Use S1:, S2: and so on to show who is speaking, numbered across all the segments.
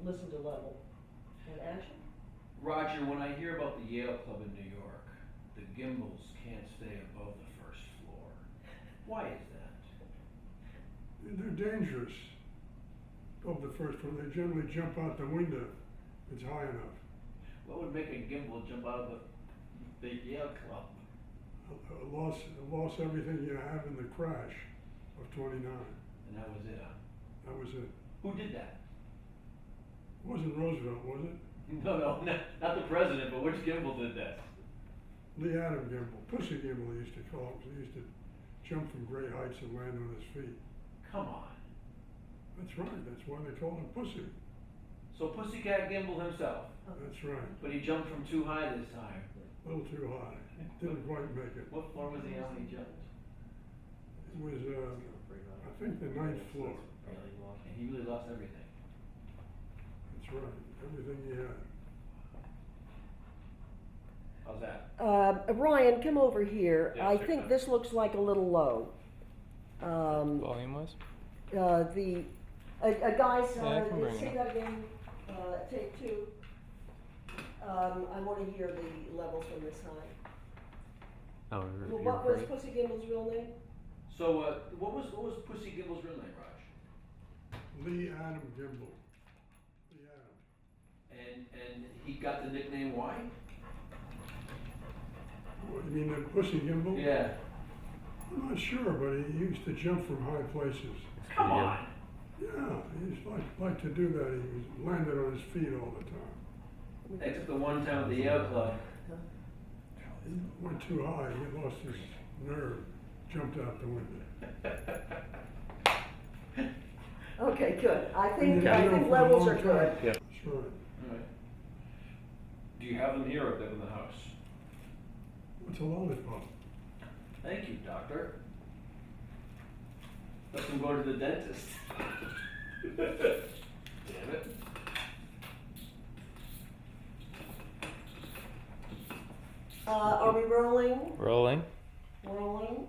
S1: listen to level. And action?
S2: Roger, when I hear about the Yale Club in New York, the gimbals can't stay above the first floor. Why is that?
S3: They're dangerous. Of the first one, they generally jump out the window. It's high enough.
S2: What would make a gimbal jump out of the Yale Club?
S3: Lost everything you have in the crash of 29.
S2: And that was it, huh?
S3: That was it.
S2: Who did that?
S3: Wasn't Roosevelt, was it?
S2: No, not the president, but which gimbal did that?
S3: Lee Adam Gimbel, Pussy Gimbel they used to call him. He used to jump from great heights and land on his feet.
S2: Come on.
S3: That's right, that's why they call him Pussy.
S2: So Pussycat Gimbal himself,
S3: That's right.
S2: but he jumped from too high this time.
S3: A little too high. Didn't quite make it.
S2: What floor was he on when he jumped?
S3: It was, I think, the 9th floor.
S2: And he really lost everything.
S3: That's right, everything he had.
S2: How's that?
S1: Ryan, come over here.
S2: Yeah,
S1: I
S2: check
S1: think
S2: that.
S1: this looks like a little low.
S4: Volume was?
S1: Guys,
S4: Yeah, I can bring
S1: say
S4: it
S1: that again, take 2. I wanna hear the levels from this high.
S4: Oh,
S1: Well, what was Pussy Gimbel's real name?
S2: So, what was Pussy Gimbal's real name, Raj?
S3: Lee Adam Gimbel. Lee Adam.
S2: And he got the nickname why?
S3: What, you mean that Pussy Gimbel?
S2: Yeah.
S3: I'm not sure, but he used to jump from high places.
S2: Come on.
S3: Yeah, he used to like to do that. He was landed on his feet all the time.
S2: Except the one time at the Yale Club.
S3: He went too high. He lost his nerve. Jumped out the window.
S1: Okay, good. I
S3: Been
S1: think
S3: in jail for a
S1: levels
S3: long
S1: are
S3: time.
S1: good.
S4: Yeah.
S3: That's right.
S2: Alright. Do you have them here or them in the house?
S3: What's a lollipop?
S2: Thank you, doctor. Let them go to the dentist. Damn it.
S1: Are we rolling?
S4: Rolling.
S1: Rolling?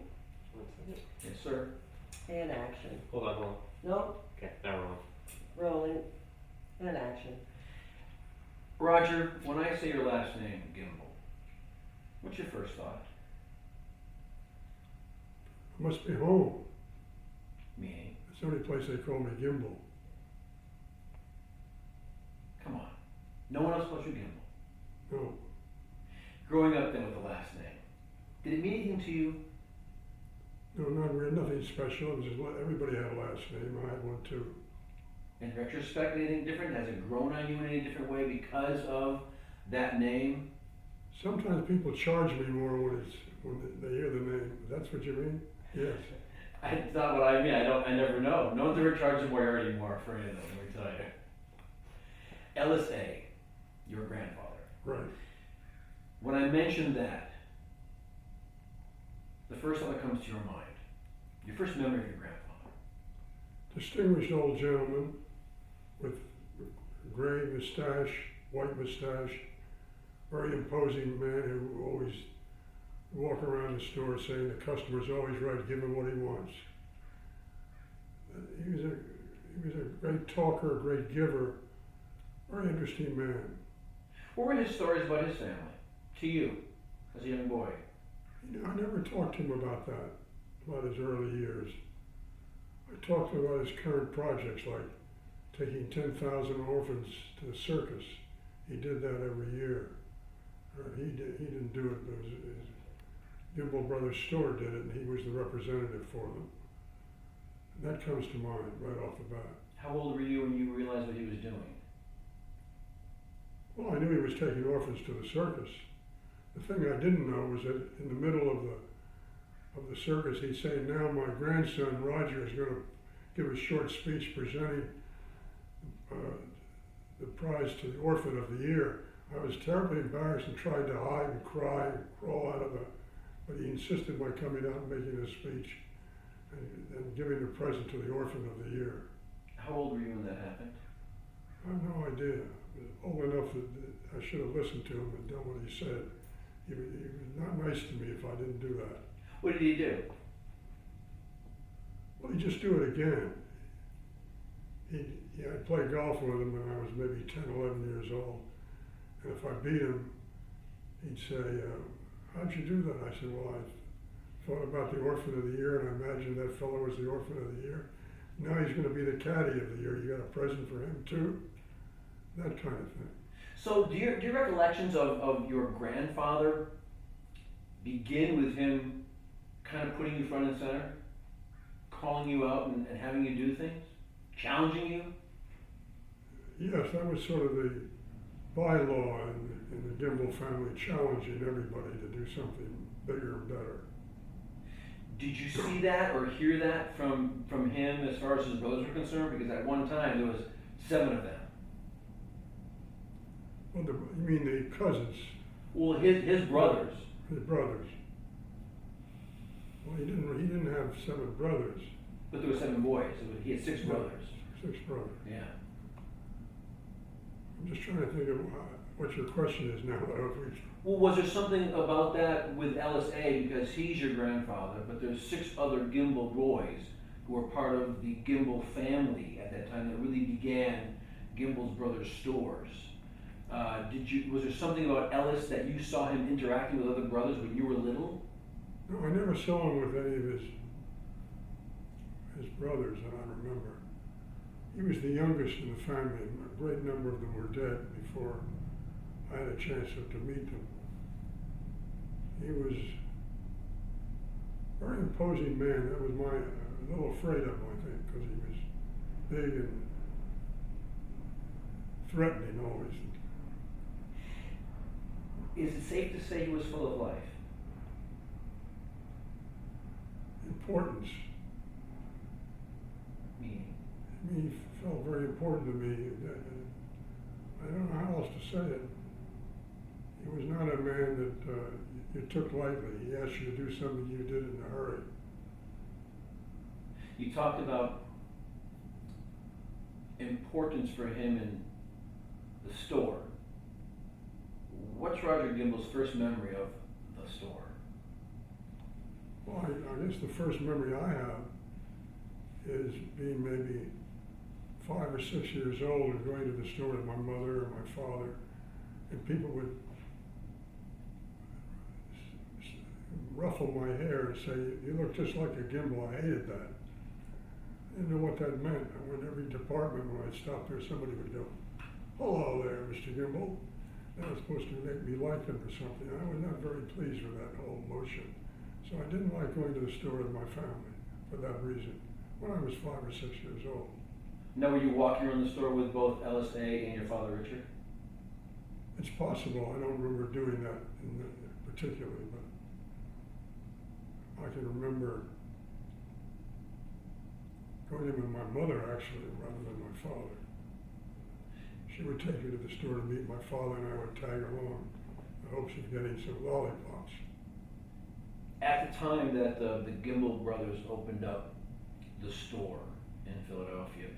S2: Yes, sir.
S1: And action.
S5: Hold on.
S1: No?
S5: Okay, now we're on.
S1: Rolling and action.
S2: Roger, when I say your last name, Gimbal, what's your first thought?
S3: I must be home.
S2: Meaning?
S3: It's the only place they call me Gimbel.
S2: Come on. No one else calls you Gimbal.
S3: No.
S2: Growing up then with the last name, did it mean anything to you?
S3: No, not really. Nothing special. It was just everybody had a last name. I had one too.
S2: In retrospect, anything different? Has it grown on you in any different way because of that name?
S3: Sometimes people charge me more when they hear the name. That's what you mean? Yes.
S2: That's not what I mean. I never know. No one's ever charged him more anymore for any of them, let me tell you. Ellis A., your grandfather.
S3: Right.
S2: When I mention that, the first thought that comes to your mind, your first memory of your grandfather.
S3: Distinguished old gentleman with gray mustache, white mustache, very imposing man who always walk around the store saying the customer's always right, give him what he wants. He was a great talker, a great giver, very interesting man.
S2: What were his stories about his family to you as a young boy?
S3: You know, I never talked to him about that, about his early years. I talked to him about his current projects, like taking 10,000 orphans to the circus. He did that every year. He didn't do it, but his Gimbel Brothers store did it, and he was the representative for them. And that comes to mind right off the bat.
S2: How old were you when you realized what he was doing?
S3: Well, I knew he was taking orphans to the circus. The thing I didn't know was that in the middle of the circus, he'd say, now my grandson Roger is going to give a short speech presenting the prize to the orphan of the year. I was terribly embarrassed and tried to hide and cry and crawl out of but he insisted by coming out and making a speech and giving the present to the orphan of the year.
S2: How old were you when that happened?
S3: I have no idea. I was old enough that I should have listened to him and done what he said. He was not nice to me if I didn't do that.
S2: What did he do?
S3: Well, he'd just do it again. I played golf with him when I was maybe 10, 11 years old. And if I beat him, he'd say, how'd you do that? I said, well, I thought about the Orphan of the Year, and I imagined that fellow was the Orphan of the Year. Now he's going to be the Caddy of the Year. You got a present for him too? That kind of thing.
S2: So do your recollections of your grandfather begin with him kind of putting you front and center? Calling you out and having you do things? Challenging you?
S3: Yes, that was sort of the bylaw in the Gimbel family, challenging everybody to do something bigger and better.
S2: Did you see that or hear that from him as far as his brothers were concerned? Because at one time there was 7 of them.
S3: Well, you mean the cousins,
S2: Well, his brothers.
S3: his brothers? Well, he didn't have 7 brothers,
S2: But there were 7 boys. He had 6 brothers.
S3: 6 brothers.
S2: Yeah.
S3: I'm just trying to think of what your question is now. Though, if we,
S2: Well, was there something about that with LSA, because he's your grandfather, but there's 6 other Gimbel boys who were part of the Gimbel family at that time that really began Gimbel's Brothers stores. Was there something about Ellis that you saw him interacting with other brothers when you were little?
S3: no, I never saw him with any of his brothers that I remember. He was the youngest in the family, and a great number of them were dead before I had a chance to meet them. He was a very imposing man. That was a little afraid of him, I think, because he was big and threatening always.
S2: Is it safe to say he was full of life?
S3: Importance.
S2: Meaning?
S3: I mean, he felt very important to me. I don't know how else to say it. He was not a man that you took lightly. He asked you to do something you did in a hurry.
S2: You talked about importance for him in the store. What's Roger Gimbel's first memory of the store?
S3: Well, I guess the first memory I have is being maybe 5 or 6 years old and going to the store with my mother or my father, and people would ruffle my hair and say, "You look just like a Gimbel." I hated that. I didn't know what that meant. I went every department when I stopped there, somebody would go, "Hello there, Mr. Gimbel." That was supposed to make me like them or something. I was not very pleased with that whole motion. So I didn't like going to the store with my family for that reason when I was 5 or 6 years old.
S2: Now, were you walking around the store with both LSA and your father, Richard?
S3: It's possible. I don't remember doing that particularly, but I can remember going in with my mother, actually, rather than my father. She would take me to the store to meet my father, and I would tag along in hopes of getting some lollipops.
S2: At the time that the Gimbel brothers opened up the store in Philadelphia,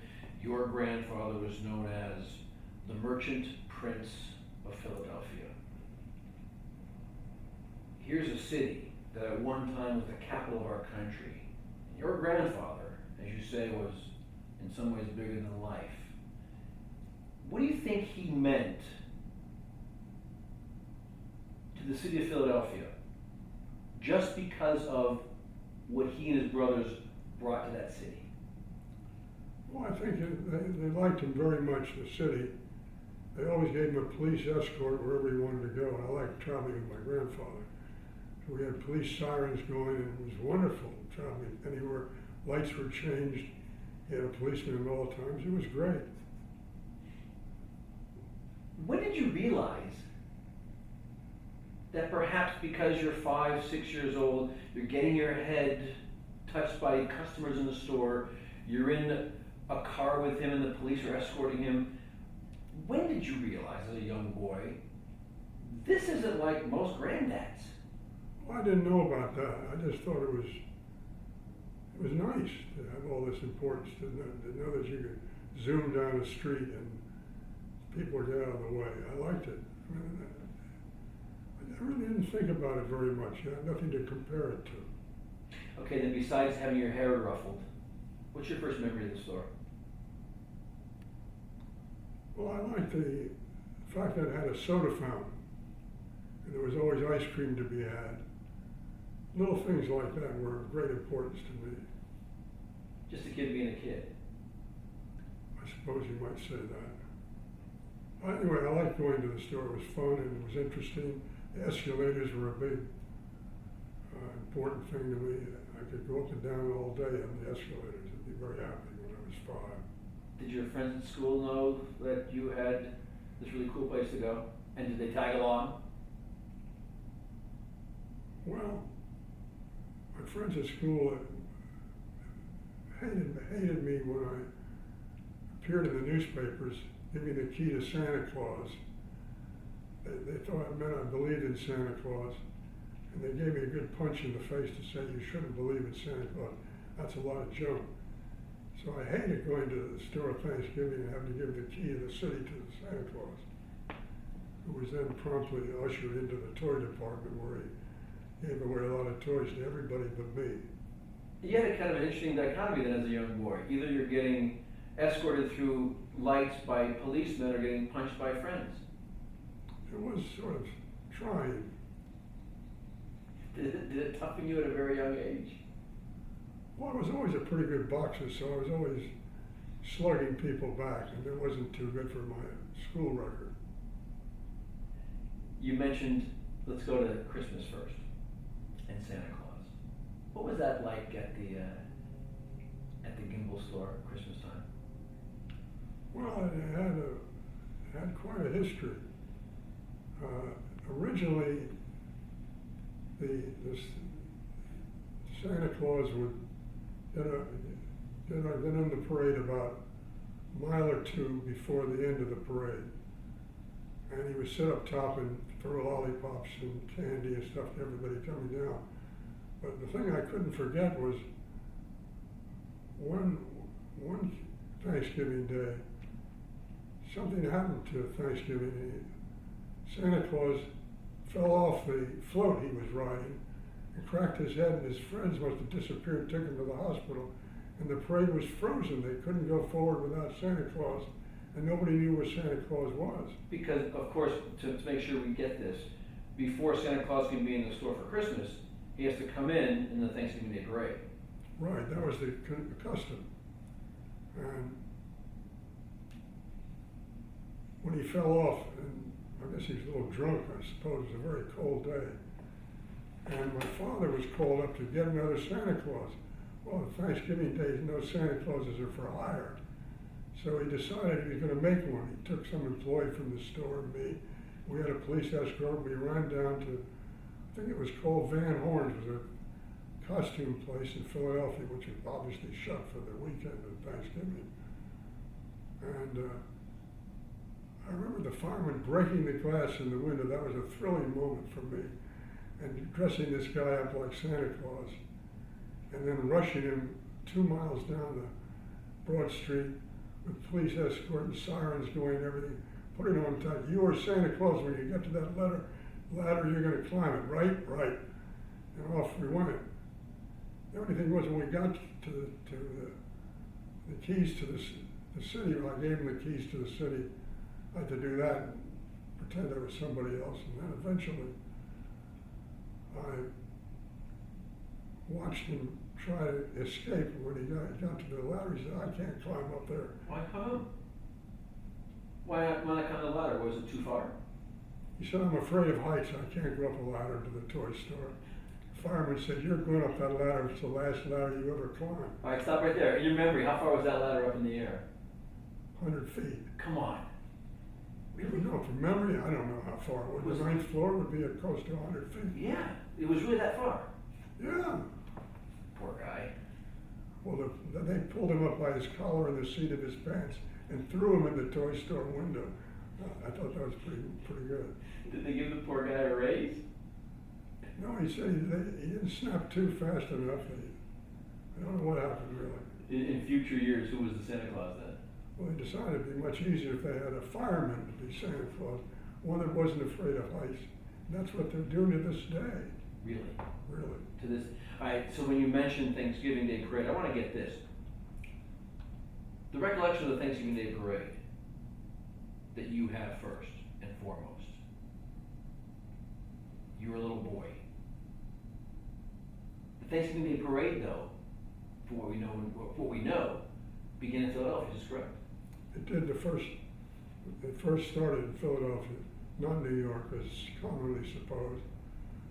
S2: your grandfather was known as the Merchant Prince of Philadelphia. Here's a city that at one time was the capital of our country. Your grandfather, as you say, was in some ways bigger than life. What do you think he meant to the city of Philadelphia just because of what he and his brothers brought to that city?
S3: Well, I think they liked him very much, the city. They always gave him a police escort wherever he wanted to go. I liked traveling with my grandfather. We had police sirens going, and it was wonderful traveling anywhere. Lights were changed. He had a policeman at all times. It was great.
S2: When did you realize that perhaps because you're 5, 6 years old, you're getting your head touched by customers in the store, you're in a car with him and the police are escorting him? When did you realize as a young boy, this isn't like most granddads?
S3: Well, I didn't know about that. I just thought it was nice to have all this importance, to know that you could zoom down the street and people would get out of the way. I liked it. I really didn't think about it very much. I had nothing to compare it to.
S2: Okay, then besides having your hair ruffled, what's your first memory of the store?
S3: Well, I liked the fact that it had a soda fountain, and there was always ice cream to be had. Little things like that were of great importance to me.
S2: Just a kid being a kid.
S3: I suppose you might say that. Anyway, I liked going to the store. It was fun and it was interesting. The escalators were a big, important thing to me. I could go up and down all day on the escalators. I'd be very happy when I was 5.
S2: Did your friends at school know that you had this really cool place to go? And did they tag along?
S3: Well, my friends at school hated me when I appeared in the newspapers giving the key to Santa Claus. They thought it meant I believed in Santa Claus, and they gave me a good punch in the face to say you shouldn't believe in Santa Claus. That's a lot of junk. So I hated going to the store Thanksgiving and having to give the key of the city to the Santa Claus, who was then promptly ushered into the toy department where he gave away a lot of toys to everybody but me.
S2: You had a kind of an interesting dichotomy then as a young boy. Either you're getting escorted through lights by policemen or getting punched by friends.
S3: It was sort of trying.
S2: Did it toughen you at a very young age?
S3: Well, I was always a pretty good boxer, so I was always slugging people back, and it wasn't too good for my school record.
S2: You mentioned, let's go to Christmas first, and Santa Claus. What was that like at the Gimbel store at Christmas time?
S3: Well, it had quite a history. Originally, the Santa Claus would get in the parade about a mile or two before the end of the parade. And he would sit up top and throw lollipops and candy and stuff to everybody coming down. But the thing I couldn't forget was one Thanksgiving day, something happened to Thanksgiving. Santa Claus fell off the float he was riding and cracked his head, and his friends must have disappeared, took him to the hospital, and the parade was frozen. They couldn't go forward without Santa Claus, and nobody knew where Santa Claus was.
S2: Because, of course, to make sure we get this, before Santa Claus can be in the store for Christmas, he has to come in the Thanksgiving Day parade.
S3: Right, that was the custom. And when he fell off, and I guess he was a little drunk, I suppose, it was a very cold day, and my father was called up to get another Santa Claus. Well, Thanksgiving Day, no Santa Clauses are for hire. So he decided he was going to make one. He took some employee from the store and me. We had a police escort. We ran down to, I think it was called Van Horn's, it was a costume place in Philadelphia, which was obviously shut for the weekend of Thanksgiving. And I remember the fireman breaking the glass in the window. That was a thrilling moment for me. And dressing this guy up like Santa Claus, and then rushing him 2 miles down the Broad Street with police escort and sirens going and everything, putting on tight. You are Santa Claus when you get to that ladder, you're going to climb it, right? Right. And off we went. The only thing was when we got to the keys to the city, when I gave him the keys to the city, I had to do that and pretend I was somebody else. And then eventually I watched him try to escape. When he got to the ladder, he said, I can't climb up there.
S2: Why come? Why not climb the ladder? Was it too far?
S3: He said, I'm afraid of heights. I can't go up a ladder to the toy store. The fireman said, you're going up that ladder. It's the last ladder you ever climb.
S2: All right, stop right there. In your memory, how far was that ladder up in the air?
S3: 100 feet.
S2: Come on.
S3: Really? No, from memory, I don't know how far it was. The 9th floor would be close to 100 feet.
S2: Yeah, it was really that far.
S3: Yeah.
S2: Poor guy.
S3: Well, they pulled him up by his collar and the seat of his pants and threw him in the toy store window. I thought that was pretty good.
S2: Did they give the poor guy a raise?
S3: No, he said he didn't snap too fast enough. I don't know what happened really.
S2: In future years, who was the Santa Claus then?
S3: Well, they decided it'd be much easier if they had a fireman to be Santa Claus, one that wasn't afraid of heights. And that's what they're doing to this day.
S2: Really?
S3: Really.
S2: To this. All right. So when you mentioned Thanksgiving Day parade, I want to get this. The recollection of the Thanksgiving Day parade. that you have first and foremost? You were a little boy. The Thanksgiving Day parade, though, for what we know, began in Philadelphia. Is this correct?
S3: It did it first started in Philadelphia, not New York as commonly supposed.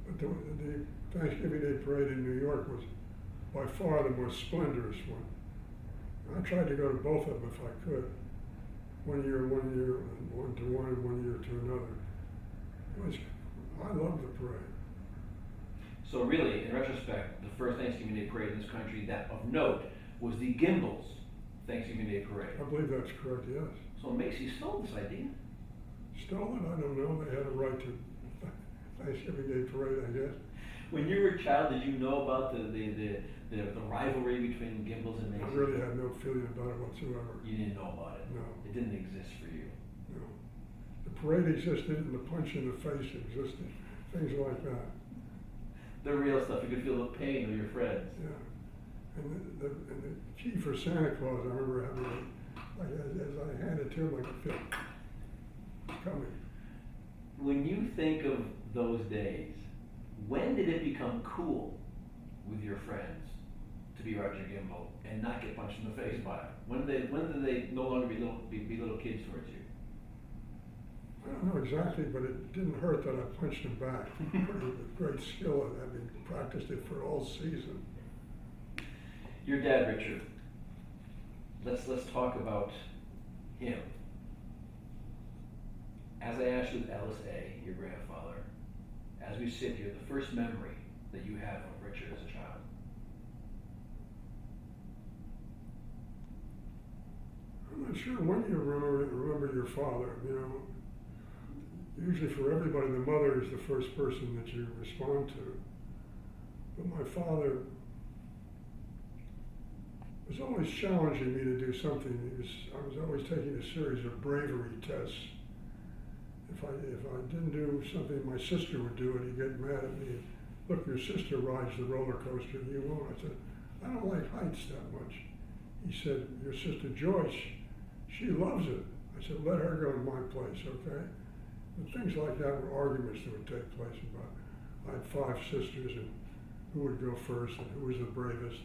S3: But the Thanksgiving Day parade in New York was by far the most splendorous one. I tried to go to both of them if I could. One year, and one to one, and 1 year to another. I loved the parade.
S2: So really, in retrospect, the first Thanksgiving Day parade in this country that of note was the Gimbels Thanksgiving Day parade.
S3: I believe that's correct, yes.
S2: So Macy stole this idea.
S3: Stole it? I don't know. They had a right to Thanksgiving Day parade, I guess.
S2: When you were a child, did you know about the rivalry between Gimbels and Macy?
S3: I really had no feeling about it whatsoever.
S2: You didn't know about it.
S3: No.
S2: It didn't exist for you.
S3: No. The parade existed and the punch in the face existed. Things like that.
S2: The real stuff. You could feel the pain of your friends.
S3: Yeah. And the key for Santa Claus, I remember having it, as I handed to him, I could feel it coming.
S2: When you think of those days, when did it become cool with your friends to be Roger Gimbel and not get punched in the face by him? When did they no longer be little kids towards you?
S3: I don't know exactly, but it didn't hurt that I punched him back. With great skill at having practiced it for all season.
S2: Your dad, Richard. Let's talk about him. As I asked you with Ellis A., your grandfather, as we sit here, the first memory that you have of Richard as a child.
S3: I'm not sure when you remember your father. You know, usually for everybody, the mother is the first person that you respond to. But my father was always challenging me to do something. I was always taking a series of bravery tests. If I didn't do something my sister would do, and he'd get mad at me. Look, your sister rides the roller coaster, and you won't. I said, I don't like heights that much. He said, your sister Joyce, she loves it. I said, let her go to my place, okay? And things like that were arguments that would take place about. I had 5 sisters, and who would go first, and who was the bravest.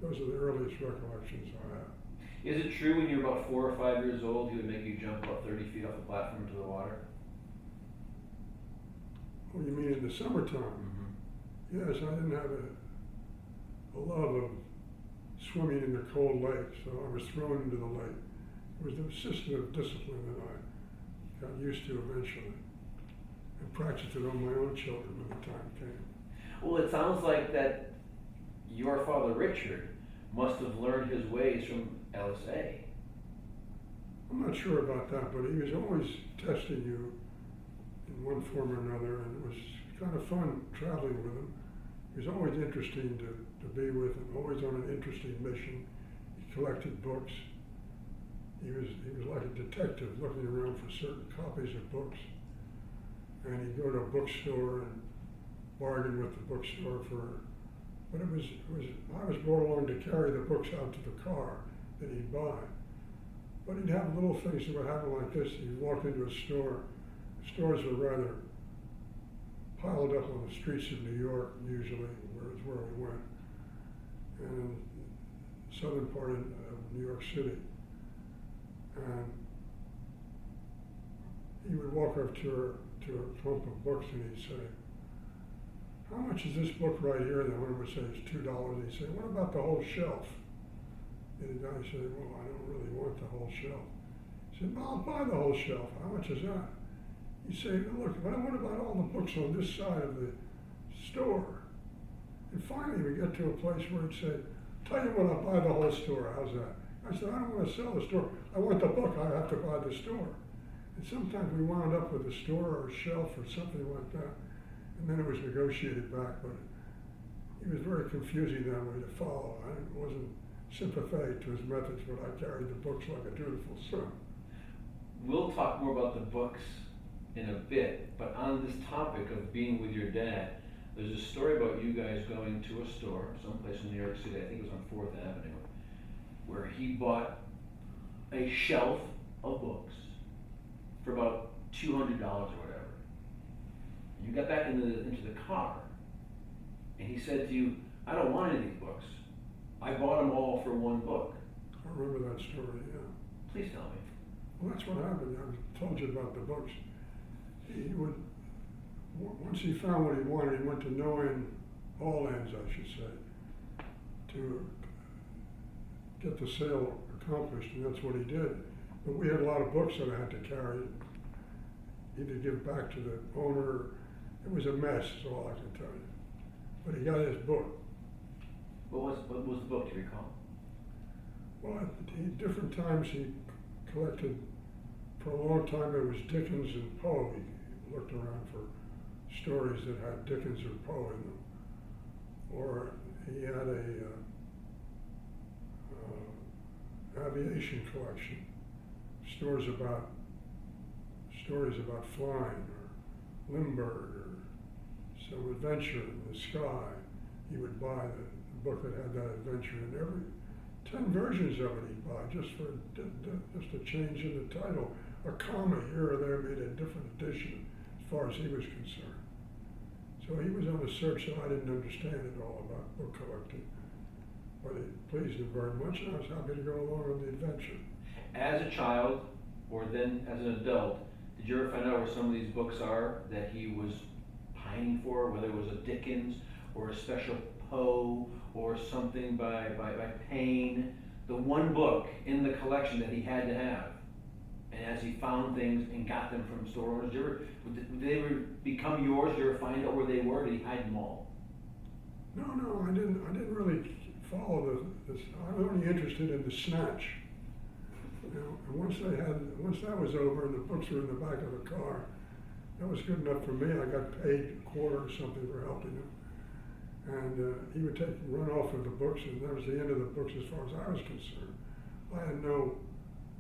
S3: Those are the earliest recollections I have.
S2: Is it true when you were about 4 or 5 years old, he would make you jump about 30 feet off the platform into the water?
S3: Oh, you mean in the summertime? Yes, I didn't have a love of swimming in the cold lake, so I was thrown into the lake. It was the system of discipline that I got used to eventually, and practiced it on my own children when the time came.
S2: Well, it sounds like that your father, Richard, must have learned his ways from Ellis A.
S3: I'm not sure about that, but he was always testing you in one form or another, and it was kind of fun traveling with him. He was always interesting to be with, and always on an interesting mission. He collected books. He was like a detective looking around for certain copies of books. And he'd go to a bookstore and bargain with the bookstore but I was brought along to carry the books out to the car that he'd buy. But he'd have little things that would happen like this. He'd walk into a store. The stores were rather piled up on the streets of New York, usually, where we went, and in the southern part of New York City. And he would walk up to a clump of books and he'd say, how much is this book right here? And the one would say it's $2. He'd say, what about the whole shelf? And the guy said, well, I don't really want the whole shelf. He said, well, I'll buy the whole shelf. How much is that? He'd say, look, what about all the books on this side of the store? And finally we get to a place where he'd say, tell you what, I'll buy the whole store. How's that? I said, I don't want to sell the store. I want the book. I have to buy the store. And sometimes we wound up with a store or a shelf or something like that. And then it was negotiated back, but he was very confusing that way to follow. I wasn't sympathetic to his methods, but I carried the books like a dutiful son.
S2: We'll talk more about the books in a bit, but on this topic of being with your dad, there's a story about you guys going to a store, someplace in New York City, I think it was on 4th Avenue, where he bought a shelf of books for about $200 or whatever. You got back into the car, and he said to you, I don't want any of these books. I bought them all for one book.
S3: I remember that story, yeah.
S2: Please tell me.
S3: Well, that's what happened. I told you about the books. He would, once he found what he wanted, he went to no end, all ends, I should say, to get the sale accomplished, and that's what he did. But we had a lot of books that I had to carry, either give back to the owner. It was a mess, is all I can tell you. But he got his book.
S2: What was the book, do you recall?
S3: Well, at different times he collected, for a long time it was Dickens and Poe. He looked around for stories that had Dickens or Poe in them. Or he had a aviation collection, stories about flying or Lindbergh or some adventure in the sky. He would buy the book that had that adventure in every 10 versions of it he'd buy just for just a change in the title. A comma here or there made a different edition as far as he was concerned. So he was on a search that I didn't understand at all about book collecting. But it pleased him very much, and I was happy to go along on the adventure.
S2: As a child, or then as an adult, did you ever find out where some of these books are that he was pining for, whether it was a Dickens or a special Poe or something by Payne? The one book in the collection that he had to have. And as he found things and got them from store owners, did they ever become yours? Did you ever find out where they were? Did he hide them all?
S3: No, I didn't really follow this. I was only interested in the snatch. You know, and once that was over and the books were in the back of the car, that was good enough for me. I got paid a quarter or something for helping him. And he would run off with the books, and that was the end of the books as far as I was concerned. I had no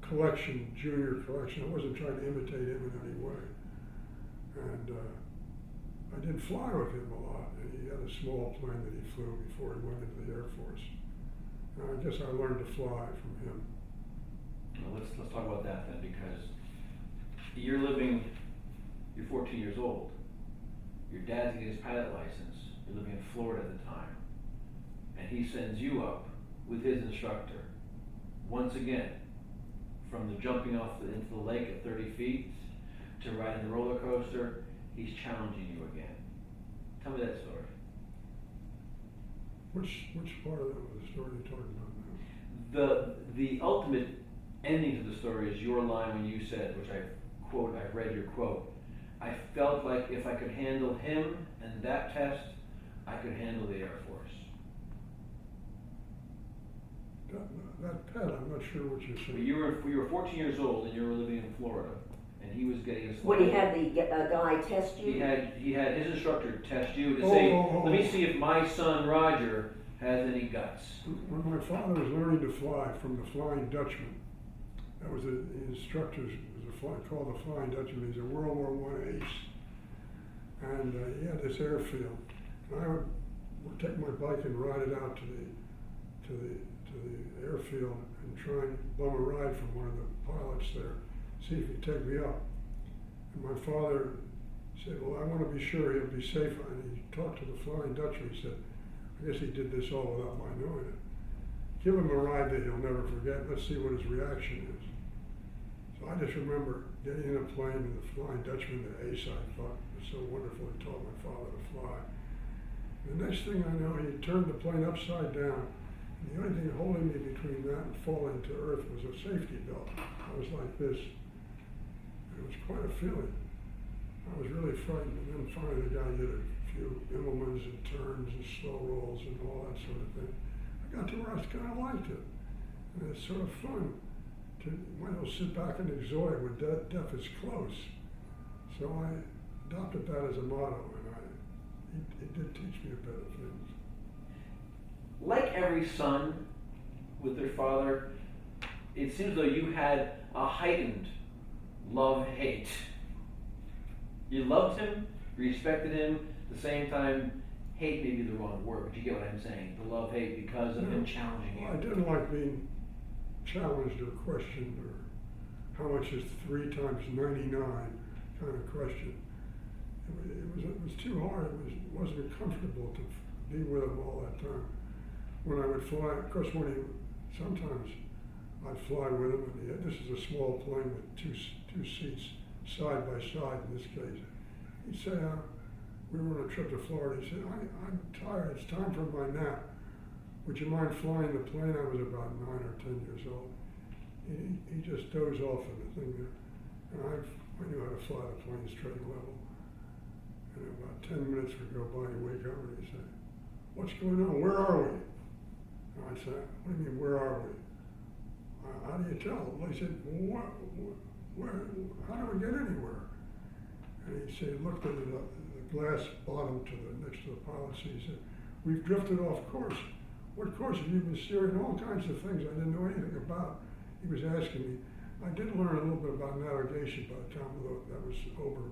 S3: junior collection. I wasn't trying to imitate him in any way. And I did fly with him a lot, and he had a small plane that he flew before he went into the Air Force. And I guess I learned to fly from him.
S2: Well, let's talk about that then, because you're 14 years old. Your dad's getting his pilot license. You're living in Florida at the time. And he sends you up with his instructor, once again, from the jumping off into the lake at 30 feet to riding the roller coaster. He's challenging you again. Tell me that story.
S3: Which part of the story are you talking about now?
S2: The ultimate ending to the story is your line when you said, which I've read your quote, I felt like if I could handle him and that test, I could handle the Air Force.
S3: That pet, I'm not sure what you're
S2: But
S3: saying.
S2: you were 14 years old and you were living in Florida, and he was getting his.
S1: When he had the guy test you?
S2: He had his instructor test you to
S3: Oh,
S2: say,
S3: oh, oh.
S2: let me see if my son Roger has any guts.
S3: When my father was learning to fly from the Flying Dutchman, that was the instructor called the Flying Dutchman. He's a World War I ace, and he had this airfield. And I would take my bike and ride it out to the airfield and try and bum a ride from one of the pilots there, see if he'd take me up. And my father said, well, I want to be sure he'll be safe. And he talked to the Flying Dutchman. He said, I guess he did this all without my knowing it. Give him a ride that he'll never forget. Let's see what his reaction is. So I just remember getting in a plane and the Flying Dutchman, the ace, I thought was so wonderful. He taught my father to fly. The next thing I know, he turned the plane upside down. And the only thing holding me between that and falling to earth was a safety belt. I was like this. It was quite a feeling. I was really frightened. And then finally the guy did a few Immelmans and turns and slow rolls and all that sort of thing. I got to where I kind of liked it. And it's sort of fun to might as well sit back and enjoy it when death is close. So I adopted that as a motto, and it did teach me a bit of things.
S2: Like every son with their father, it seems though you had a heightened love-hate. You loved him, you respected him, at the same time, hate may be the wrong word, but you get what I'm saying, the love-hate because of him challenging you.
S3: Well, I didn't like being challenged or questioned or how much is 3 times 99 kind of question. It was too hard. It wasn't comfortable to be with him all that time. When I would fly, of course, sometimes I'd fly with him, and this is a small plane with two seats side by side in this case. He'd say, we were on a trip to Florida, he said, I'm tired, it's time for my nap. Would you mind flying the plane? I was about 9 or 10 years old. He just dozed off in the thing there. And I knew how to fly the plane straight and level. And about 10 minutes would go by, he'd wake up and he'd say, what's going on? Where are we? And I'd say, what do you mean, where are we? How do you tell? Well, he said, well, how do we get anywhere? And he said, looked at the glass bottom next to the pilot seat. He said, we've drifted off course. What course have you been steering? All kinds of things I didn't know anything about. He was asking me. I did learn a little bit about navigation by the time that was over.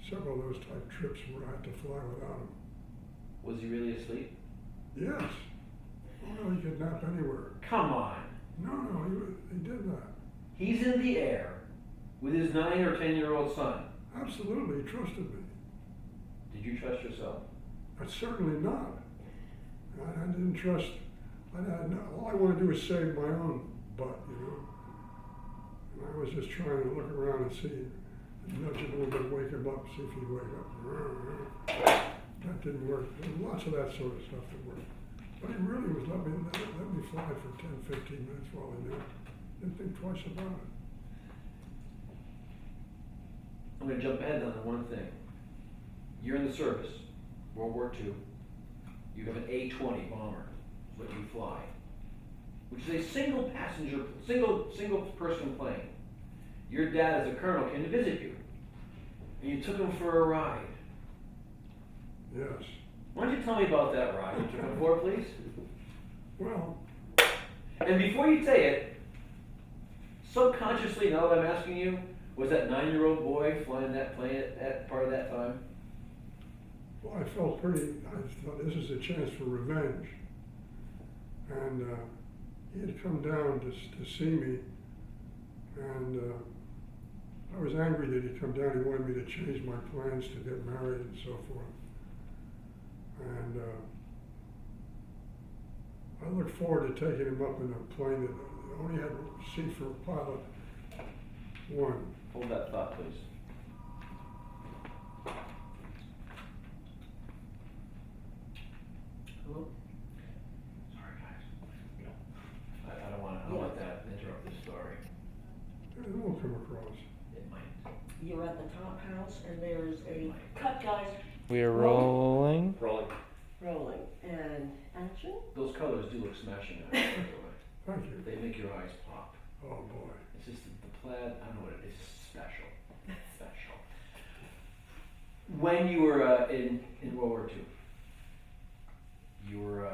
S3: Several of those type trips where I had to fly without him.
S2: Was he really asleep?
S3: Yes. Oh no, he could nap anywhere.
S2: Come on.
S3: No, he did that.
S2: He's in the air with his 9 or 10-year-old son.
S3: Absolutely, he trusted me.
S2: Did you trust yourself?
S3: Certainly not. I didn't trust. All I want to do is save my own butt, you know. And I was just trying to look around and see, nudge him a little bit, wake him up, see if he'd wake up. That didn't work. There was lots of that sort of stuff that worked. But he really was let me fly for 10, 15 minutes while he knew it. Didn't think twice about it.
S2: I'm going to jump ahead on one thing. You're in the service, World War II. You have an A-20 bomber, is what you fly, which is a single person plane. Your dad, as a colonel, came to visit you, and you took him for a ride.
S3: Yes.
S2: Why don't you tell me about that ride you took him for, please?
S3: Well,
S2: And before you say it, subconsciously, now that I'm asking you, was that 9-year-old boy flying that plane at part of that time?
S3: well, I thought this is a chance for revenge. And he had come down to see me, and I was angry that he'd come down. He wanted me to change my plans to get married and so forth. And I looked forward to taking him up in a plane that only had a seat for a pilot, one.
S2: Hold that thought, please.
S1: Hello?
S2: Sorry, guys. I don't want that to interrupt this story.
S3: It won't come across.
S2: It might.
S1: You're at the top house and there's a cut, guys,
S4: We are rolling.
S2: Rolling.
S1: rolling, and action?
S2: Those colors do look smashing out, by the way.
S3: Thank you.
S2: They make your eyes pop.
S3: Oh boy.
S2: It's just the plaid, I don't know what it is, special. Special. When you were in World War II, you were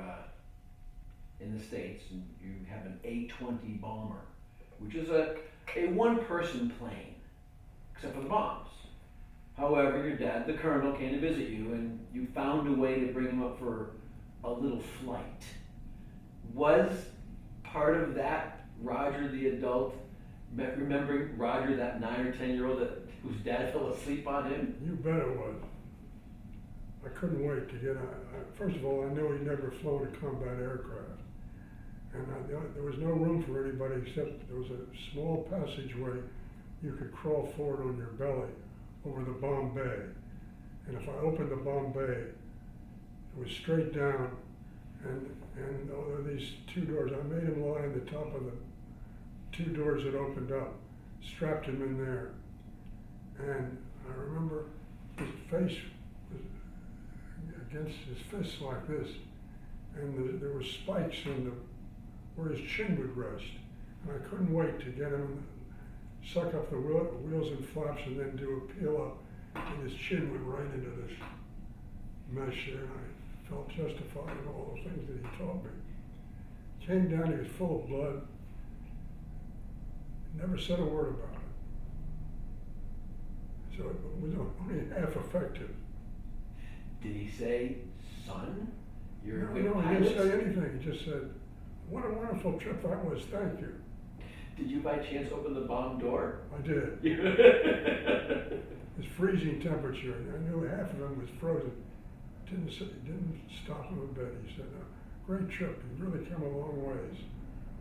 S2: in the States, and you have an A-20 bomber, which is a one-person plane, except for the bombs. However, your dad, the colonel, came to visit you, and you found a way to bring him up for a little flight. Was part of that Roger the adult, remembering Roger, that 9 or 10-year-old whose dad fell asleep on him?
S3: You bet it was. I couldn't wait to get out. First of all, I knew he'd never flown a combat aircraft. And there was no room for anybody except there was a small passageway you could crawl forward on your belly over the bomb bay. And if I opened the bomb bay, it was straight down, and there were these 2 doors. I made him lie on the top of the 2 doors that opened up, strapped him in there. And I remember his face was against his fists like this, and there were spikes in where his chin would rest. And I couldn't wait to get him, suck up the wheels and flaps, and then do a peel up, and his chin went right into this mesh there, and I felt justified in all the things that he taught me. Came down, he was full of blood, never said a word about it. So it was only half effective.
S2: Did he say, son, you're a good
S3: No, he
S2: pilot?
S3: didn't say anything. He just said, what a wonderful trip that was, thank you.
S2: Did you by chance open the bomb door?
S3: I did. It's freezing temperature, and I knew half of them was frozen. Didn't stop him a bit. He said, great trip, you've really come a long ways.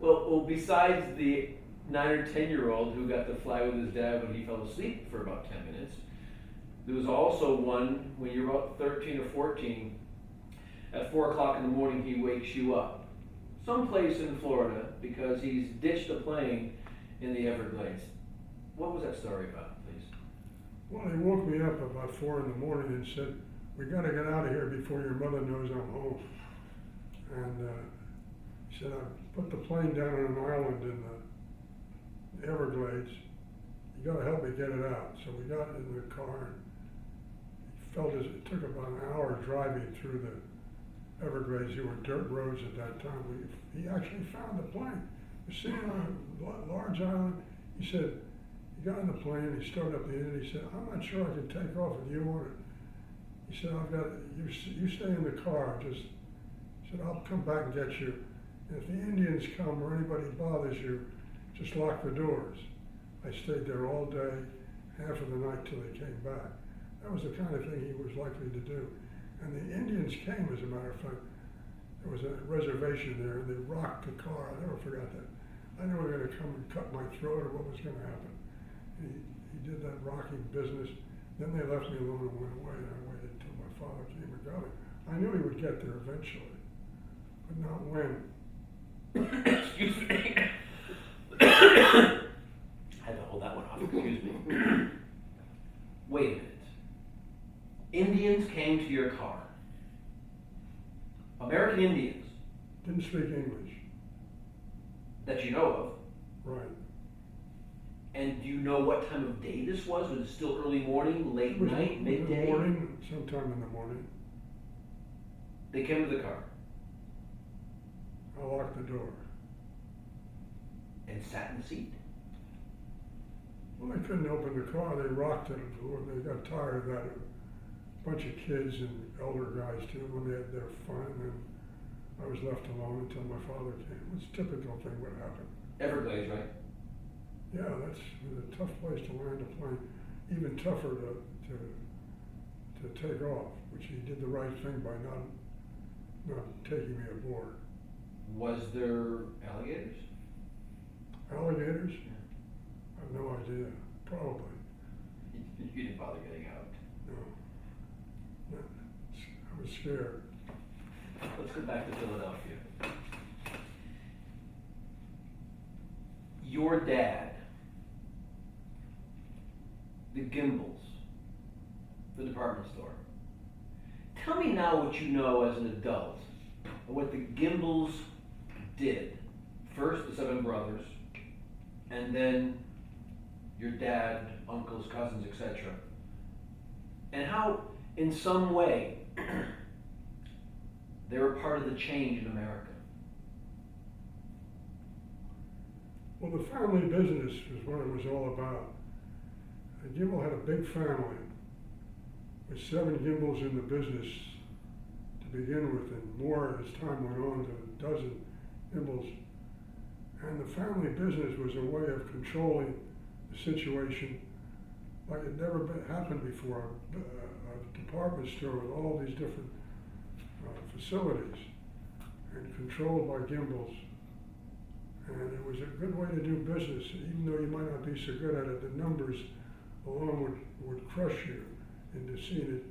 S2: Well, besides the 9 or 10-year-old who got to fly with his dad when he fell asleep for about 10 minutes, there was also one when you're about 13 or 14. At 4 o'clock in the morning, he wakes you up, someplace in Florida, because he's ditched a plane in the Everglades. What was that story about, please?
S3: Well, he woke me up about 4 in the morning and said, we gotta get out of here before your mother knows I'm home. And he said, I put the plane down on an island in the Everglades. You gotta help me get it out. So we got in the car and he felt as it took about an hour driving through the Everglades. There were dirt roads at that time. He actually found the plane. He was sitting on a large island. He said, he got in the plane, he started up the engine, he said, I'm not sure I can take off if you want it. He said, you stay in the car, he said, I'll come back and get you. And if the Indians come or anybody bothers you, just lock the doors. I stayed there all day, half of the night till they came back. That was the kind of thing he was likely to do. And the Indians came, as a matter of fact. There was a reservation there, and they rocked the car. I never forgot that. I knew they were going to come and cut my throat or what was going to happen. He did that rocking business. Then they left me alone and went away, and I waited until my father came and got it. I knew he would get there eventually, but not when.
S2: Excuse me. I had to hold that one off. Excuse me. Wait a minute. Indians came to your car. American Indians
S3: Didn't speak English.
S2: that you know of.
S3: Right.
S2: And do you know what time of day this was? Was it still early morning, late
S3: It was
S2: night,
S3: in
S2: midday?
S3: the morning, sometime in the morning.
S2: They came to the car
S3: I locked the door.
S2: and sat in the seat.
S3: Well, they couldn't open the car. They rocked it. They got tired of that. A bunch of kids and elder guys too. When they had their fun, and I was left alone until my father came. It's a typical thing would happen.
S2: Everglades, right?
S3: Yeah, it was a tough place to land a plane. Even tougher to take off, which he did the right thing by not taking me aboard.
S2: Was there alligators?
S3: Alligators? I have no idea. Probably.
S2: You didn't bother getting out.
S3: No. I was scared.
S2: Let's go back to Philadelphia. Your dad, the Gimbles, the department store. Tell me now what you know as an adult, and what the Gimbles did. First, the 7 brothers, and then your dad, uncles, cousins, etc. And how, in some way, they were part of the change in America.
S3: Well, the family business was what it was all about. Gimble had a big family with 7 Gimbles in the business to begin with, and more as time went on to a dozen Gimbles. And the family business was a way of controlling the situation like it never happened before. A department store with all these different facilities and controlled by Gimbles. And it was a good way to do business, even though you might not be so good at it. The numbers alone would crush you into seeing it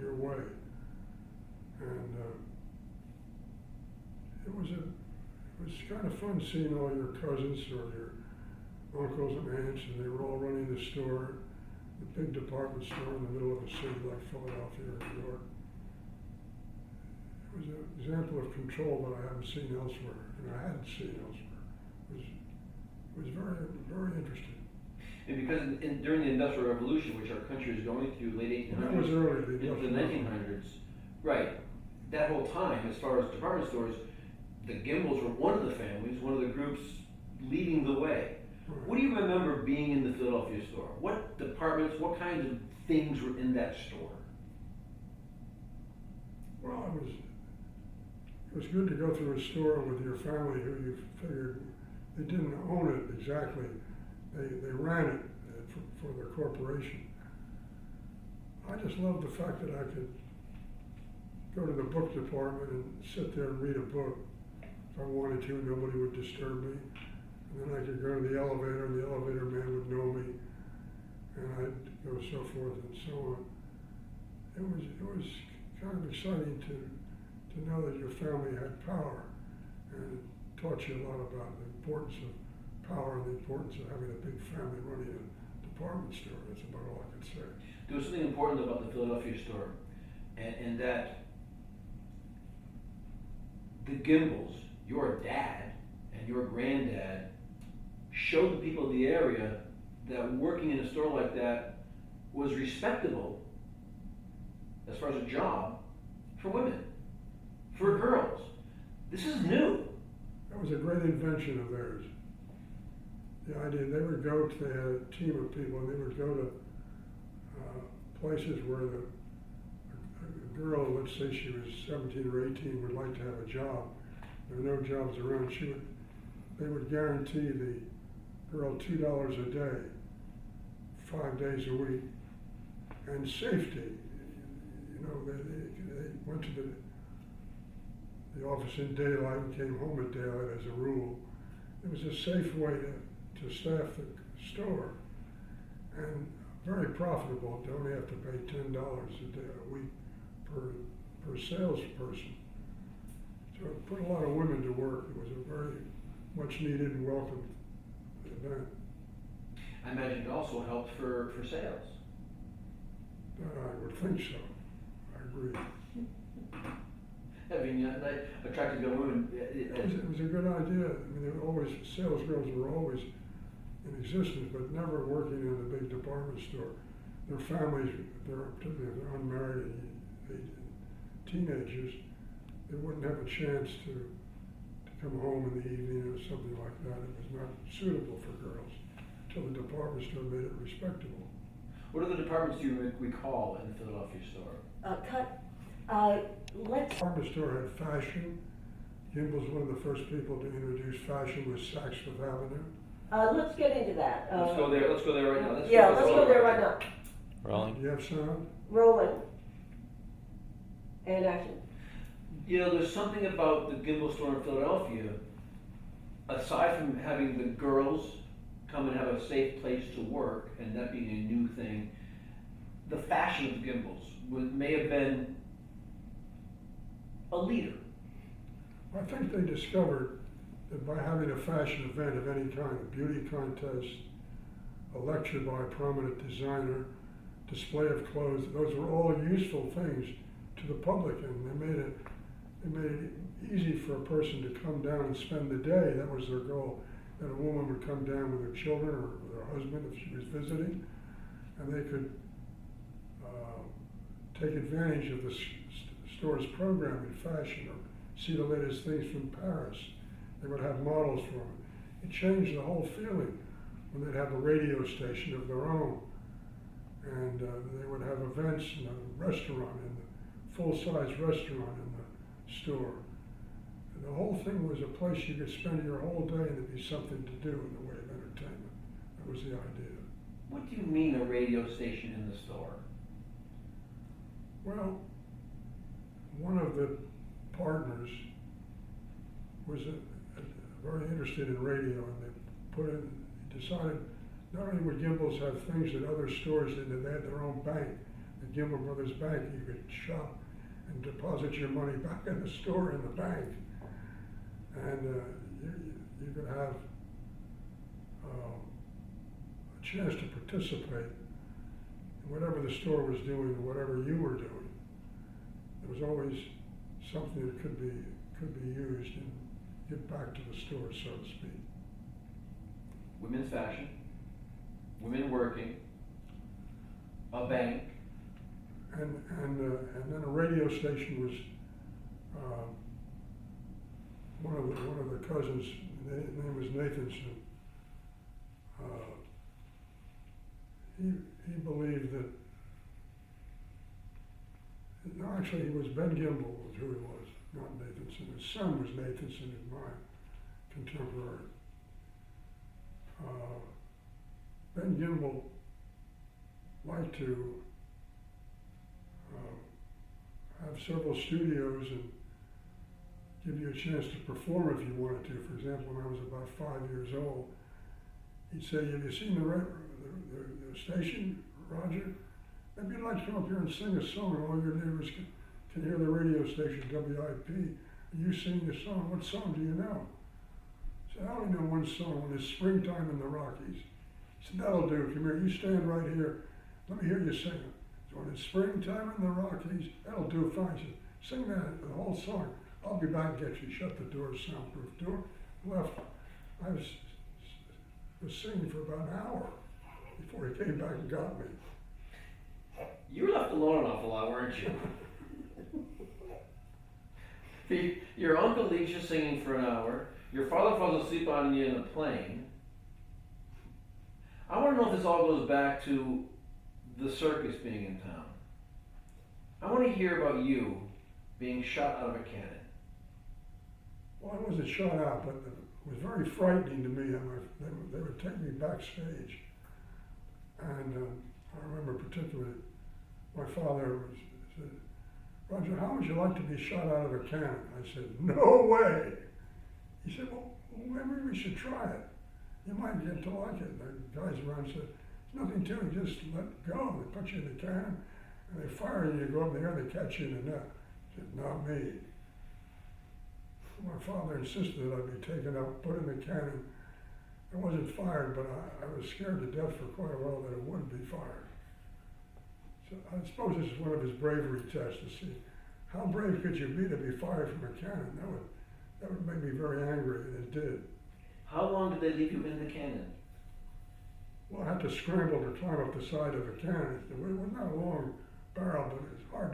S3: your way. And it was kind of fun seeing all your cousins or your uncles and aunts, and they were all running the store, the big department store in the middle of a city like Philadelphia or New York. It was an example of control that I haven't seen elsewhere, and I hadn't seen elsewhere. It was very, very interesting.
S2: And because during the Industrial Revolution, which our country was going through, late 1800s,
S3: That was early, the
S2: into the
S3: Industrial
S2: 1900s, right, that whole time, as far as department stores, the Gimbles were one of the families, one of the groups leading the way.
S3: Right.
S2: What do you remember being in the Philadelphia store? What departments, what kinds of things were in that store?
S3: Well, it was good to go through a store with your family who you figured they didn't own it exactly. They ran it for their corporation. I just love the fact that I could go to the book department and sit there and read a book if I wanted to. Nobody would disturb me. And then I could go to the elevator, and the elevator man would know me, and I'd go so forth and so on. It was kind of exciting to know that your family had power, and it taught you a lot about the importance of power and the importance of having a big family running a department store. That's about all I could say.
S2: There was something important about the Philadelphia store, and that the Gimbles, your dad and your granddad, showed the people of the area that working in a store like that was respectable as far as a job for women, for girls. This is new.
S3: That was a great invention of theirs. The idea, they had a team of people, and they would go to places where a girl, let's say she was 17 or 18, would like to have a job. There were no jobs around. They would guarantee the girl $2 a day, 5 days a week, and safety. You know, they went to the office in daylight and came home at daylight as a rule. It was a safe way to staff the store, and very profitable. You only have to pay $10 a week per salesperson. So it put a lot of women to work. It was a very much needed and welcome event.
S2: I imagine it also helped for sales.
S3: I would think so. I agree.
S2: I mean, attractive young women.
S3: It was a good idea. I mean, they were always, sales girls were always in existence, but never working in a big department store. Their families, particularly if they're unmarried and teenagers, they wouldn't have a chance to come home in the evening or something like that. It was not suitable for girls until the department store made it respectable.
S2: What other departments do you recall in the Philadelphia store?
S1: Let's,
S3: The department store had fashion. Gimbel's one of the first people to introduce fashion with Saks Fifth Avenue.
S1: let's get into that.
S2: Let's go there. Let's go there right now.
S1: Let's go there right now.
S4: Rolling.
S3: Do you have sound?
S1: Rolling. And action.
S2: You know, there's something about the Gimbel store in Philadelphia, aside from having the girls come and have a safe place to work, and that being a new thing, the fashion of the Gimbels may have been a leader.
S3: I think they discovered that by having a fashion event of any kind, a beauty contest, a lecture by a prominent designer, display of clothes, those were all useful things to the public, and they made it easy for a person to come down and spend the day. That was their goal, that a woman would come down with her children or with her husband if she was visiting, and they could take advantage of the store's program in fashion or see the latest things from Paris. They would have models for them. It changed the whole feeling when they'd have a radio station of their own, and they would have events in a restaurant, in the full-size restaurant in the store. And the whole thing was a place you could spend your whole day and there'd be something to do in the way of entertainment. That was the idea.
S2: What do you mean a radio station in the store?
S3: Well, one of the partners was very interested in radio, and they decided not only would Gimbel's have things that other stores did, they had their own bank, the Gimbel Brothers Bank. You could shop and deposit your money back in the store in the bank, and you could have a chance to participate in whatever the store was doing or whatever you were doing. There was always something that could be used and give back to the store, so to speak.
S2: Women's fashion, women working, a bank.
S3: And then a radio station was one of the cousins. His name was Nathanson. He believed that. No, actually, he was Ben Gimbel was who he was, not Nathanson. His son was Nathanson, my contemporary. Gimbel like to have several studios and give you a chance to perform if you wanted to. For example, when I was about 5 years old, he'd say, "Have you seen the station, Roger? Maybe you'd like to come up here and sing a song, and all your neighbors can hear the radio station, WIP. And you sing the song. What song do you know?" I said, "I only know one song, when it's springtime in the Rockies." He said, "That'll do. Come here, you stand right here. Let me hear you sing it. So when it's springtime in the Rockies, that'll do fine." He said, "Sing that, the whole song. I'll be back and get you." Shut the door, soundproof door, left. I was singing for about an hour before he came back and got me.
S2: You were left alone an awful lot, weren't you? Your uncle leaves you singing for an hour. Your father falls asleep on you in a plane. I want to know if this all goes back to the circus being in town. I want to hear about you being shot out of a cannon.
S3: Well, I wasn't shot out, but it was very frightening to me. They would take me backstage. And I remember particularly my father said, "Roger, how would you like to be shot out of a cannon?" I said, "No way." He said, "Well, maybe we should try it. You might get to like it." The guys around said, "There's nothing to it, just let go." They put you in the cannon, and they fire you, you go up in the air, they catch you in the net. I said, "Not me." My father insisted that I be taken up, put in the cannon. I wasn't fired, but I was scared to death for quite a while that it would be fired. So I suppose this is one of his bravery tests, to see how brave could you be to be fired from a cannon. That would make me very angry, and it did.
S2: How long did they leave you in the cannon?
S3: Well, I had to scramble to climb up the side of the cannon. It was not a long barrel, but it was hard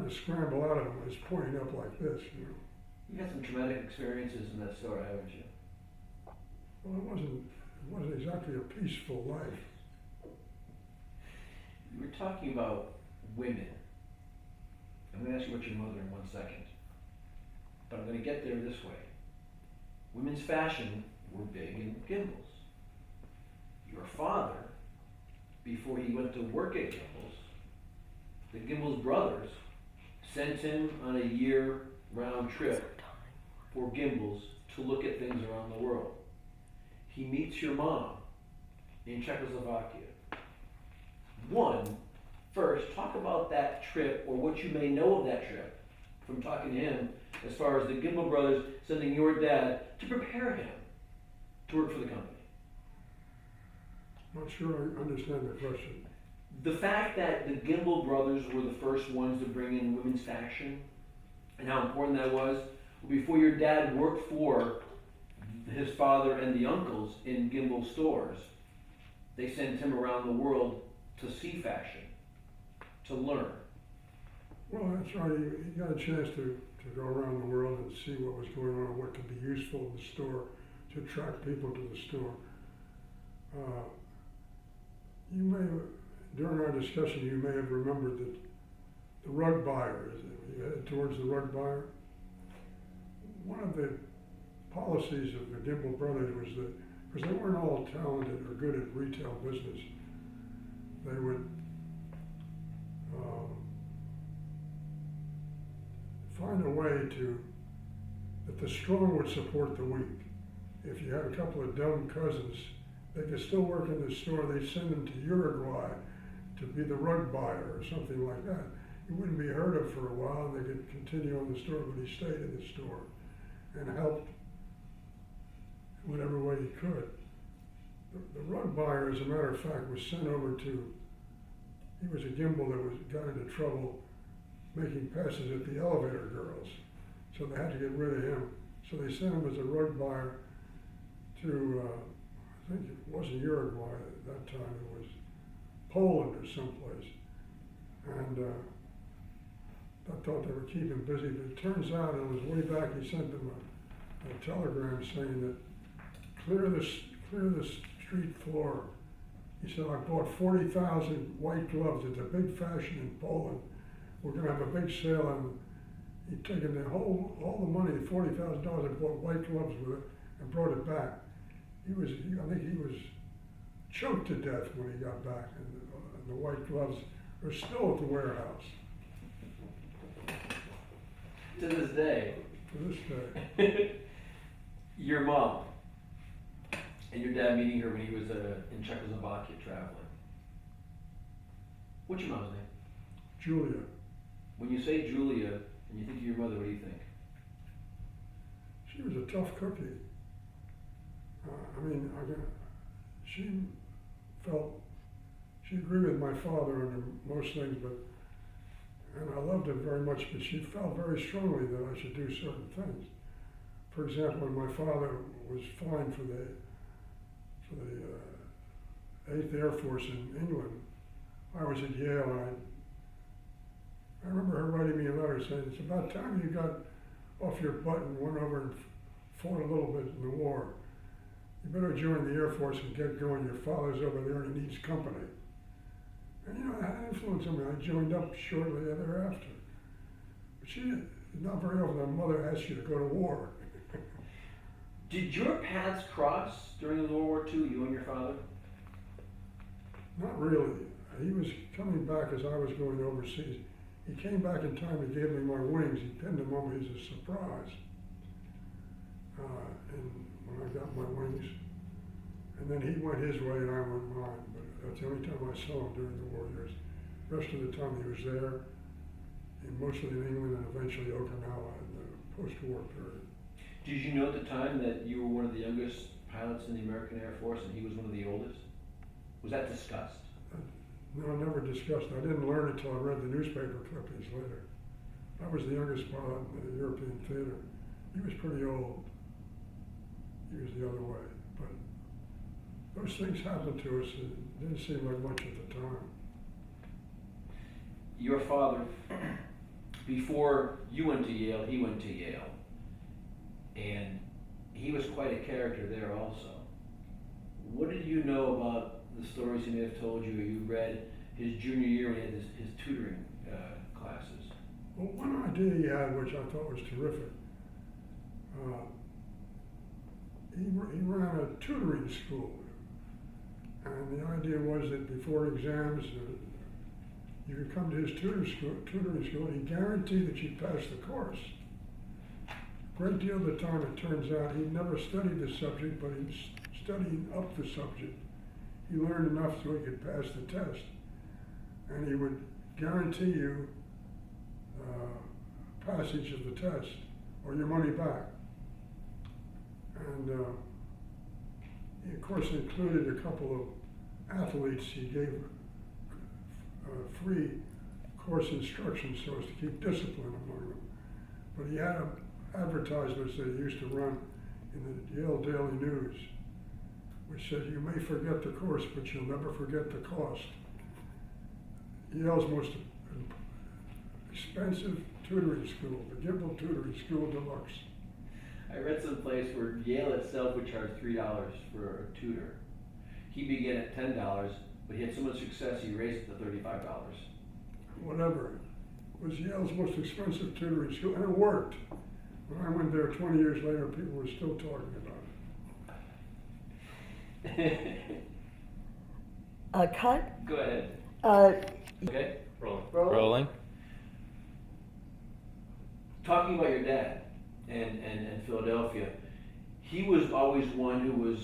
S3: to scramble out of it when it's pointing up like this, you know.
S2: You had some traumatic experiences in that story, haven't you?
S3: Well, it wasn't exactly a peaceful life.
S2: You were talking about women. I'm going to ask you about your mother in 1 second. But I'm going to get there this way. Women's fashion were big in Gimbel's. Your father, before he went to work at Gimbel's, the Gimbel's brothers sent him on a year-round trip for Gimbel's to look at things around the world. He meets your mom in Czechoslovakia. First, talk about that trip, or what you may know of that trip from talking to him, as far as the Gimbel brothers sending your dad to prepare him to work for the company.
S3: Not sure I understand the question.
S2: The fact that the Gimbel brothers were the first ones to bring in women's fashion, and how important that was, before your dad worked for his father and the uncles in Gimbel stores, they sent him around the world to see fashion, to learn.
S3: Well, that's right. He got a chance to go around the world and see what was going on, what could be useful in the store, to attract people to the store. You may have, during our discussion, you may have remembered that the rug buyer, you headed towards the rug buyer. One of the policies of the Gimbel brothers was that, because they weren't all talented or good at retail business, they would find a way that the strong would support the weak. If you had a couple of dumb cousins, they could still work in the store. They'd send them to Uruguay to be the rug buyer or something like that. He wouldn't be heard of for a while, and they could continue on the store, but he stayed in the store and helped in whatever way he could. The rug buyer, as a matter of fact, was sent over to, he was a Gimbel that got into trouble making passes at the elevator girls. So they had to get rid of him. So they sent him as a rug buyer to, I think it wasn't Uruguay at that time, it was Poland or someplace. And I thought they were keeping him busy, but it turns out on his way back he sent them a telegram saying that clear the street floor. He said, "I bought 40,000 white gloves. It's a big fashion in Poland. We're going to have a big sale." And he'd taken all the money, $40,000, and bought white gloves with it and brought it back. I think he was choked to death when he got back, and the white gloves are still at the warehouse
S2: To this day,
S3: to this day.
S2: your mom and your dad meeting her when he was in Czechoslovakia traveling. What's your mom's name?
S3: Julia,
S2: When you say Julia and you think of your mother, what do you think?
S3: she was a tough cookie. She agreed with my father on most things, and I loved her very much, but she felt very strongly that I should do certain things. For example, when my father was flying for the 8th Air Force in England, I was at Yale, and I remember her writing me a letter saying, it's about time you got off your butt and went over and fought a little bit in the war. You better join the Air Force and get going. Your father's over there and he needs company. And you know, that had influence on me. I joined up shortly thereafter. But not very often a mother asks you to go to war.
S2: Did your paths cross during World War II, you and your father?
S3: Not really. He was coming back as I was going overseas. He came back in time to give me my wings. He pinned them on me as a surprise. And when I got my wings, and then he went his way and I went mine. But that's the only time I saw him during the war years. The rest of the time he was there, mostly in England and eventually Okinawa in the post-war period.
S2: Did you know at the time that you were one of the youngest pilots in the American Air Force and he was one of the oldest? Was that discussed?
S3: No, I never discussed it. I didn't learn it until I read the newspaper clippings later. I was the youngest pilot in the European theater. He was pretty old. He was the other way. But those things happened to us. It didn't seem like much at the time.
S2: Your father, before you went to Yale, he went to Yale. And he was quite a character there also. What did you know about the stories he may have told you or you read his junior year when he had his tutoring classes?
S3: Well, one idea he had, which I thought was terrific, he ran a tutoring school. And the idea was that before exams, you could come to his tutoring school, and he guaranteed that you'd pass the course. A great deal of the time, it turns out, he never studied the subject, but he was studying up the subject. He learned enough so he could pass the test. And he would guarantee you passage of the test or your money back. And he, of course, included a couple of athletes. He gave free course instruction so as to keep discipline among them. But he had advertisements that he used to run in the Yale Daily News, which said, you may forget the course, but you'll never forget the cost. Yale's most expensive tutoring school, the Gimbel Tutoring School Deluxe.
S2: I read someplace where Yale itself would charge $3 for a tutor. He began at $10, but he had so much success he raised it to $35.
S3: Whatever. It was Yale's most expensive tutoring school, and it worked. When I went there 20 years later, people were still talking about it.
S1: Cut.
S2: Go ahead. Okay, rolling.
S4: Rolling.
S2: Talking about your dad and Philadelphia, he was always one who was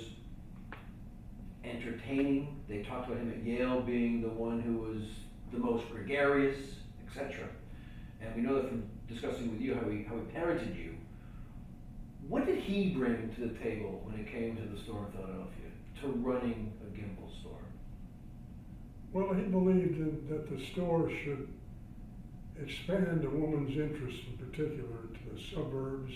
S2: entertaining. They talked about him at Yale being the one who was the most gregarious, etc. And we know that from discussing with you how he parented you. What did he bring to the table when it came to the store in Philadelphia, to running a Gimbel store?
S3: Well, he believed that the store should expand a woman's interest in particular to the suburbs,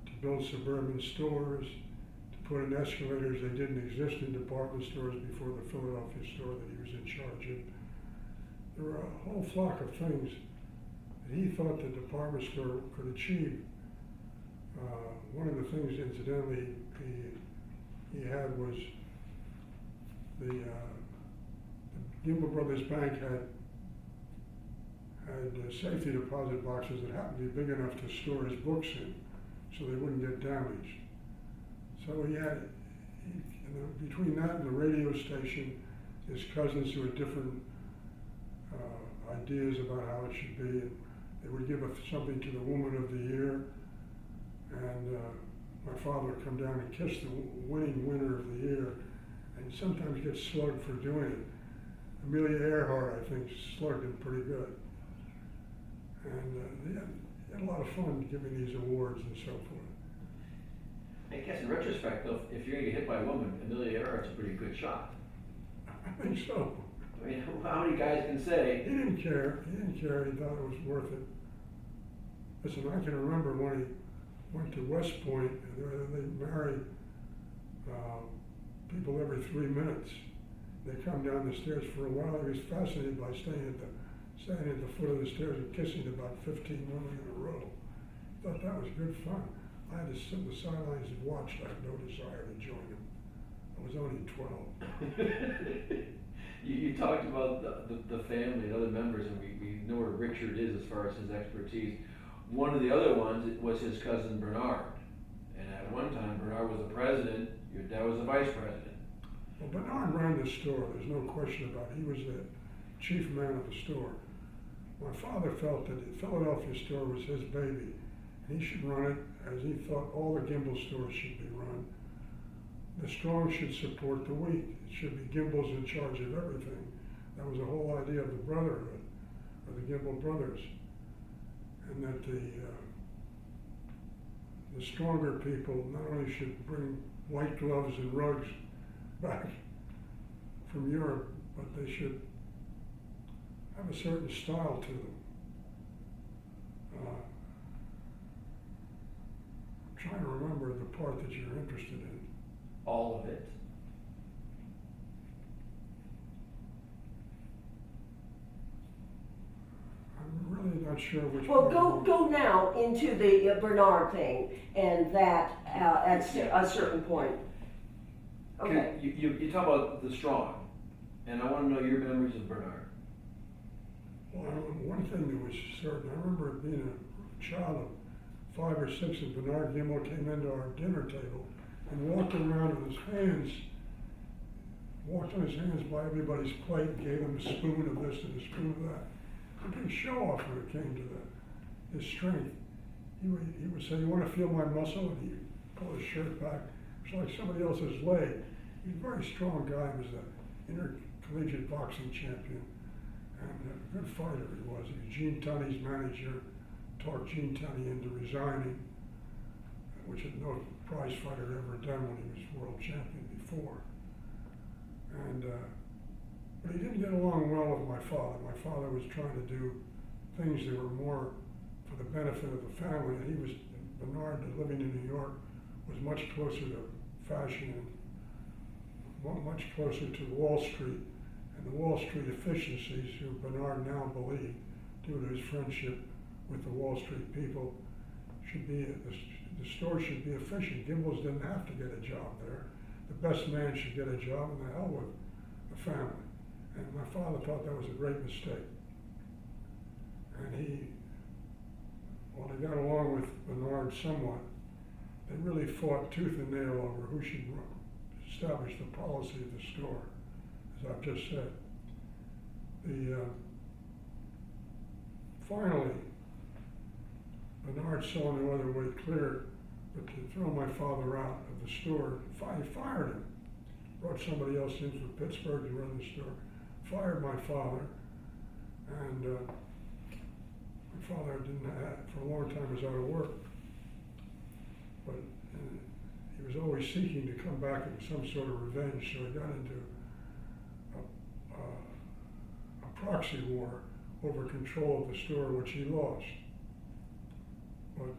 S3: to build suburban stores, to put in escalators. They didn't exist in department stores before the Philadelphia store that he was in charge of. There were a whole flock of things that he thought the department store could achieve. One of the things, incidentally, he had was the Gimbel Brothers Bank had safety deposit boxes that happened to be big enough to store his books in, so they wouldn't get damaged. So he between that and the radio station, his cousins who had different ideas about how it should be. And they would give something to the Woman of the Year, and my father would come down and kiss the winning winner of the year, and sometimes get slugged for doing it. Amelia Earhart, I think, slugged him pretty good. And they had a lot of fun giving these awards and so forth.
S2: I guess in retrospect, though, if you're gonna get hit by a woman, Amelia Earhart's a pretty good shot.
S3: I think so.
S2: I mean, how many guys can say,
S3: He didn't care. He didn't care. He thought it was worth it. Listen, I can remember when he went to West Point, and they marry people every 3 minutes. They come down the stairs for a while. He was fascinated by standing at the foot of the stairs and kissing about 15 women in a row. Thought that was good fun. I had to sit in the sidelines and watch. I had no desire to join him. I was only 12.
S2: you talked about the family and other members, and we know where Richard is as far as his expertise. One of the other ones was his cousin Bernard. And at one time, Bernard was the president, your dad was the vice president.
S3: Well, Bernard ran the store. There's no question about it. He was the chief man of the store. My father felt that the Philadelphia store was his baby, and he should run it as he thought all the Gimbel stores should be run. The strong should support the weak. It should be Gimbel's in charge of everything. That was the whole idea of the brotherhood, of the Gimbel brothers. And that the stronger people not only should bring white gloves and rugs back from Europe, but they should have a certain style to them. I'm trying to remember the part that you're interested in.
S2: All of it.
S3: I'm really not sure which
S1: Well,
S3: part.
S1: go now into the Bernard thing, and that at a certain point. Okay.
S2: You talk about the strong, and I want to know your memories of Bernard.
S3: Well, one thing that was certain, I remember being a child of 5 or 6, and Bernard Gimbel came into our dinner table and walked around with his hands, walked on his hands by everybody's plate, gave them a spoon of this and a spoon of that. A big show off when it came to his strength. He would say, "You want to feel my muscle?" And he'd pull his shirt back. It was like somebody else's leg. He was a very strong guy. He was an intercollegiate boxing champion and a good fighter he was. He was Gene Tunney's manager, talked Gene Tunney into resigning, which had no prize fighter ever done when he was world champion before. And but he didn't get along well with my father. My father was trying to do things that were more for the benefit of the family, and Bernard, living in New York, was much closer to fashion and much closer to Wall Street and the Wall Street efficiencies, who Bernard now believed, due to his friendship with the Wall Street people, the store should be efficient. Gimbel's didn't have to get a job there. The best man should get a job, and the hell with the family. And my father thought that was a great mistake. And while they got along with Bernard somewhat, they really fought tooth and nail over who should establish the policy of the store, as I've just said. Finally, Bernard saw no other way clear but to throw my father out of the store. He fired him, brought somebody else in from Pittsburgh to run the store, fired my father, and my father for a long time was out of work. But he was always seeking to come back in some sort of revenge, so he got into a proxy war over control of the store, which he lost. But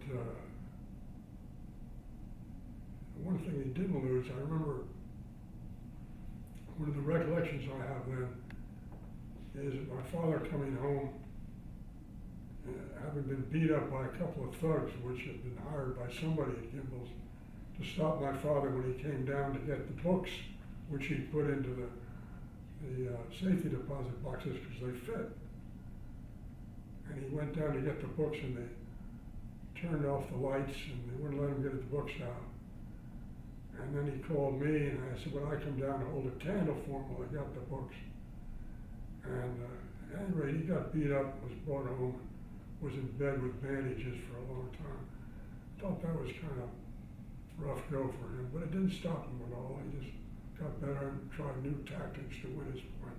S3: one thing he didn't lose, I remember one of the recollections I have then is my father coming home, having been beat up by a couple of thugs, which had been hired by somebody at Gimbel's to stop my father when he came down to get the books, which he put into the safety deposit boxes because they fit. And he went down to get the books, and they turned off the lights, and they wouldn't let him get the books out. And then he called me and I said, well, I come down to hold a candle for him while I got the books. And at any rate, he got beat up, was brought home, was in bed with bandages for a long time. Thought that was kind of rough go for him, but it didn't stop him at all. He just got better and tried new tactics to win his point.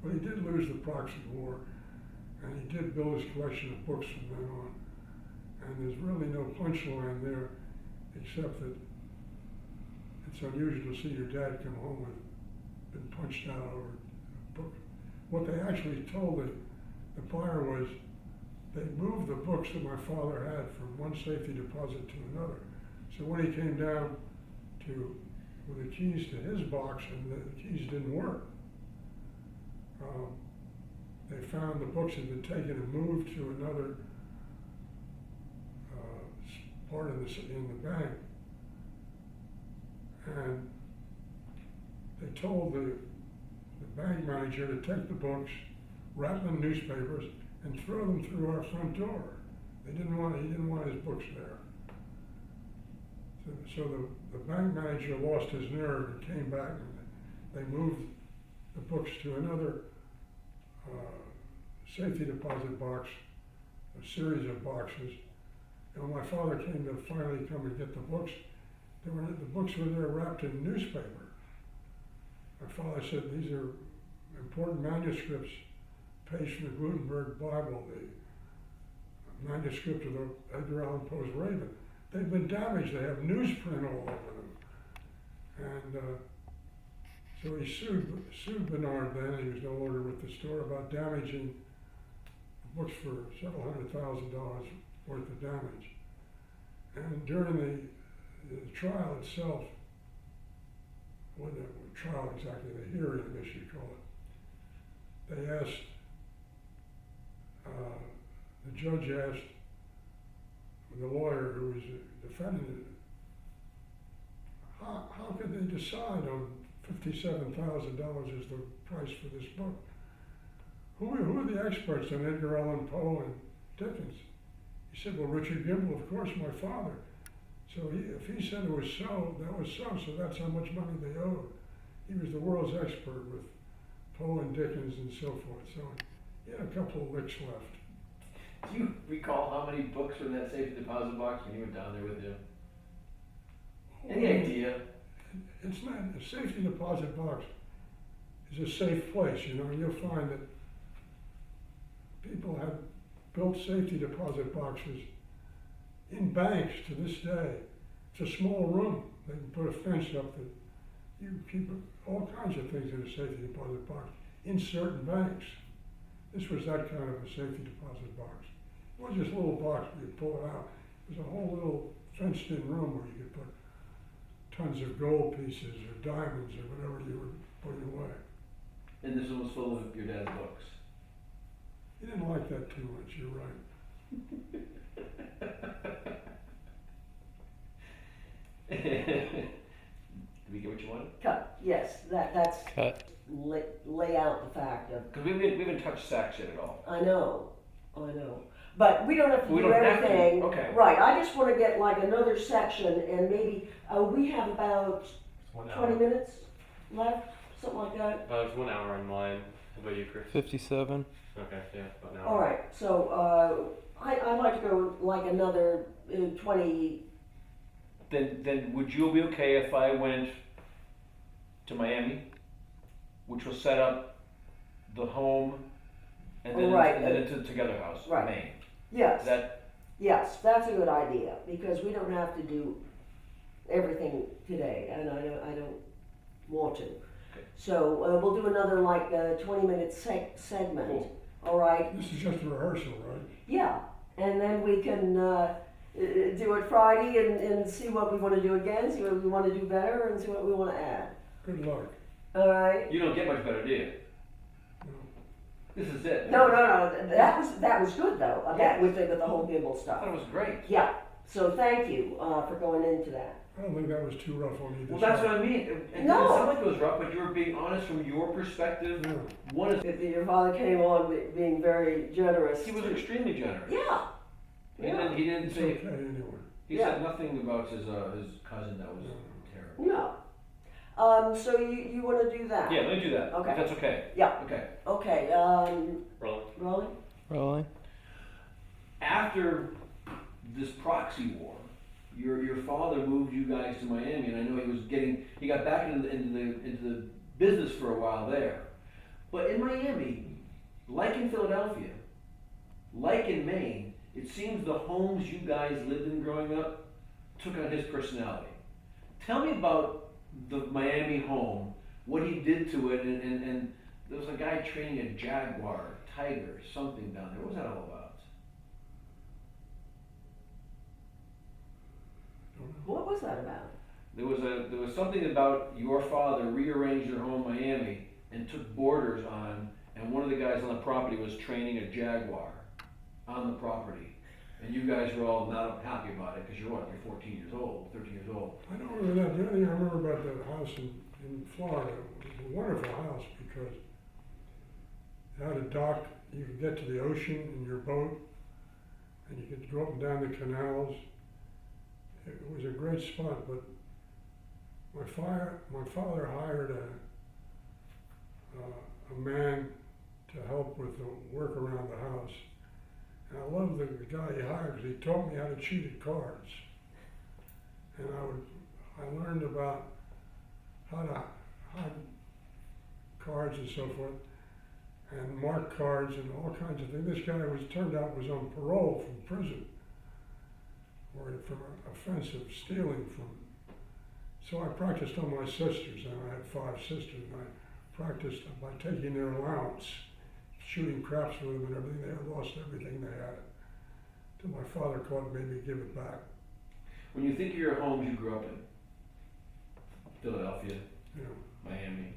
S3: But he did lose the proxy war, and he did build his collection of books from then on. And there's really no punchline there, except that it's unusual to see your dad come home with been punched out over a book. What they actually told the buyer was they moved the books that my father had from one safety deposit to another. So when he came down with the keys to his box and the keys didn't work, they found the books had been taken and moved to another part of in the bank. And they told the bank manager to take the books, wrap them in newspapers, and throw them through our front door. He didn't want his books there. So the bank manager lost his nerve and came back, and they moved the books to another safety deposit box, a series of boxes. And when my father came to finally come and get the books, the books were there wrapped in newspaper. My father said, these are important manuscripts, page from the Gutenberg Bible, the manuscript of the Edgar Allan Poe's Raven. They've been damaged. They have newsprint all over them. And so he sued Bernard then, he was no longer with the store, about damaging the books for several $100,000 worth of damage. And during the trial itself, well, the trial exactly, the hearing, I guess you'd call it, they asked, the judge asked the lawyer who was defending it, how could they decide on $57,000 as the price for this book? Who are the experts on Edgar Allan Poe and Dickens? He said, well, Richard Gimble, of course, my father. So if he said it was so, that was so that's how much money they owed. He was the world's expert with Poe and Dickens and so forth. So he had a couple of licks left.
S2: Do you recall how many books were in that safety deposit box when you were down there with him? Any idea?
S3: It's not, a safety deposit box is a safe place, you know, and you'll find that people have built safety deposit boxes in banks to this day. It's a small room. They can put a fence up that you keep all kinds of things in a safety deposit box in certain banks. This was that kind of a safety deposit box. It wasn't just a little box where you pull it out. It was a whole little fenced-in room where you could put tons of gold pieces or diamonds or whatever you were putting away.
S2: And this one was full of your dad's books.
S3: He didn't like that too much, you're right.
S2: Did we get what you wanted?
S1: Cut, yes, that's
S4: Cut.
S1: lay out the fact of,
S2: Because we haven't touched Sax yet at all.
S1: I know. But we don't have to
S2: We
S1: do
S2: don't have to,
S1: everything.
S2: okay.
S1: Right, I just wanna get like another section and maybe, we have about 20 minutes left, something like that.
S5: There's 1 hour in mine. How about you, Chris?
S4: 57.
S5: Okay, yeah, about an hour.
S1: All right, so I'd like to go like another 20.
S2: Then would you be okay if I went to Miami, which will set up the home, and then,
S1: Right.
S2: and then into the Together House,
S1: Right.
S2: Maine?
S1: Yes,
S2: Is that
S1: yes, that's a good idea because we don't have to do everything today, and I don't want to.
S2: Okay.
S1: So we'll do another like 20-minute segment.
S2: Cool.
S1: All right.
S3: This is just a rehearsal, right?
S1: Yeah, and then we can do it Friday and see what we want to do again, see what we want to do better, and see what we want to add.
S3: Good luck.
S1: All right.
S2: you don't get much better, do you?
S3: No.
S2: This is it.
S1: No. That was good though. With the whole gimbal
S2: I
S1: stuff.
S2: thought it was great.
S1: Yeah. So thank you for going into that.
S3: I don't think that was too rough on either
S2: Well, that's
S3: side.
S2: what I mean. It
S1: No.
S2: didn't sound like it was rough, but you were being honest from your perspective.
S3: Yeah.
S2: One is
S1: Your father came on being very generous.
S2: he was extremely generous.
S1: Yeah.
S2: He didn't
S3: It's
S2: say
S3: okay anyway.
S2: he
S1: Yeah.
S2: said nothing about his cousin that was terrible.
S1: No. So you wanna do that?
S2: Yeah, let me do that.
S1: Okay.
S2: If that's okay.
S1: Yeah.
S2: Okay.
S1: Okay,
S5: Rolling.
S1: rolling?
S4: Rolling.
S2: After this proxy war, your father moved you guys to Miami, and I know he got back into the business for a while there. But in Miami, like in Philadelphia, like in Maine, it seems the homes you guys lived in growing up took on his personality. Tell me about the Miami home, what he did to it, and there was a guy training a jaguar, tiger, something down there. What was that all about?
S1: What was that about?
S2: There was something about your father rearranged your home in Miami and took boarders on, and one of the guys on the property was training a jaguar on the property. And you guys were all not happy about it because you're 14 years old, 13 years old.
S3: I don't remember that. The only thing I remember about that house in Florida, it was a wonderful house because it had a dock. You could get to the ocean in your boat, and you could go up and down the canals. It was a great spot, but my father hired a man to help with the work around the house. And I loved the guy he hired because he taught me how to cheat at cards. And I learned about how to hide cards and so forth, and mark cards and all kinds of things. This guy turned out was on parole from prison, or from an offense of stealing from. So I practiced on my sisters, and I had 5 sisters, and I practiced by taking their allowance, shooting craps with them and everything. They had lost everything they had. Till my father called and made me give it back.
S2: When you think of your homes you grew up in, Philadelphia,
S3: You know,
S2: Miami,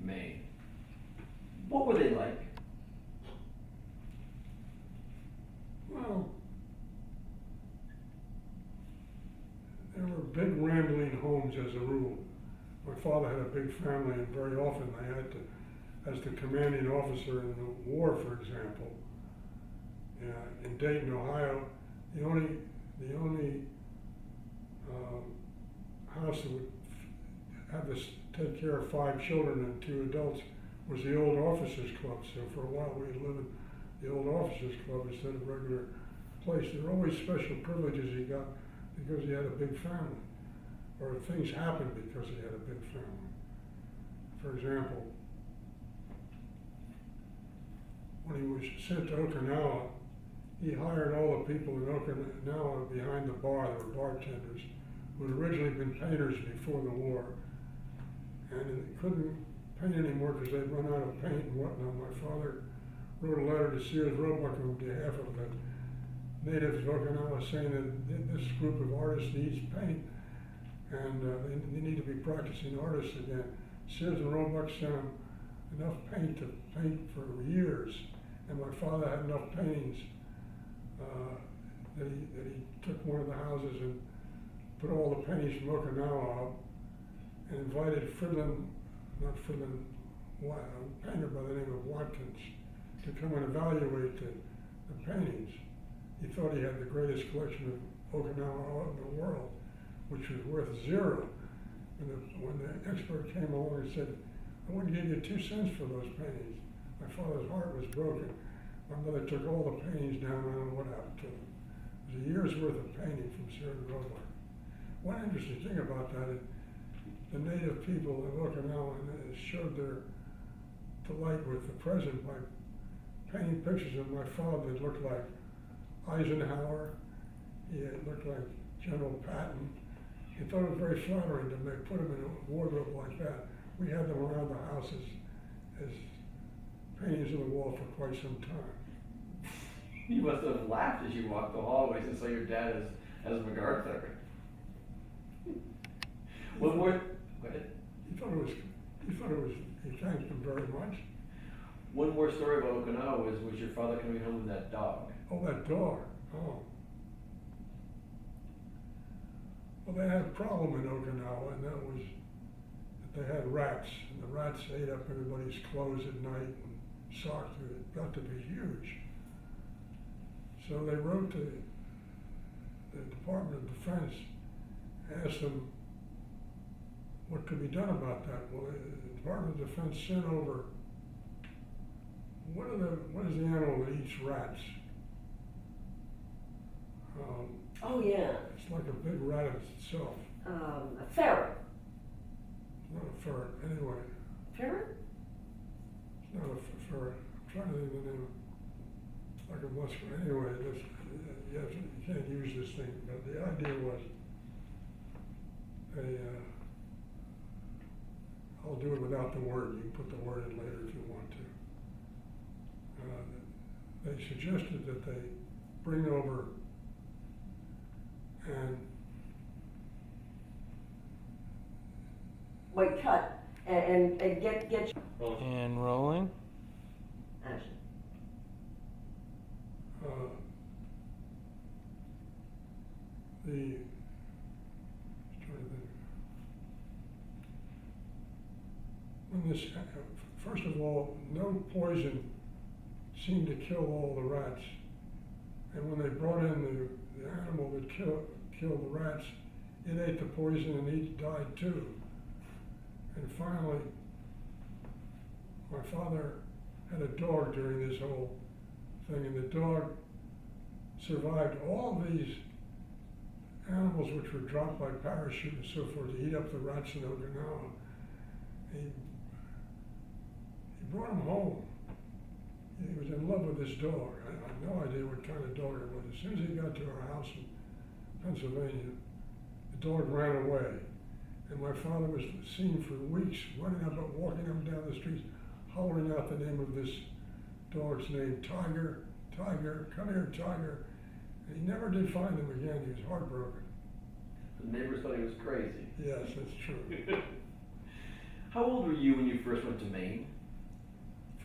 S2: Maine, what were they like?
S3: well, there were big rambling homes as a rule. My father had a big family, and very often they had to, as the commanding officer in the war, for example, in Dayton, Ohio, the only house that would have to take care of 5 children and 2 adults was the old officers club. So for a while we lived in the old officers club instead of regular place. There were always special privileges he got because he had a big family, or things happened because he had a big family. For example, when he was sent to Okinawa, he hired all the people in Okinawa behind the bar, they were bartenders, who had originally been painters before the war, and they couldn't paint anymore because they'd run out of paint and whatnot. My father wrote a letter to Sears Roebuck on behalf of the natives of Okinawa saying that this group of artists needs paint, and they need to be practicing artists again. Sears and Roebuck sent them enough paint to paint for years, and my father had enough paintings that he took one of the houses and put all the paintings from Okinawa up and invited a painter by the name of Watkins to come and evaluate the paintings. He thought he had the greatest collection of Okinawa art in the world, which was worth 0. When the expert came along and said, I wouldn't give you 2 cents for those paintings, my father's heart was broken. My mother took all the paintings down, and I don't know what happened to them. It was a year's worth of painting from Sears Roebuck. One interesting thing about that is the native people of Okinawa showed their delight with the present by painting pictures of my father that looked like Eisenhower. He looked like General Patton. He thought it was very flattering to put him in a wardrobe like that. We had them around the house as paintings on the wall for quite some time.
S2: You must have laughed as you walked the hallways and saw your dad as MacArthur. One more. Go ahead.
S3: He thanked him very much.
S2: One more story about Okinawa was your father coming home with that dog.
S3: Oh, that dog. Oh. Well, they had a problem in Okinawa, and that was that they had rats, and the rats ate up everybody's clothes at night and socks. It got to be huge. So they wrote to the Department of Defense, asked them what could be done about that? Well, the Department of Defense sent over, what is the animal that eats rats?
S1: Oh, yeah,
S3: It's like a big rat itself.
S1: a ferret.
S3: It's not a ferret, anyway.
S1: Ferret?
S3: It's not a ferret. I'm trying to think of the name. Like a muskrat. Anyway, you can't use this thing, but the idea was I'll do it without the word. You can put the word in later if you want to. They suggested that they bring over and
S1: Wait, cut, and get,
S5: Well,
S4: And rolling.
S1: action.
S3: the trying to think. When this, first of all, no poison seemed to kill all the rats, and when they brought in the animal that killed the rats, it ate the poison and it died too. And finally, my father had a dog during this whole thing, and the dog survived all these animals which were dropped by parachute and so forth to eat up the rats in Okinawa. He brought him home. He was in love with this dog. I had no idea what kind of dog it was. As soon as he got to our house in Pennsylvania, the dog ran away. And my father was seen for weeks running up and walking up and down the streets, hollering out the name of this dog's name, Tiger, Tiger, come here, Tiger. And he never did find him again. He was heartbroken.
S2: The neighbors thought he was crazy.
S3: Yes, that's true.
S2: How old were you when you first went to Maine?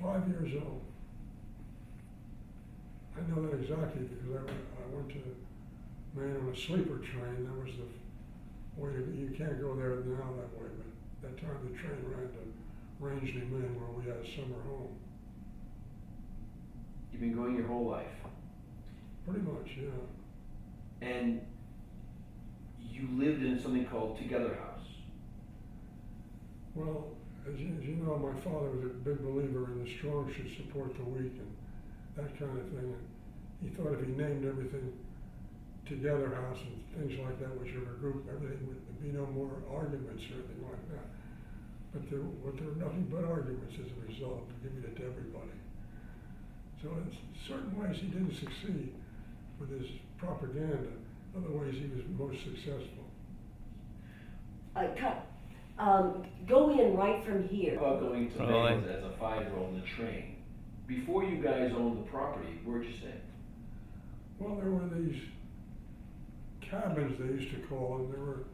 S3: 5 years old. I know that exactly because I went to Maine on a sleeper train. That was the way you can't go there now that way, but that time the train ran to Rangeley, Maine, where we had a summer home.
S2: You've been going your whole life.
S3: Pretty much, yeah.
S2: And you lived in something called Together House.
S3: Well, as you know, my father was a big believer in the strong should support the weak and that kind of thing. And he thought if he named everything Together House and things like that, whichever group, everything would be no more arguments or anything like that. But there were nothing but arguments as a result of giving it to everybody. So in certain ways he didn't succeed with his propaganda. Other ways he was most successful.
S1: Cut. Go in right from here.
S2: About going to
S4: Rolling.
S2: Maine as a 5-year-old in the train. Before you guys owned the property, where'd you stay?
S3: Well, there were these cabins, they used to call them. There were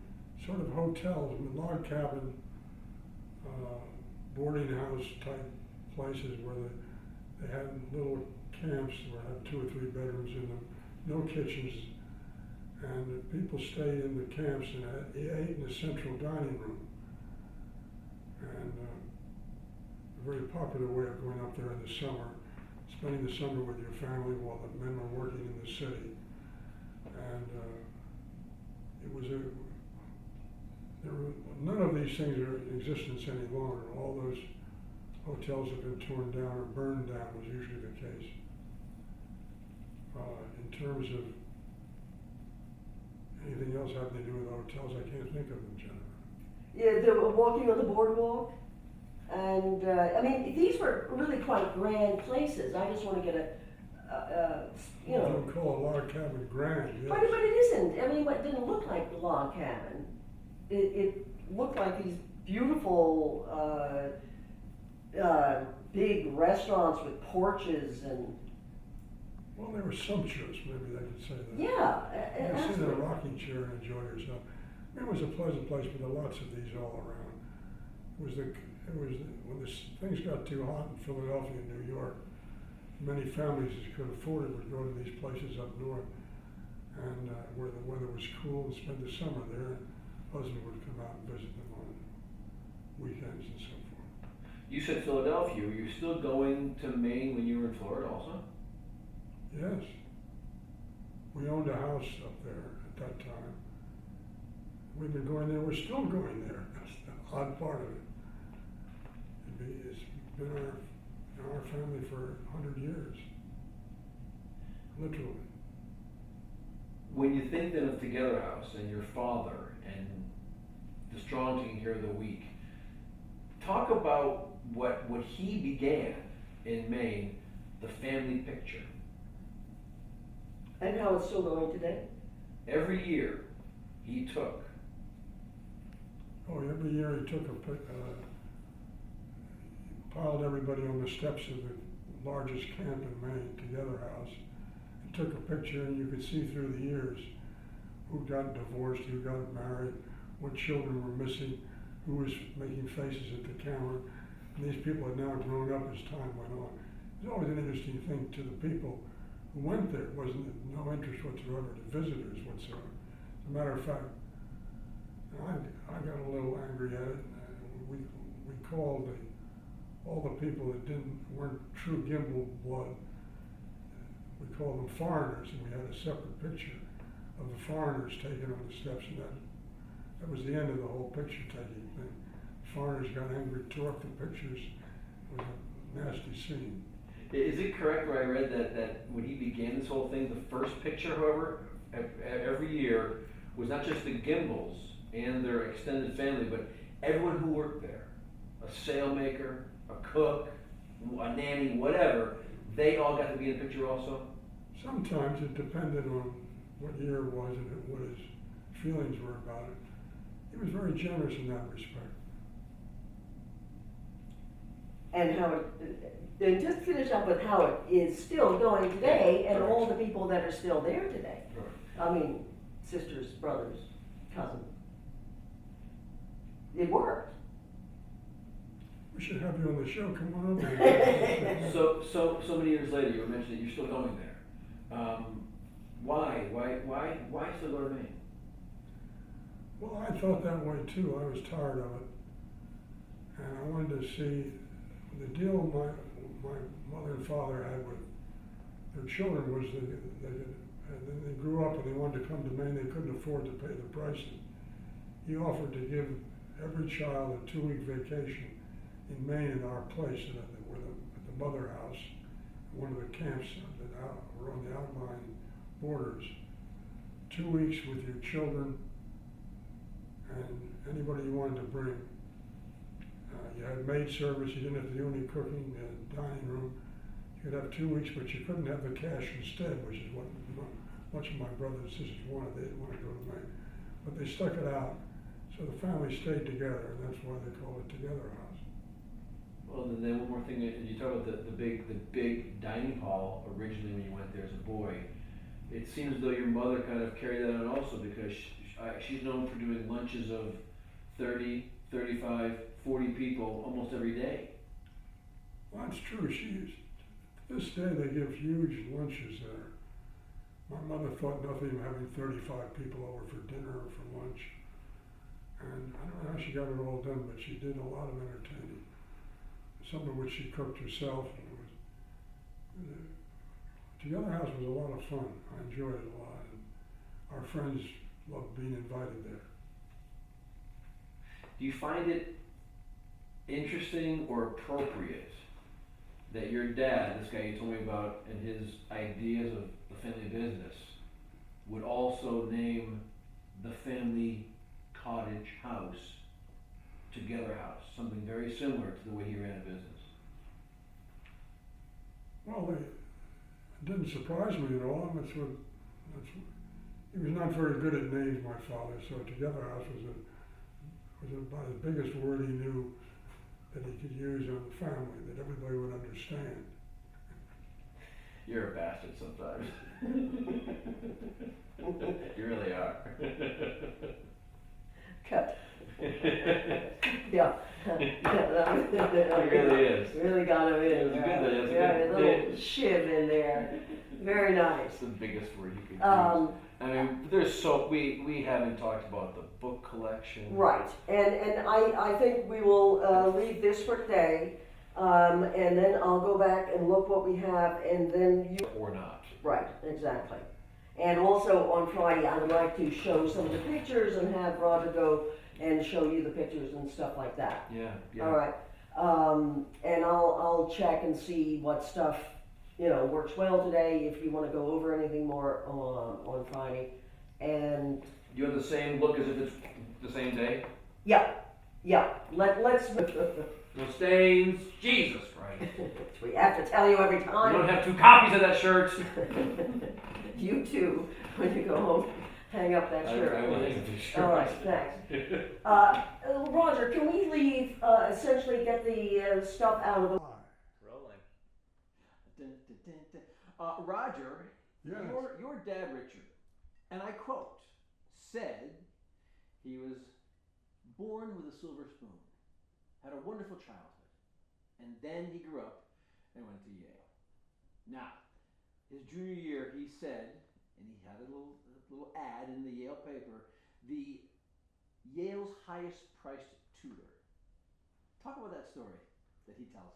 S3: sort of hotels, log cabin, boarding house type places where they had little camps that had 2 or 3 bedrooms in them, no kitchens, and people stayed in the camps and ate in the central dining room. And a very popular way of going up there in the summer, spending the summer with your family while the men were working in the city. And it was none of these things are in existence any longer. All those hotels have been torn down or burned down was usually the case. In terms of anything else having to do with hotels, I can't think of them, Jennifer.
S1: Yeah, they were walking on the boardwalk. And, I mean, these were really quite grand places. I just want to get you
S3: I
S1: know.
S3: would call a log cabin grand, yes.
S1: But it isn't. I mean, it didn't look like the log cabin. It looked like these beautiful, big restaurants with porches and,
S3: Well, they were sumptuous, maybe they could say that.
S1: yeah,
S3: You could sit in a
S1: absolutely.
S3: rocking chair and enjoy yourself. It was a pleasant place, but there were lots of these all around. When things got too hot in Philadelphia and New York, many families that could afford it would go to these places up north, and where the weather was cool, and spend the summer there. Husband would come out and visit them on weekends and so forth.
S2: You said Philadelphia. Were you still going to Maine when you were in Florida also?
S3: Yes. We owned a house up there at that time. we've been going there, we're still going there. That's the odd part of it. It's been our family for 100 years, literally.
S2: When you think then of Together House and your father and the strong taking care of the weak, talk about what he began in Maine, the family picture.
S1: And how it's still going today?
S2: Every year he took.
S3: Oh, every year he took piled everybody on the steps of the largest camp in Maine, Together House, and took a picture, and you could see through the years who got divorced, who got married, what children were missing, who was making faces at the camera. And these people had now grown up as time went on. It was always an interesting thing to the people who went there. It wasn't no interest whatsoever to visitors whatsoever. As a matter of fact, I got a little angry at it. We called all the people that weren't true Gimble blood. We called them foreigners, and we had a separate picture of the foreigners taken on the steps, and that was the end of the whole picture taking thing. Foreigners got angry, tore up the pictures. It was a nasty scene.
S2: Is it correct where I read that when he began this whole thing, the first picture, however, every year was not just the Gimbles and their extended family, but everyone who worked there, a sailmaker, a cook, a nanny, whatever, they all got to be in the picture also?
S3: Sometimes it depended on what year it was and what his feelings were about it. He was very generous in that respect.
S1: And how and just finish up with how it is still going today, and all the people that are still there today. I mean, sisters, brothers, cousins. It worked.
S3: We should have you on the show. Come on over.
S2: So many years later, you were mentioning that you're still going there. Why still go to Maine?
S3: Well, I thought that way too. I was tired of it, and I wanted to see the deal my mother and father had with their children was and then they grew up and they wanted to come to Maine. They couldn't afford to pay the price. He offered to give every child a 2-week vacation in Maine in our place at the Mother House, one of the camps that were on the outlying borders. 2 weeks with your children and anybody you wanted to bring. You had maid service, you didn't have to do any cooking, you had a dining room. You could have 2 weeks, but you couldn't have the cash instead, which is what much of my brothers and sisters wanted. They didn't want to go to Maine. But they stuck it out, so the family stayed together, and that's why they call it Together House.
S2: Well, and then one more thing, you talk about the big dining hall originally when you went there as a boy. It seems as though your mother kind of carried that on also, because she's known for doing lunches of 30, 35, 40 people almost every day.
S3: Well, that's true. To this day, they give huge lunches there. My mother thought nothing of having 35 people over for dinner or for lunch. And I don't know how she got it all done, but she did a lot of entertaining. Some of which she cooked herself. And Together House was a lot of fun. I enjoyed it a lot. And our friends loved being invited there.
S2: Do you find it interesting or appropriate that your dad, this guy you told me about, and his ideas of the family business, would also name the family cottage house Together House, something very similar to the way he ran a business?
S3: Well, it didn't surprise me at all. He was not very good at names, my father, so Together House was about the biggest word he knew that he could use on the family, that everybody would understand.
S2: You're a bastard sometimes. You really are.
S1: Cut. Yeah.
S2: It really is.
S1: Really got him in.
S2: It was good, though. It was
S1: Yeah,
S2: good.
S1: a little shiv in there. Very nice.
S2: It's the biggest word you could use. I mean, we haven't talked about the book collection.
S1: Right, and I think we will leave this for today, and then I'll go back and look what we have, and then you.
S2: Or not.
S1: Right, exactly. And also on Friday, I would like to show some of the pictures and have Roger go and show you the pictures and stuff like that.
S2: Yeah,
S1: All right, and I'll check and see what stuff, works well today, if you wanna go over anything more on Friday. And,
S2: You have the same look as if it's the same day?
S1: yeah, let's,
S2: No stains, Jesus Christ.
S1: we have to tell you every
S2: You
S1: time.
S2: don't have 2 copies of that shirt.
S1: You too, when you go home, hang up that shirt.
S5: I will hang the shirt.
S1: All right, thanks. Roger, can we leave, essentially get the stuff out of the
S5: Rolling.
S2: Dun, dun, dun, dun. Roger,
S3: Yes.
S2: your dad, Richard, and I quote, said he was born with a silver spoon, had a wonderful childhood, and then he grew up and went to Yale. Now, his junior year, he said, and he had a little ad in the Yale paper, the Yale's highest priced tutor. Talk about that story that he tells.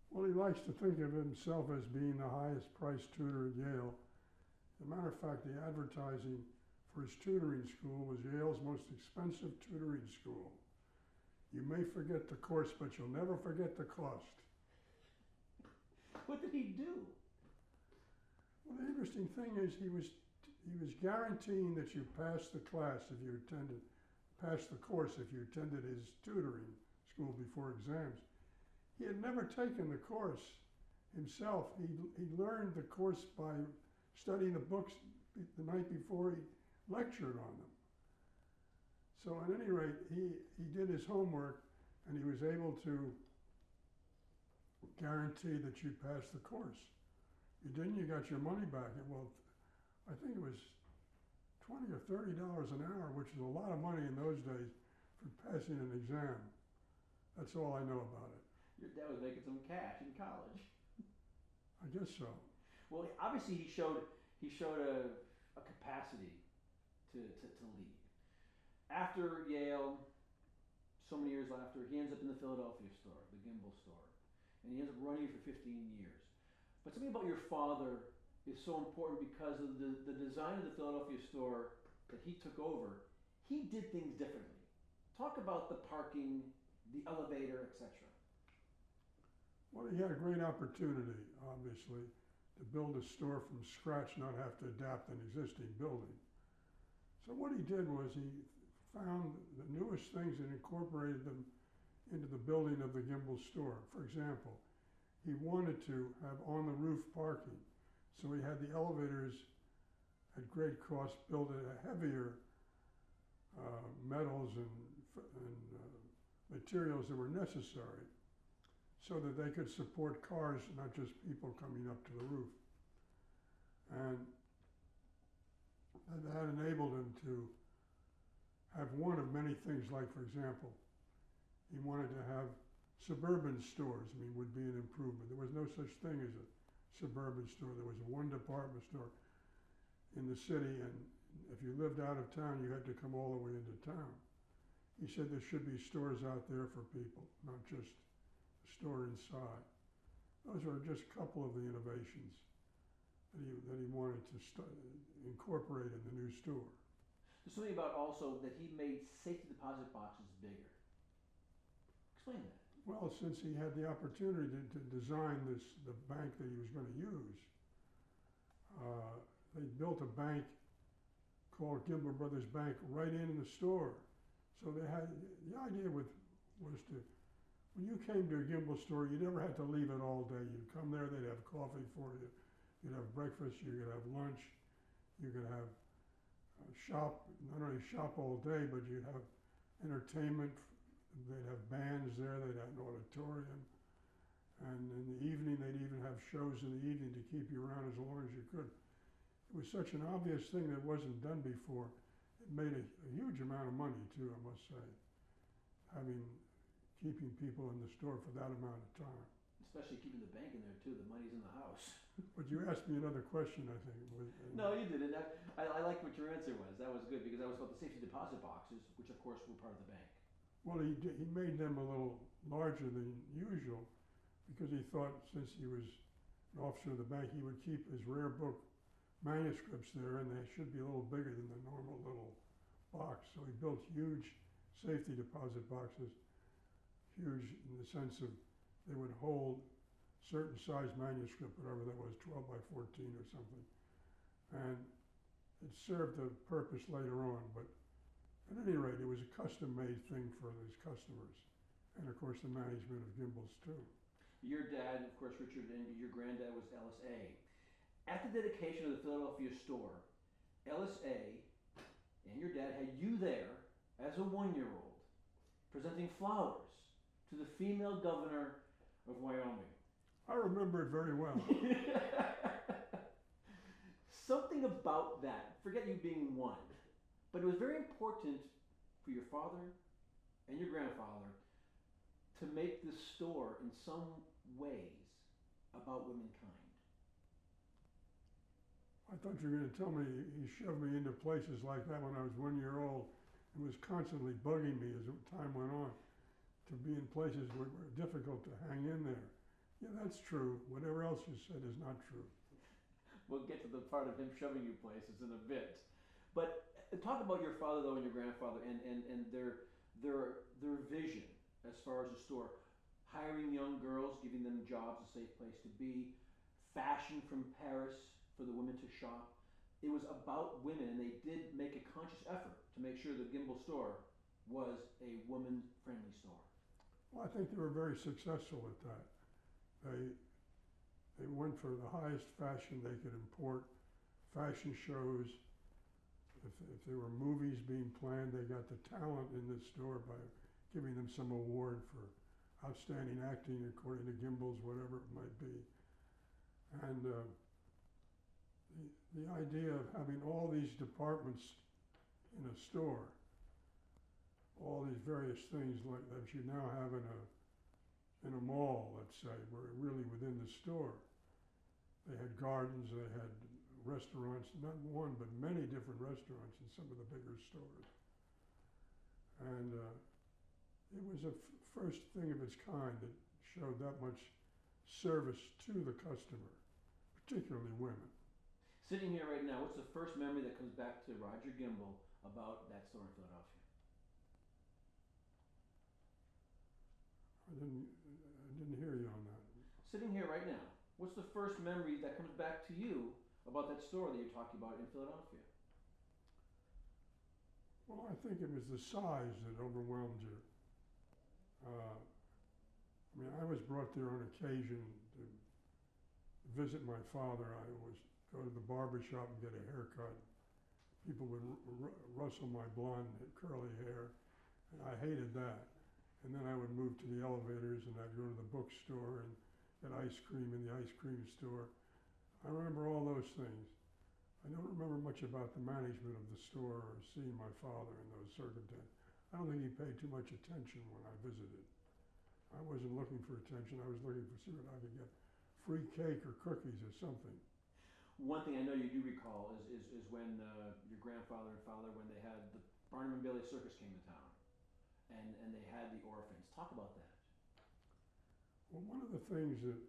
S3: Well, he likes to think of himself as being the highest priced tutor at Yale. As a matter of fact, the advertising for his tutoring school was Yale's most expensive tutoring school. You may forget the course, but you'll never forget the cost.
S2: What did he do?
S3: Well, the interesting thing is he was guaranteeing that you passed the class if you passed the course if you attended his tutoring school before exams. He had never taken the course himself. He learned the course by studying the books the night before he lectured on them. So at any rate, he did his homework and he was able to guarantee that you passed the course. You didn't, you got your money back. Well, I think it was $20 or $30 an hour, which is a lot of money in those days for passing an exam. That's all I know about it.
S2: Your dad was making some cash in college.
S3: I guess so.
S2: Well, obviously he showed a capacity to lead. After Yale, so many years after, he ends up in the Philadelphia store, the Gimbel store, and he ends up running it for 15 years. But something about your father is so important because of the design of the Philadelphia store that he took over. He did things differently. Talk about the parking, the elevator, etc.
S3: Well, he had a great opportunity, obviously, to build a store from scratch, not have to adapt an existing building. So what he did was he found the newest things and incorporated them into the building of the Gimbel store. For example, he wanted to have on-the-roof parking. So he had the elevators at great cost built at heavier metals and materials that were necessary so that they could support cars, not just people coming up to the roof. And that enabled him to have one of many things, like, for example, he wanted to have suburban stores. I mean, would be an improvement. There was no such thing as a suburban store. There was one department store in the city, and if you lived out of town, you had to come all the way into town. He said there should be stores out there for people, not just a store inside. Those are just a couple of the innovations that he wanted to incorporate in the new store.
S2: There's something about also that he made safety deposit boxes bigger. Explain that.
S3: Well, since he had the opportunity to design the bank that he was going to use, they built a bank called Gimbel Brothers Bank right in the store. So they had, the idea was to, when you came to a Gimbel store, you never had to leave it all day. You'd come there, they'd have coffee for you, you'd have breakfast, you could have lunch, you could have shop, not only shop all day, but you'd have entertainment. They'd have bands there, they'd have an auditorium, and in the evening they'd even have shows in the evening to keep you around as long as you could. It was such an obvious thing that wasn't done before. It made a huge amount of money too, I must say, keeping people in the store for that amount of time.
S2: Especially keeping the bank in there too, the money's in the house.
S3: But you asked me another question, I think.
S2: No, you didn't. I liked what your answer was. That was good because that was about the safety deposit boxes, which of course were part of the bank.
S3: Well, he made them a little larger than usual because he thought since he was an officer of the bank, he would keep his rare book manuscripts there, and they should be a little bigger than the normal little box. So he built huge safety deposit boxes, huge in the sense of they would hold certain size manuscript, whatever that was, 12 by 14 or something. And it served a purpose later on, but at any rate, it was a custom-made thing for his customers. And of course, the management of Gimbel's too.
S2: Your dad, of course, Richard, and your granddad was Ellis A. At the dedication of the Philadelphia store, Ellis A. and your dad had you there as a 1-year-old presenting flowers to the female governor of Wyoming.
S3: I remember it very well.
S2: Something about that, forget you being 1, but it was very important for your father and your grandfather to make this store in some ways about womankind.
S3: I thought you were going to tell me he shoved me into places like that when I was 1 year old and was constantly bugging me as time went on to be in places where it were difficult to hang in there. Yeah, that's true. Whatever else you said is not true.
S2: We'll get to the part of him shoving you places in a bit. But talk about your father, though, and your grandfather and their vision as far as the store. Hiring young girls, giving them jobs, a safe place to be. Fashion from Paris for the women to shop. It was about women, and they did make a conscious effort to make sure the Gimbel store was a woman-friendly store.
S3: Well, I think they were very successful at that. They went for the highest fashion they could import, fashion shows. If there were movies being planned, they got the talent in the store by giving them some award for outstanding acting according to Gimbel's, whatever it might be. And the idea of having all these departments in a store, all these various things like that you now have in a mall, let's say, were really within the store. They had gardens, they had restaurants, not one, but many different restaurants in some of the bigger stores. And it was a first thing of its kind that showed that much service to the customer, particularly women.
S2: Sitting here right now, what's the first memory that comes back to Roger Gimbel about that store in Philadelphia?
S3: I didn't hear you on that.
S2: Sitting here right now, what's the first memory that comes back to you about that store that you're talking about in Philadelphia?
S3: Well, I think it was the size that overwhelmed you. I mean, I was brought there on occasion to visit my father. I was go to the barber shop and get a haircut. People would rustle my blonde, curly hair, and I hated that. And then I would move to the elevators, and I'd go to the bookstore and get ice cream in the ice cream store. I remember all those things. I don't remember much about the management of the store or seeing my father in those circumstances. I don't think he paid too much attention when I visited. I wasn't looking for attention. I was looking for see what I could get, free cake or cookies or something.
S2: One thing I know you do recall is when your grandfather and father, when they had the Barnum and Bailey Circus came to town, and they had the orphans. Talk about that.
S3: Well, one of the things that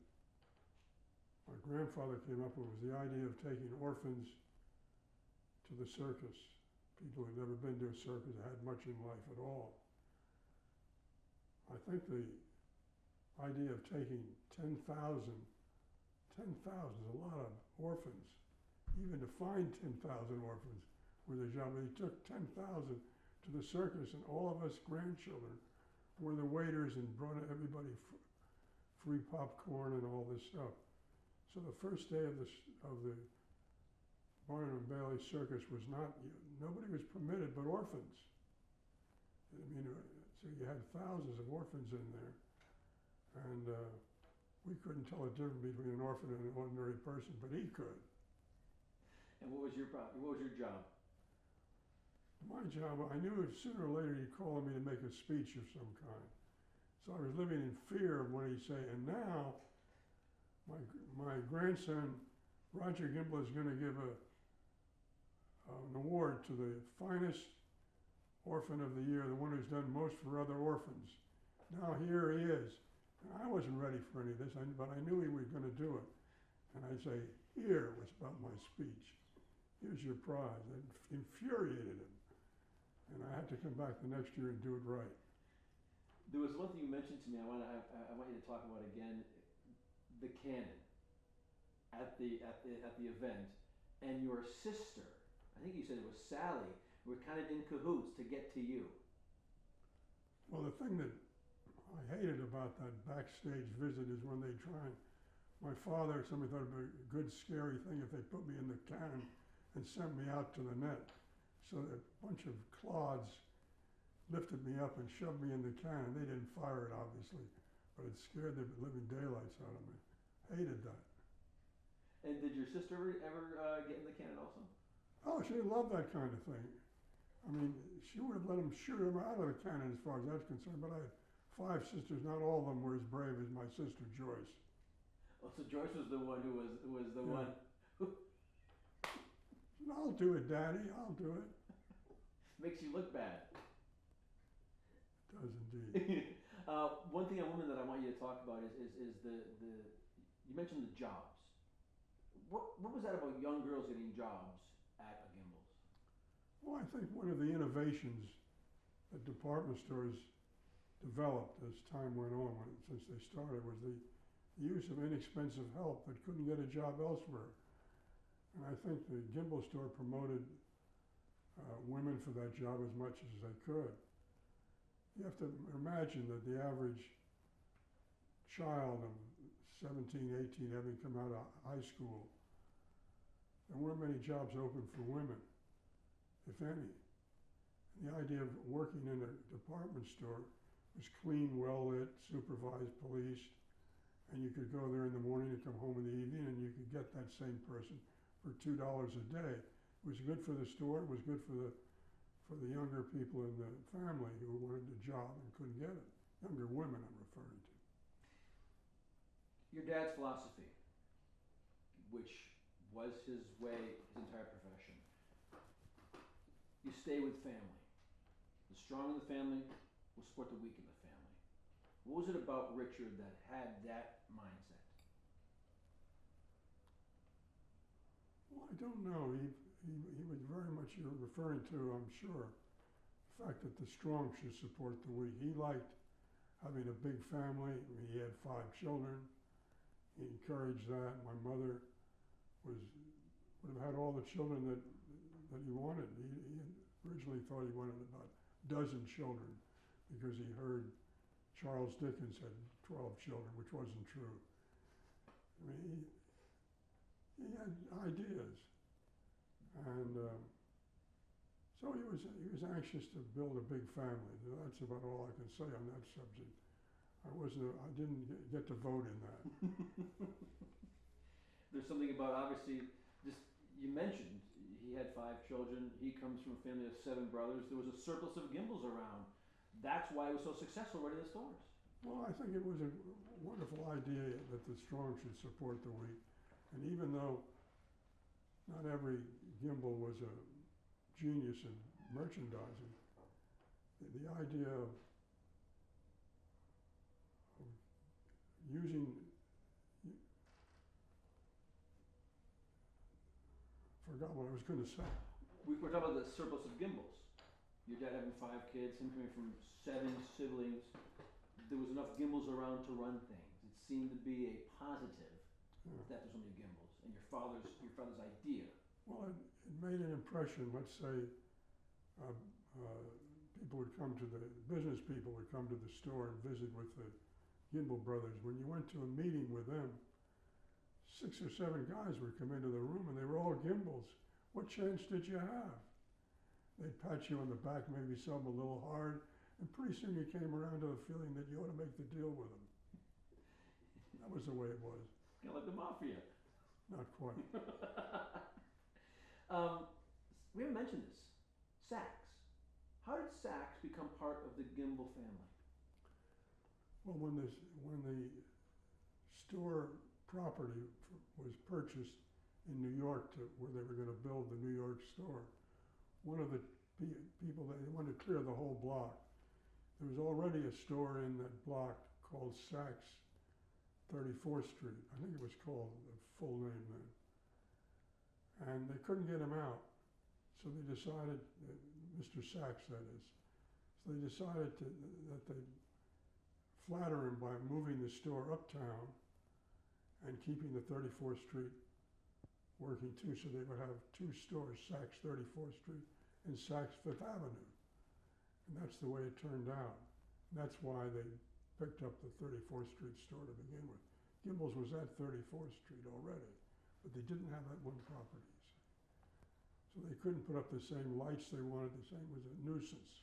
S3: my grandfather came up with was the idea of taking orphans to the circus. People who had never been to a circus, had much in life at all. I think the idea of taking 10,000 is a lot of orphans. Even to find 10,000 orphans was a job. He took 10,000 to the circus, and all of us grandchildren were the waiters and brought everybody free popcorn and all this stuff. So the first day of the Barnum and Bailey Circus was nobody was permitted but orphans. I mean, so you had thousands of orphans in there, and we couldn't tell the difference between an orphan and an ordinary person, but he could.
S2: And what was your problem? What was your job?
S3: My job, I knew sooner or later he'd call on me to make a speech of some kind. So I was living in fear of what he'd say, and now my grandson, Roger Gimbel, is going to give an award to the finest orphan of the year, the one who's done most for other orphans. Now here he is. And I wasn't ready for any of this, but I knew he was going to do it. And I'd say, here was about my speech. here's your prize. It infuriated him. And I had to come back the next year and do it right.
S2: There was one thing you mentioned to me. I want you to talk about again. The cannon at the event, and your sister. I think you said it was Sally. Were kind of in cahoots to get to you.
S3: Well, the thing that I hated about that backstage visit is when they try and, my father, somebody thought it'd be a good scary thing if they put me in the cannon and sent me out to the net. So that a bunch of clods lifted me up and shoved me in the cannon. They didn't fire it, obviously, but it scared the living daylights out of me. Hated that.
S2: And did your sister ever get in the cannon also?
S3: Oh, she loved that kind of thing. I mean, she would have let him shoot him out of the cannon as far as that's concerned, but I had 5 sisters. Not all of them were as brave as my sister Joyce.
S2: Oh, so Joyce was the one who was the
S3: Yeah.
S2: one who
S3: I'll do it, Daddy, I'll do it.
S2: makes you look bad.
S3: Does indeed.
S2: One thing, a woman that I want you to talk about is the you mentioned the jobs. What was that about young girls getting jobs at a Gimbel's?
S3: Well, I think one of the innovations that department stores developed as time went on, since they started, was the use of inexpensive help that couldn't get a job elsewhere. And I think the Gimbel store promoted women for that job as much as they could. You have to imagine that the average child of 17, 18, having come out of high school, there weren't many jobs open for women, if any. And the idea of working in a department store was clean, well-lit, supervised, policed, and you could go there in the morning and come home in the evening, and you could get that same person for $2 a day. It was good for the store, it was good for the younger people in the family who wanted a job and couldn't get it. Younger women, I'm referring to.
S2: Your dad's philosophy, which was his way, his entire profession. You stay with family. The strong in the family will support the weak in the family. What was it about Richard that had that mindset?
S3: Well, I don't know. He was very much, you're referring to, I'm sure, the fact that the strong should support the weak. He liked having a big family. I mean, he had 5 children. He encouraged that. My mother would have had all the children that he wanted. He originally thought he wanted about a dozen children because he heard Charles Dickens had 12 children, which wasn't true. I mean, he had ideas, and so he was anxious to build a big family. That's about all I can say on that subject. I didn't get to vote in that.
S2: There's something about, obviously, just, you mentioned he had 5 children. He comes from a family of 7 brothers. There was a surplus of Gimbels around. That's why it was so successful right in the stores.
S3: Well, I think it was a wonderful idea that the strong should support the weak. And even though not every Gimbel was a genius in merchandising, the idea of using, forgot what I was going to say.
S2: We're talking about the surplus of Gimbels. Your dad having 5 kids, him coming from 7 siblings. There was enough Gimbels around to run things. It seemed to be a positive that there's so many Gimbels, and your father's idea.
S3: Well, it made an impression. Let's say people would come to business people would come to the store and visit with the Gimbel brothers. When you went to a meeting with them, 6 or 7 guys would come into the room, and they were all Gimbels. What chance did you have? They'd pat you on the back, maybe some a little hard, and pretty soon you came around to the feeling that you ought to make the deal with them. That was the way it was.
S2: Kind of like the mafia.
S3: Not quite.
S2: We haven't mentioned this. Saks. How did Saks become part of the Gimbel family?
S3: Well, when the store property was purchased in New York where they were going to build the New York store, one of the people, they wanted to clear the whole block. There was already a store in that block called Saks 34th Street. I think it was called the full name then. and they couldn't get him out. So they decided, Mr. Sachs that is, so they decided that they'd flatter him by moving the store uptown and keeping the 34th Street working too, so they would have two stores, Saks 34th Street and Saks Fifth Avenue. And that's the way it turned out. And that's why they picked up the 34th Street store to begin with. Gimbel's was at 34th Street already, but they didn't have that one property. So they couldn't put up the same lights they wanted, the same was a nuisance.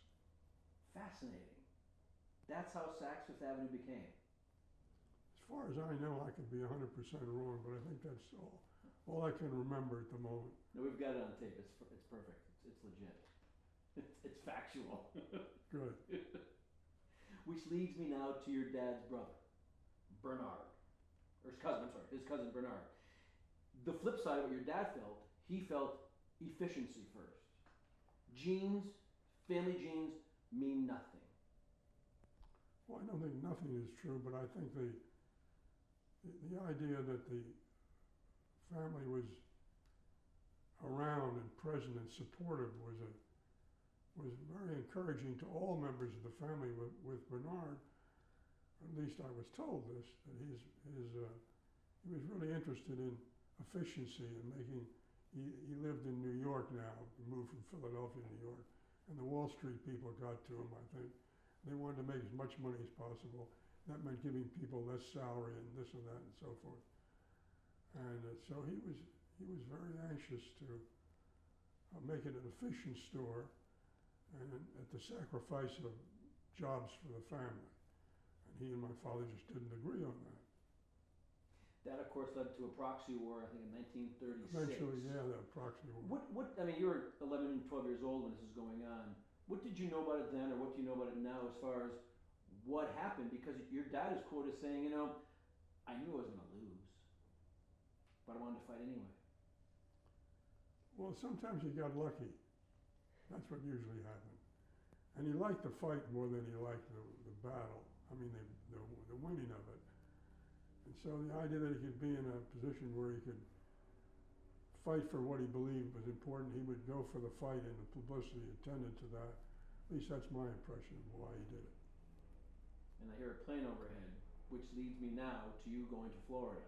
S2: Fascinating. That's how Saks Fifth Avenue became.
S3: As far as I know, I could be 100% wrong, but I think that's all I can remember at the moment.
S2: No, we've got it on tape. It's perfect. It's legit. It's factual.
S3: Good.
S2: Which leads me now to your dad's brother, Bernard. Or his cousin, I'm sorry, his cousin Bernard. The flip side of what your dad felt, he felt efficiency first. Genes, family genes, mean nothing.
S3: Well, I don't think nothing is true, but I think the idea that the family was around and present and supportive was very encouraging to all members of the family. With Bernard, at least I was told this, that he was really interested in efficiency and making. He lived in New York now. He moved from Philadelphia to New York, and the Wall Street people got to him, I think. They wanted to make as much money as possible. That meant giving people less salary and this and that and so forth. And so he was very anxious to make it an efficient store, and at the sacrifice of jobs for the family. And he and my father just didn't agree on that.
S2: That, of course, led to a proxy war, I think, in 1936.
S3: Eventually, yeah, the proxy war.
S2: I mean, you were 11 and 12 years old when this was going on. What did you know about it then, or what do you know about it now as far as what happened? Because your dad is quoted as saying, I knew I was going to lose, but I wanted to fight anyway.
S3: Well, sometimes you got lucky. That's what usually happened. And he liked the fight more than he liked the battle. I mean, the winning of it. And so the idea that he could be in a position where he could fight for what he believed was important, he would go for the fight and the publicity attendant to that. At least that's my impression of why he did it.
S2: And I hear a plane overhead, which leads me now to you going to Florida.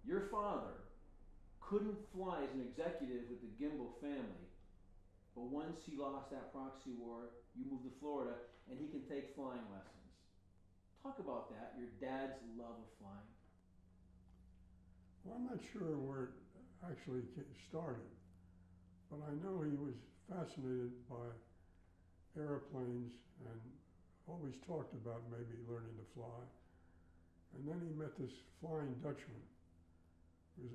S2: Your father couldn't fly as an executive with the Gimbel family, but once he lost that proxy war, you moved to Florida and he can take flying lessons. Talk about that, your dad's love of flying.
S3: Well, I'm not sure where it actually started, but I know he was fascinated by airplanes and always talked about maybe learning to fly. And then he met this Flying Dutchman,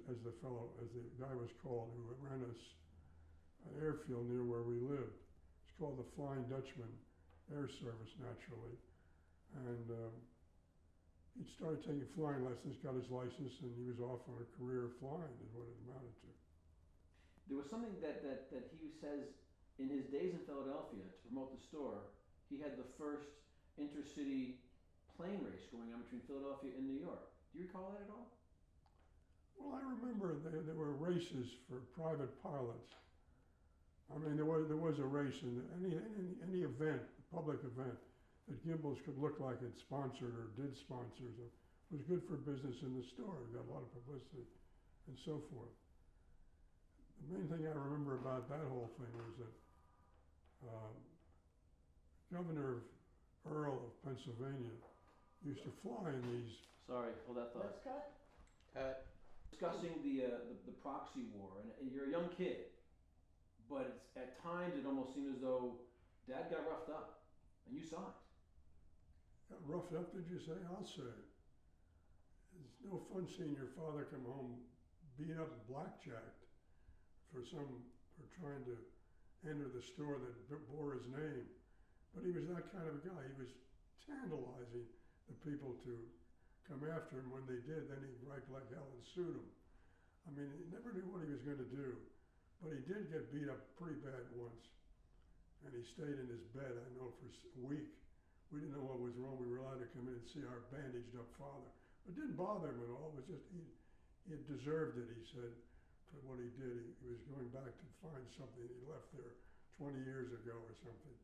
S3: as the guy was called, who ran an airfield near where we lived. It's called the Flying Dutchman Air Service, naturally. And he started taking flying lessons, got his license, and he was off on a career of flying, is what it amounted to.
S2: There was something that he says in his days in Philadelphia to promote the store, he had the first intercity plane race going on between Philadelphia and New York. Do you recall that at all?
S3: Well, I remember there were races for private pilots. I mean, there was a race in any event, public event, that Gimbel's could look like it sponsored or did sponsor. So it was good for business in the store. It got a lot of publicity and so forth. The main thing I remember about that whole thing was that Governor Earl of Pennsylvania used to fly in these.
S2: Sorry, hold that thought.
S1: Let's cut.
S5: Cut.
S2: Discussing the proxy war, and you're a young kid, but at times it almost seemed as though Dad got roughed up, and you saw it.
S3: Got roughed up, did you say? I'll say it. It's no fun seeing your father come home beat up and blackjacked for trying to enter the store that bore his name. But he was that kind of a guy. He was tantalizing the people to come after him. When they did, then he'd write like hell and sued him. I mean, he never knew what he was going to do. But he did get beat up pretty bad once. And he stayed in his bed, I know, for a week. We didn't know what was wrong. We were allowed to come in and see our bandaged up father. But it didn't bother him at all. It was just, he had deserved it, he said, for what he did. He was going back to find something he left there 20 years ago or something.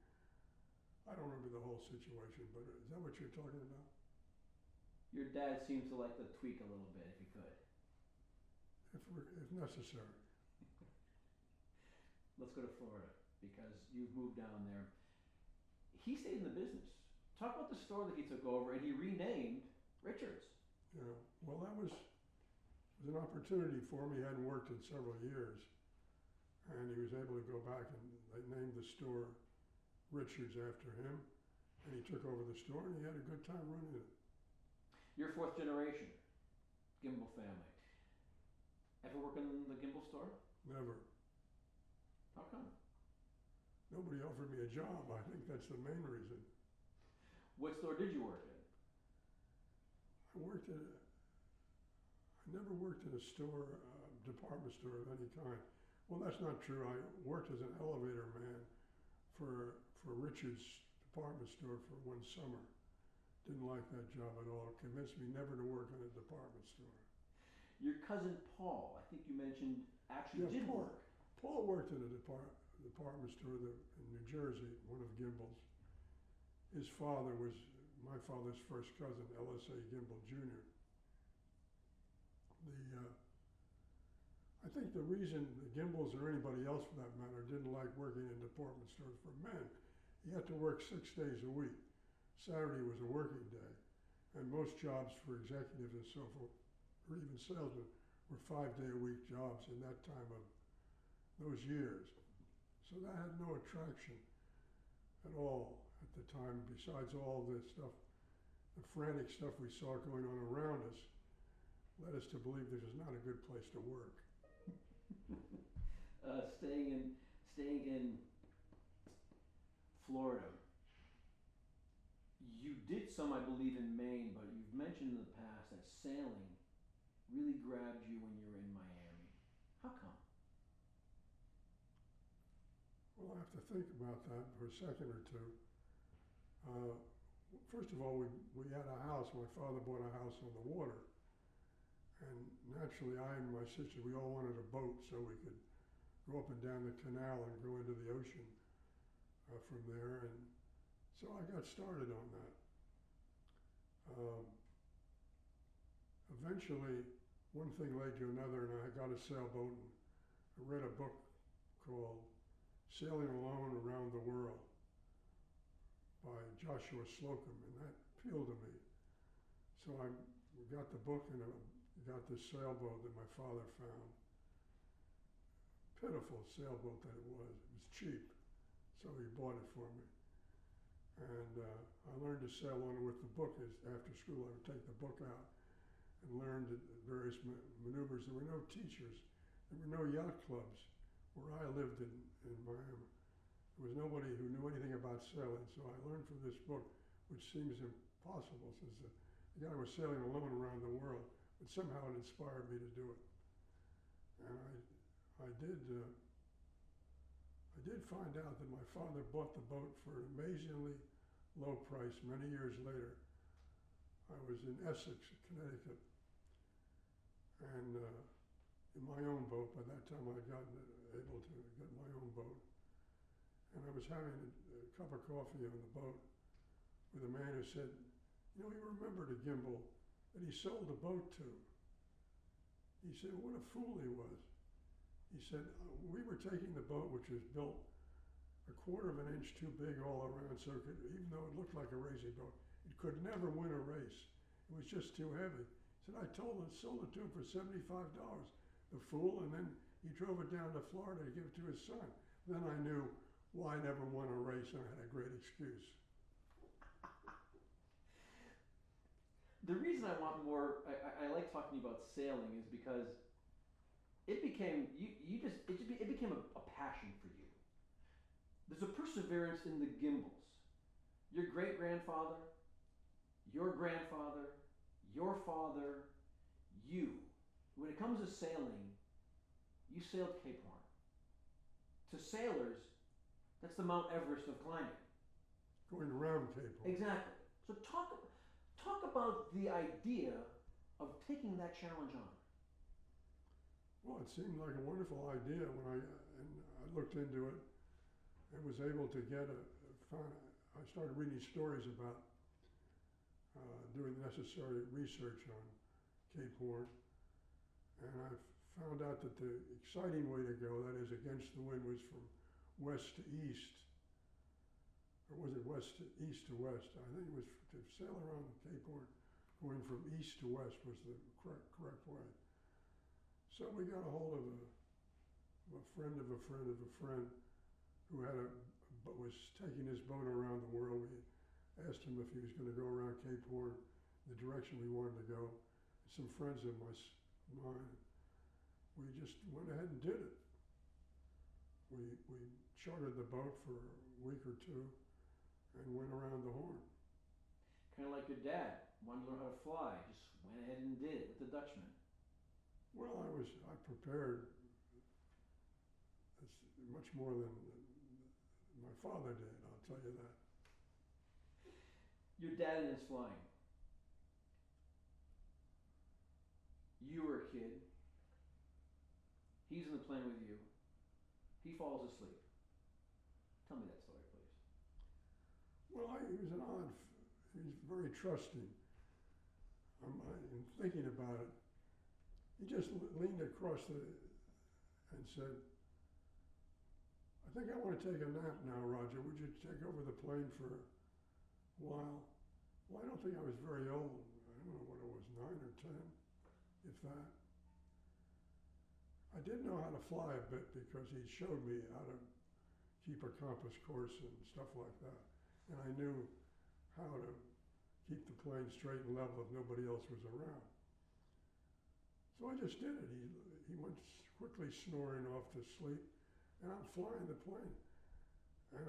S3: I don't remember the whole situation, but is that what you're talking about?
S2: Your dad seems to like to tweak a little bit if he could.
S3: If necessary.
S2: Let's go to Florida because you've moved down there. He stayed in the business. Talk about the store that he took over and he renamed Richards.
S3: You know, well, that was an opportunity for him. He hadn't worked in several years, and he was able to go back and they named the store Richards after him, and he took over the store and he had a good time running it.
S2: You're fourth generation, Gimbel family. Ever work in the Gimbel store?
S3: Never.
S2: How come?
S3: Nobody offered me a job. I think that's the main reason.
S2: What store did you work in?
S3: I never worked in a store, department store of any kind. Well, that's not true. I worked as an elevator man for Richard's department store for one summer. Didn't like that job at all. It convinced me never to work in a department store.
S2: Your cousin Paul, I think you mentioned, actually did work.
S3: Paul worked in a department store in New Jersey, one of Gimbel's. His father was my father's first cousin, L.S.A. Gimbel Jr. I think the reason the Gimbels or anybody else for that matter didn't like working in department stores for men, you had to work 6 days a week. Saturday was a working day, and most jobs for executives and so forth, or even salesmen, were 5-day-a-week jobs in that time of those years. So that had no attraction at all at the time, besides all this stuff, the frantic stuff we saw going on around us led us to believe this was not a good place to work.
S2: Staying in Florida, you did some, I believe, in Maine, but you've mentioned in the past that sailing really grabbed you when you were in Miami. How come?
S3: Well, I have to think about that for a second or two. First of all, we had a house. My father bought a house on the water. And naturally, I and my sister, we all wanted a boat so we could go up and down the canal and go into the ocean from there. And so I got started on that. Eventually, one thing led to another, and I got a sailboat, and I read a book called Sailing Alone Around the World by Joshua Slocum, and that appealed to me. So we got the book and got this sailboat that my father found. Pitiful sailboat that it was. It was cheap, so he bought it for me. And I learned to sail on it with the book. After school, I would take the book out and learned various maneuvers. There were no teachers. There were no yacht clubs where I lived in Miami. There was nobody who knew anything about sailing, so I learned from this book, which seems impossible since the guy was sailing alone around the world, but somehow it inspired me to do it. And I did find out that my father bought the boat for an amazingly low price many years later. I was in Essex, Connecticut, and in my own boat. By that time, I'd gotten able to get my own boat. And I was having a cup of coffee on the boat with a man who said, you know, he remembered a Gimbel that he sold a boat to. He said, what a fool he was. He said, we were taking the boat, which was built 1/4 of an inch too big all around, so it could, even though it looked like a racing boat, it could never win a race. It was just too heavy. He said, I sold it to him for $75, the fool, and then he drove it down to Florida to give it to his son. Then I knew why I never won a race, and I had a great excuse.
S2: The reason I want more, I like talking about sailing is because it became, it became a passion for you. There's a perseverance in the Gimbels. Your great-grandfather, your grandfather, your father, you. When it comes to sailing, you sailed Cape Horn. To sailors, that's the Mount Everest of climbing.
S3: Going around Cape Horn.
S2: Exactly. So talk about the idea of taking that challenge on.
S3: Well, it seemed like a wonderful idea and I looked into it and was able to I started reading stories about doing the necessary research on Cape Horn, and I found out that the exciting way to go, that is against the wind, was from west to east, or was it east to west? I think it was to sail around Cape Horn, going from east to west was the correct way. So we got a hold of a friend of a friend of a friend who was taking his boat around the world. We asked him if he was going to go around Cape Horn, the direction we wanted to go. Some friends of mine, we just went ahead and did it. We chartered the boat for a week or two and went around the Horn.
S2: Kind of like your dad, wanted to learn how to fly, just went ahead and did it with the Dutchman.
S3: Well, I prepared much more than my father did, I'll tell you that.
S2: Your dad is flying. You were a kid. He's in the plane with you. He falls asleep. Tell me that story, please.
S3: Well, he was he was very trusting. In thinking about it, he just leaned across and said, "I think I want to take a nap now, Roger. Would you take over the plane for a while?" Well, I don't think I was very old. I don't know what it was, 9 or 10, if that. I did know how to fly a bit because he showed me how to keep a compass course and stuff like that. And I knew how to keep the plane straight and level if nobody else was around. So I just did it. He went quickly snoring off to sleep, and I'm flying the plane. And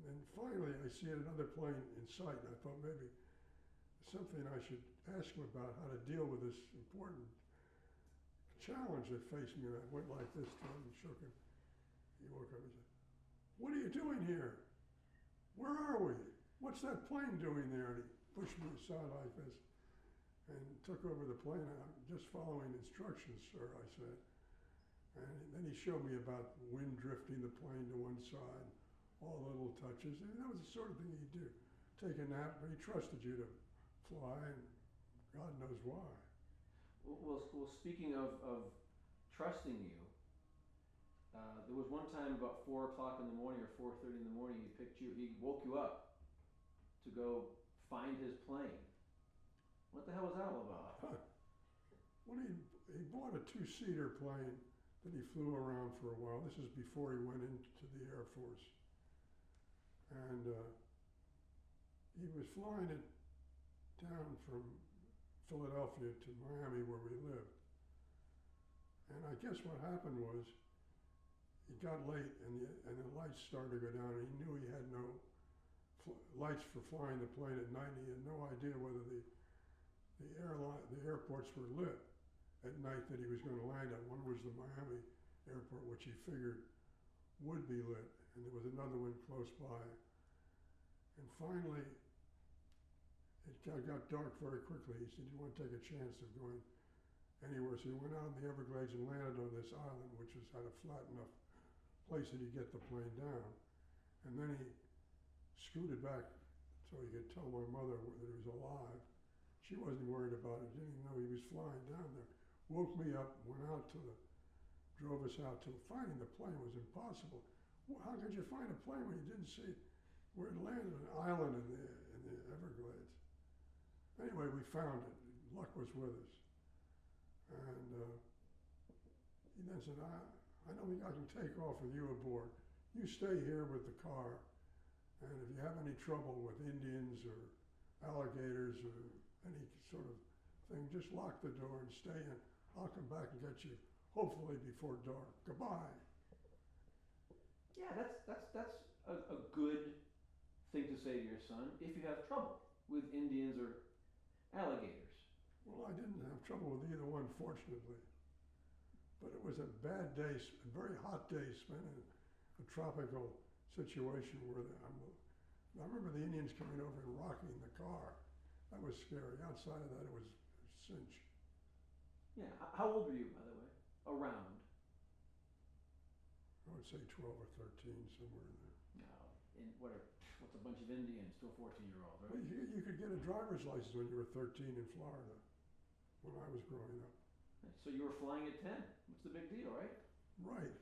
S3: then finally I see another plane in sight, and I thought maybe something I should ask him about, how to deal with this important challenge that faced me. And I went like this to him and shook him. He woke up and said, "What are you doing here? Where are we? What's that plane doing there?" And he pushed me aside like this and took over the plane. "I'm just following instructions, sir," I said. And then he showed me about wind drifting the plane to one side, all the little touches. And that was the sort of thing he'd do. Take a nap, but he trusted you to fly, and God knows why.
S2: Well, speaking of trusting you, there was one time about 4 o'clock in the morning or 4:30 in the morning, he woke you up to go find his plane. What the hell was that all about?
S3: Well, he bought a 2-seater plane that he flew around for a while. This is before he went into the Air Force. And he was flying it down from Philadelphia to Miami, where we lived. And I guess what happened was it got late and the lights started to go down, and he knew he had no lights for flying the plane at night. He had no idea whether the airports were lit at night that he was going to land at. One was the Miami airport, which he figured would be lit, and there was another one close by. And finally, it got dark very quickly. He said he didn't want to take a chance of going anywhere, so he went out in the Everglades and landed on this island, which had a flat enough place that he'd get the plane down. And then he scooted back so he could tell my mother that he was alive. She wasn't worried about it, didn't even know he was flying down there. Woke me up, drove us out to finding the plane was impossible. Well, how could you find a plane when you didn't see where it landed? An island in the Everglades. Anyway, we found it. Luck was with us. And he then said, I don't think I can take off with you aboard. You stay here with the car, and if you have any trouble with Indians or alligators or any sort of thing, just lock the door and stay in. I'll come back and get you, hopefully before dark. Goodbye.
S2: Yeah, that's a good thing to say to your son if you have trouble with Indians or alligators.
S3: Well, I didn't have trouble with either one, fortunately. But it was a bad day, a very hot day spent in a tropical situation where I remember the Indians coming over and rocking the car. That was scary. Outside of that, it was a cinch.
S2: Yeah, how old were you, by the way? around.
S3: I would say 12 or 13, somewhere in there.
S2: Now, what's a bunch of Indians to a 14-year-old,
S3: Well,
S2: right?
S3: you could get a driver's license when you were 13 in Florida, when I was growing up.
S2: So you were flying at 10. What's the big deal, right?
S3: Right.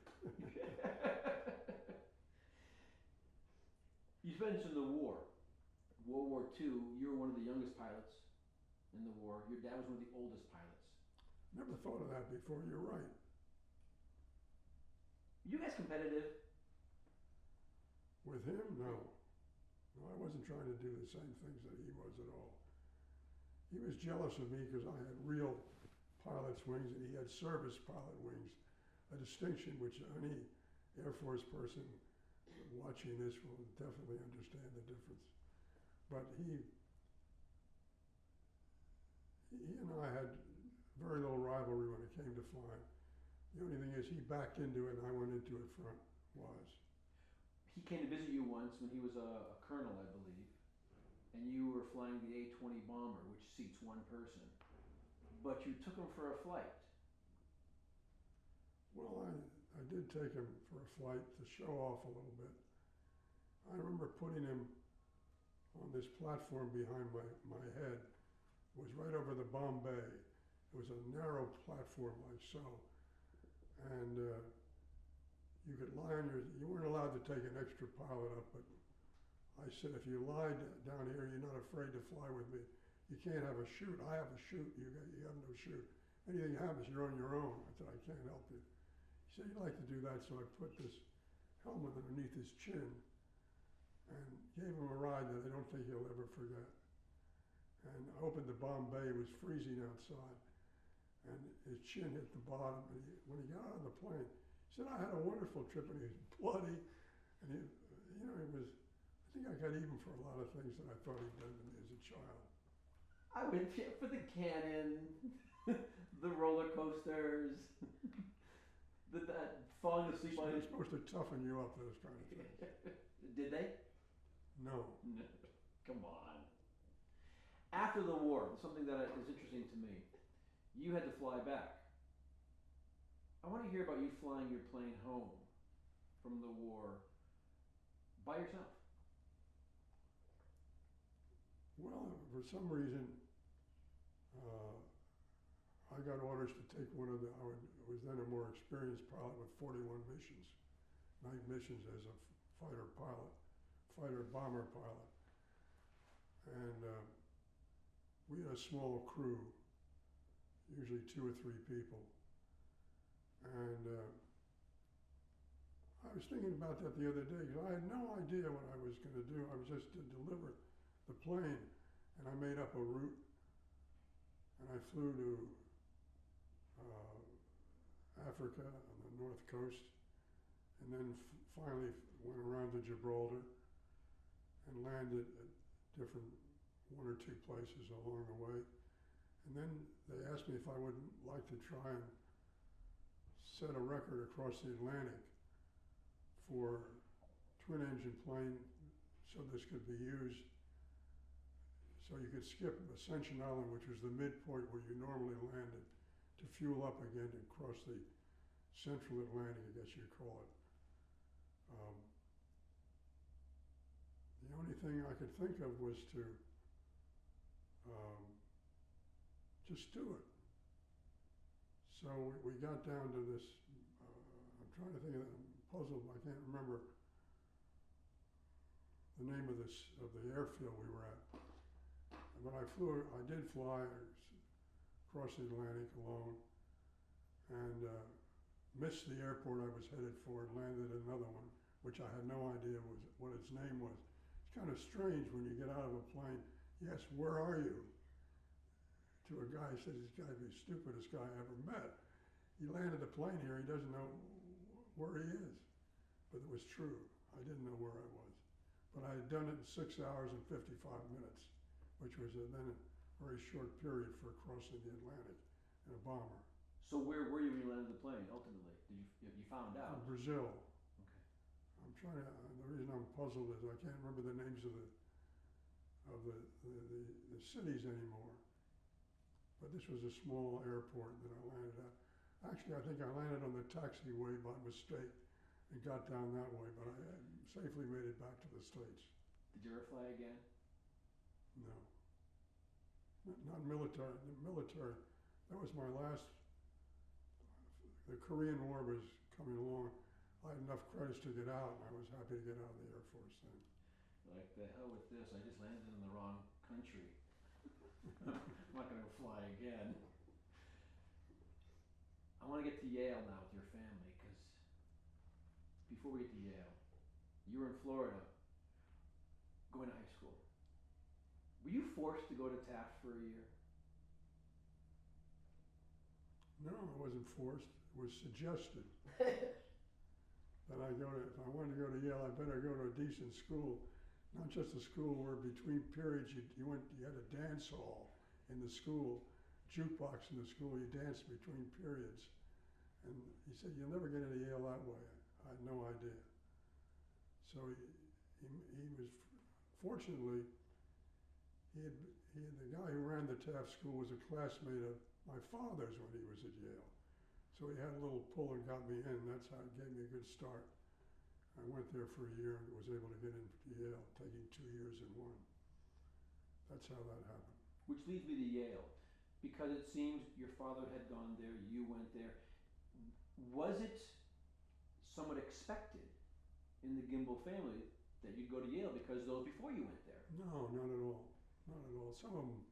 S2: You mentioned the war. World War II, you were one of the youngest pilots in the war. Your dad was one of the oldest pilots.
S3: Never thought of that before. You're right.
S2: You guys competitive?
S3: With him, no. No, I wasn't trying to do the same things that he was at all. He was jealous of me because I had real pilot's wings and he had service pilot wings, a distinction which any Air Force person watching this will definitely understand the difference. But he and I had very little rivalry when it came to flying. The only thing is he backed into it and I went into it front wise.
S2: He came to visit you once when he was a colonel, I believe, and you were flying the A-20 bomber, which seats one person. But you took him for a flight.
S3: Well, I did take him for a flight to show off a little bit. I remember putting him on this platform behind my head. It was right over the bomb bay. It was a narrow platform like so. And you could lie on you weren't allowed to take an extra pilot up, but I said, if you lie down here, you're not afraid to fly with me. You can't have a chute. I have a chute. You have no chute. Anything happens, you're on your own. I said, I can't help you. He said, you'd like to do that, so I put this helmet underneath his chin and gave him a ride that I don't think he'll ever forget. And I opened the bomb bay, it was freezing outside, and his chin hit the bottom, and when he got out of the plane, he said, I had a wonderful trip, and he was bloody, and I think I got even for a lot of things that I thought he'd done to me as a child.
S2: I went for the cannon, the roller coasters, that falling asleep on
S3: They're
S2: his.
S3: supposed to toughen you up, those kind of things.
S2: Did they?
S3: No.
S2: No. Come on. After the war, something that is interesting to me, you had to fly back. I want to hear about you flying your plane home from the war by yourself.
S3: Well, for some reason, I got orders to take one of I was then a more experienced pilot with 41 missions, night missions as a fighter bomber pilot. And we had a small crew, usually 2 or 3 people. And I was thinking about that the other day because I had no idea what I was going to do. I was just to deliver the plane, and I made up a route, and I flew to Africa on the north coast, and then finally went around to Gibraltar and landed at different 1 or 2 places along the way. And then they asked me if I would like to try and set a record across the Atlantic for twin-engine plane so this could be used. So you could skip Ascension Island, which was the midpoint where you normally landed, to fuel up again to cross the central Atlantic, I guess you'd call it. The only thing I could think of was to just do it. So we got down to this, I'm trying to think I'm puzzled, I can't remember the name of the airfield we were at. But I did fly across the Atlantic alone and missed the airport I was headed for and landed at another one, which I had no idea what its name was. It's kind of strange when you get out of a plane, yes, where are you? To a guy who says he's got to be the stupidest guy I ever met. He landed the plane here, he doesn't know where he is. But it was true, I didn't know where I was. But I had done it in 6 hours and 55 minutes, which was then a very short period for crossing the Atlantic in a bomber.
S2: So where were you when you landed the plane, ultimately? You found
S3: In
S2: out?
S3: Brazil.
S2: Okay.
S3: I'm trying to, the reason I'm puzzled is I can't remember the names of the cities anymore. But this was a small airport that I landed at. Actually, I think I landed on the taxiway by mistake and got down that way, but I safely made it back to the States.
S2: Did you ever fly again?
S3: No. Not military. The military, that was my last. The Korean War was coming along. I had enough credits to get out, and I was happy to get out of the Air Force then.
S2: Like, the hell with this, I just landed in the wrong country. I'm not gonna fly again. I wanna get to Yale now with your family, cause before we get to Yale, you were in Florida, going to high school. Were you forced to go to Taft for a year?
S3: No, I wasn't forced. It was suggested that I go to, if I wanted to go to Yale, I better go to a decent school, not just a school where between periods you had a dance hall in the school, jukebox in the school, you danced between periods. And he said, you'll never get into Yale that way. I had no idea. So he was, fortunately, the guy who ran the Taft School was a classmate of my father's when he was at Yale. So he had a little pull and got me in. That's how it gave me a good start. I went there for a year and was able to get into Yale, taking 2 years in one. That's how that happened.
S2: Which leads me to Yale, because it seems your father had gone there, you went there. Was it somewhat expected in the Gimbel family that you'd go to Yale because those before you went there?
S3: No, not at all. Not at all. Some of them,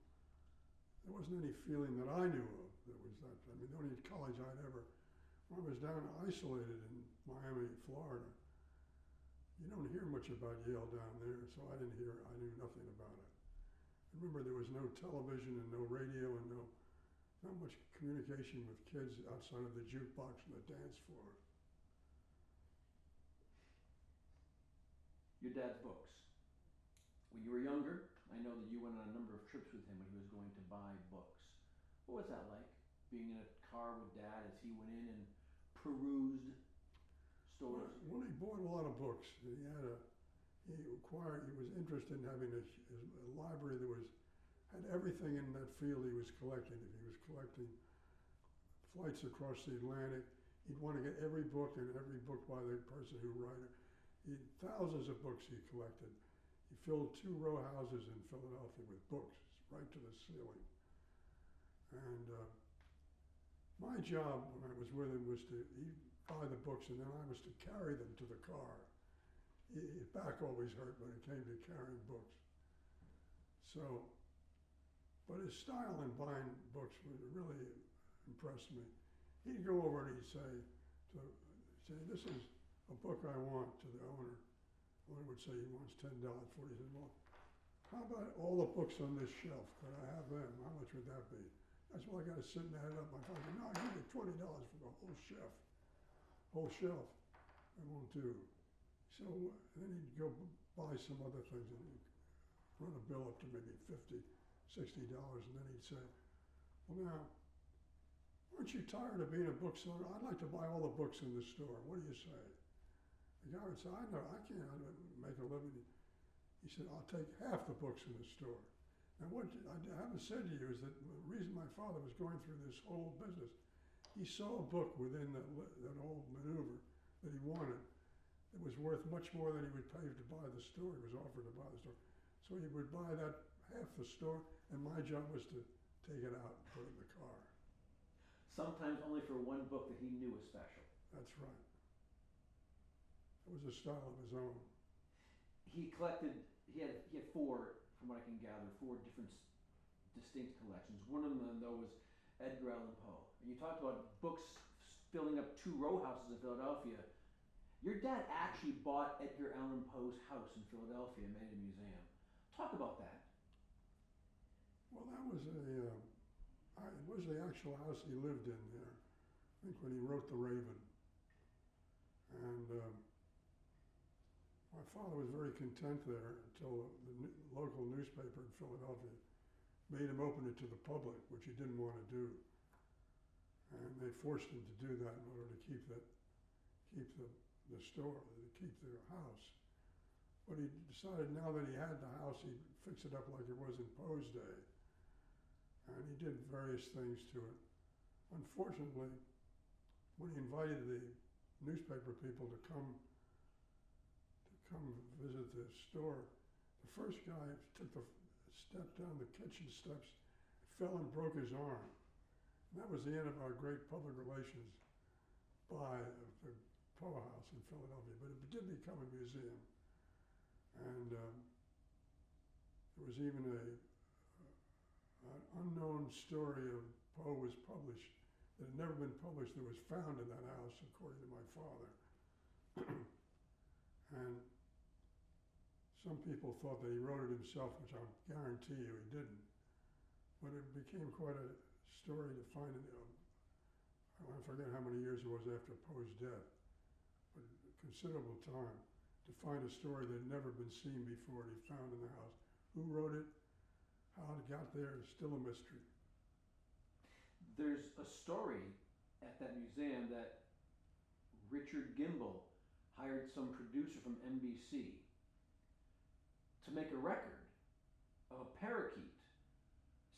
S3: there wasn't any feeling that I knew of that was that. I mean, the only college I'd ever, when I was down isolated in Miami, Florida, you don't hear much about Yale down there, so I knew nothing about it. Remember, there was no television and no radio and not much communication with kids outside of the jukebox and the dance floor.
S2: Your dad's books. When you were younger, I know that you went on a number of trips with him when he was going to buy books. What was that like, being in a car with Dad as he went in and perused stores?
S3: Well, he bought a lot of books. He was interested in having a library that had everything in that field he was collecting. If he was collecting flights across the Atlantic, he'd want to get every book and every book by the person who wrote it. He had thousands of books he collected. He filled 2 row houses in Philadelphia with books right to the ceiling. And my job when I was with him was to buy the books, and then I was to carry them to the car. His back always hurt when it came to carrying books. So, but his style in buying books really impressed me. He'd go over and he'd say, this is a book I want, to the owner. The owner would say he wants $10 for it. He said, well, how about all the books on this shelf? Could I have them? How much would that be? That's why I got to sit and add it up. My father said, no, I'll give you $20 for the whole shelf. I won't do. So then he'd go buy some other things and he'd run a bill up to maybe $50, $60, and then he'd say, well now, aren't you tired of being a bookseller? I'd like to buy all the books in the store. What do you say? The guy would say, I can't make a living. He said, I'll take half the books in the store. Now what I haven't said to you is that the reason my father was going through this whole business, he saw a book within that whole maneuver that he wanted. It was worth much more than he would pay to buy the store. He was offered to buy the store. So he would buy that half the store, and my job was to take it out and put it in the car.
S2: Sometimes only for one book that he knew was special.
S3: That's right. It was a style of his own.
S2: He collected, he had 4, from what I can gather, 4 different distinct collections. One of them, though, was Edgar Allan Poe. And you talked about books filling up 2 row houses in Philadelphia. Your dad actually bought Edgar Allan Poe's house in Philadelphia and made it a museum. Talk about that.
S3: Well, that was it was the actual house he lived in there, I think, when he wrote The Raven. And my father was very content there until the local newspaper in Philadelphia made him open it to the public, which he didn't want to do. And they forced him to do that in order to keep the store, to keep the house. But he decided now that he had the house, he'd fix it up like it was in Poe's day. And he did various things to it. Unfortunately, when he invited the newspaper people to come visit the store, the first guy took the step down the kitchen steps, fell and broke his arm. And that was the end of our great public relations buy of the Poe House in Philadelphia, but it did become a museum. And there was even an unknown story of Poe was published that had never been published that was found in that house, according to my father. And some people thought that he wrote it himself, which I'll guarantee you he didn't. But it became quite a story to find it. I forget how many years it was after Poe's death, but a considerable time to find a story that had never been seen before and he found in the house. Who wrote it, how it got there is still a mystery.
S2: There's a story at that museum that Richard Gimbel hired some producer from NBC to make a record of a parakeet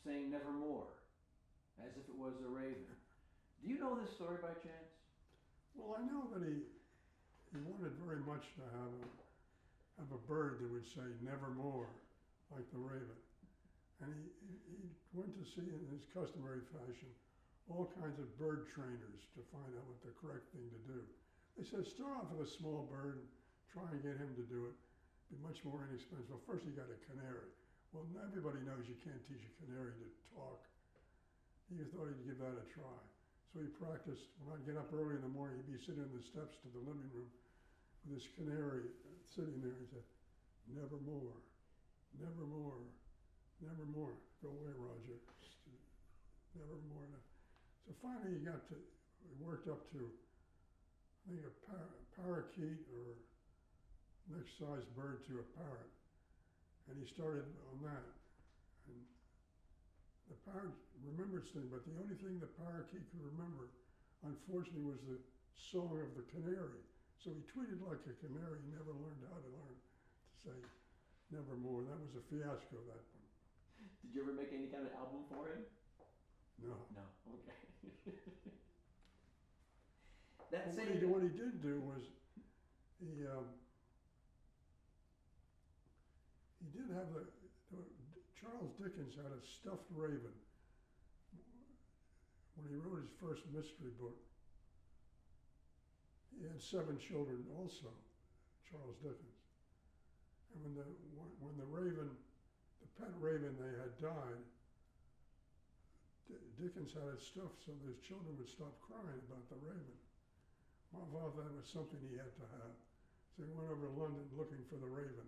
S2: saying nevermore, as if it was a raven. Do you know this story by chance?
S3: Well, I know that he wanted very much to have a bird that would say nevermore, like the raven. And he went to see, in his customary fashion, all kinds of bird trainers to find out what the correct thing to do. They said, start off with a small bird and try and get him to do it. Be much more inexpensive. Well, first you got a canary. Well, everybody knows you can't teach a canary to talk. He thought he'd give that a try. So he practiced. When I'd get up early in the morning, he'd be sitting on the steps to the living room with his canary sitting there. He said, nevermore, nevermore, nevermore. Go away, Roger. Nevermore. So finally he worked up to, I think, a parakeet or next size bird to a parrot. And he started on that. And the parrot remembered things, but the only thing the parakeet could remember, unfortunately, was the song of the canary. So he tweeted like a canary. He never learned how to say nevermore. That was a fiasco, that one.
S2: Did you ever make any kind of album for him?
S3: No.
S2: No. Okay. That
S3: Well,
S2: same.
S3: what he did do was he did have Charles Dickens had a stuffed raven when he wrote his first mystery book. He had 7 children also, Charles Dickens. And when the raven, the pet raven they had died, Dickens had it stuffed so his children would stop crying about the raven. My father, that was something he had to have. So he went over to London looking for the raven,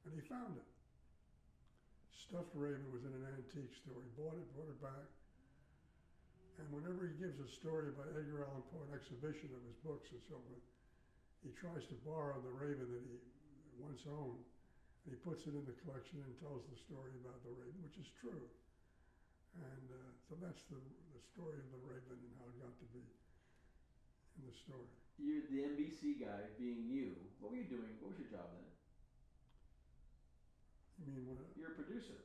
S3: and he found it. Stuffed raven was in an antique store. He bought it back. And whenever he gives a story about Edgar Allan Poe, an exhibition of his books and so forth, he tries to borrow the raven that he once owned, and he puts it in the collection and tells the story about the raven, which is true. And so that's the story of the raven and how it got to be in the story.
S2: You're the NBC guy, being you. What were you doing? What was your job then?
S3: You mean what?
S2: You're a producer.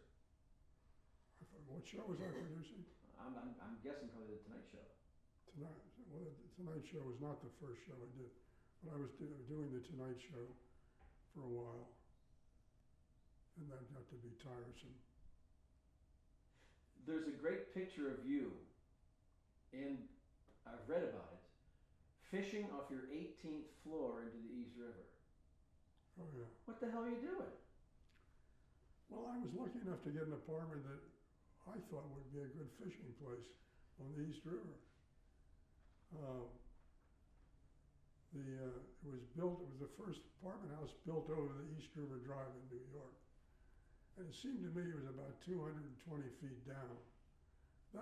S3: What show was I producing?
S2: I'm guessing probably the Tonight Show.
S3: Tonight. Well, the Tonight Show was not the first show I did, but I was doing the Tonight Show for a while, and that got to be tiresome.
S2: There's a great picture of you, and I've read about it, fishing off your 18th floor into the East River.
S3: Oh yeah.
S2: What the hell are you doing?
S3: Well, I was lucky enough to get an apartment that I thought would be a good fishing place on the East River. It was the first apartment house built over the East River Drive in New York. And it seemed to me it was about 220 feet down. But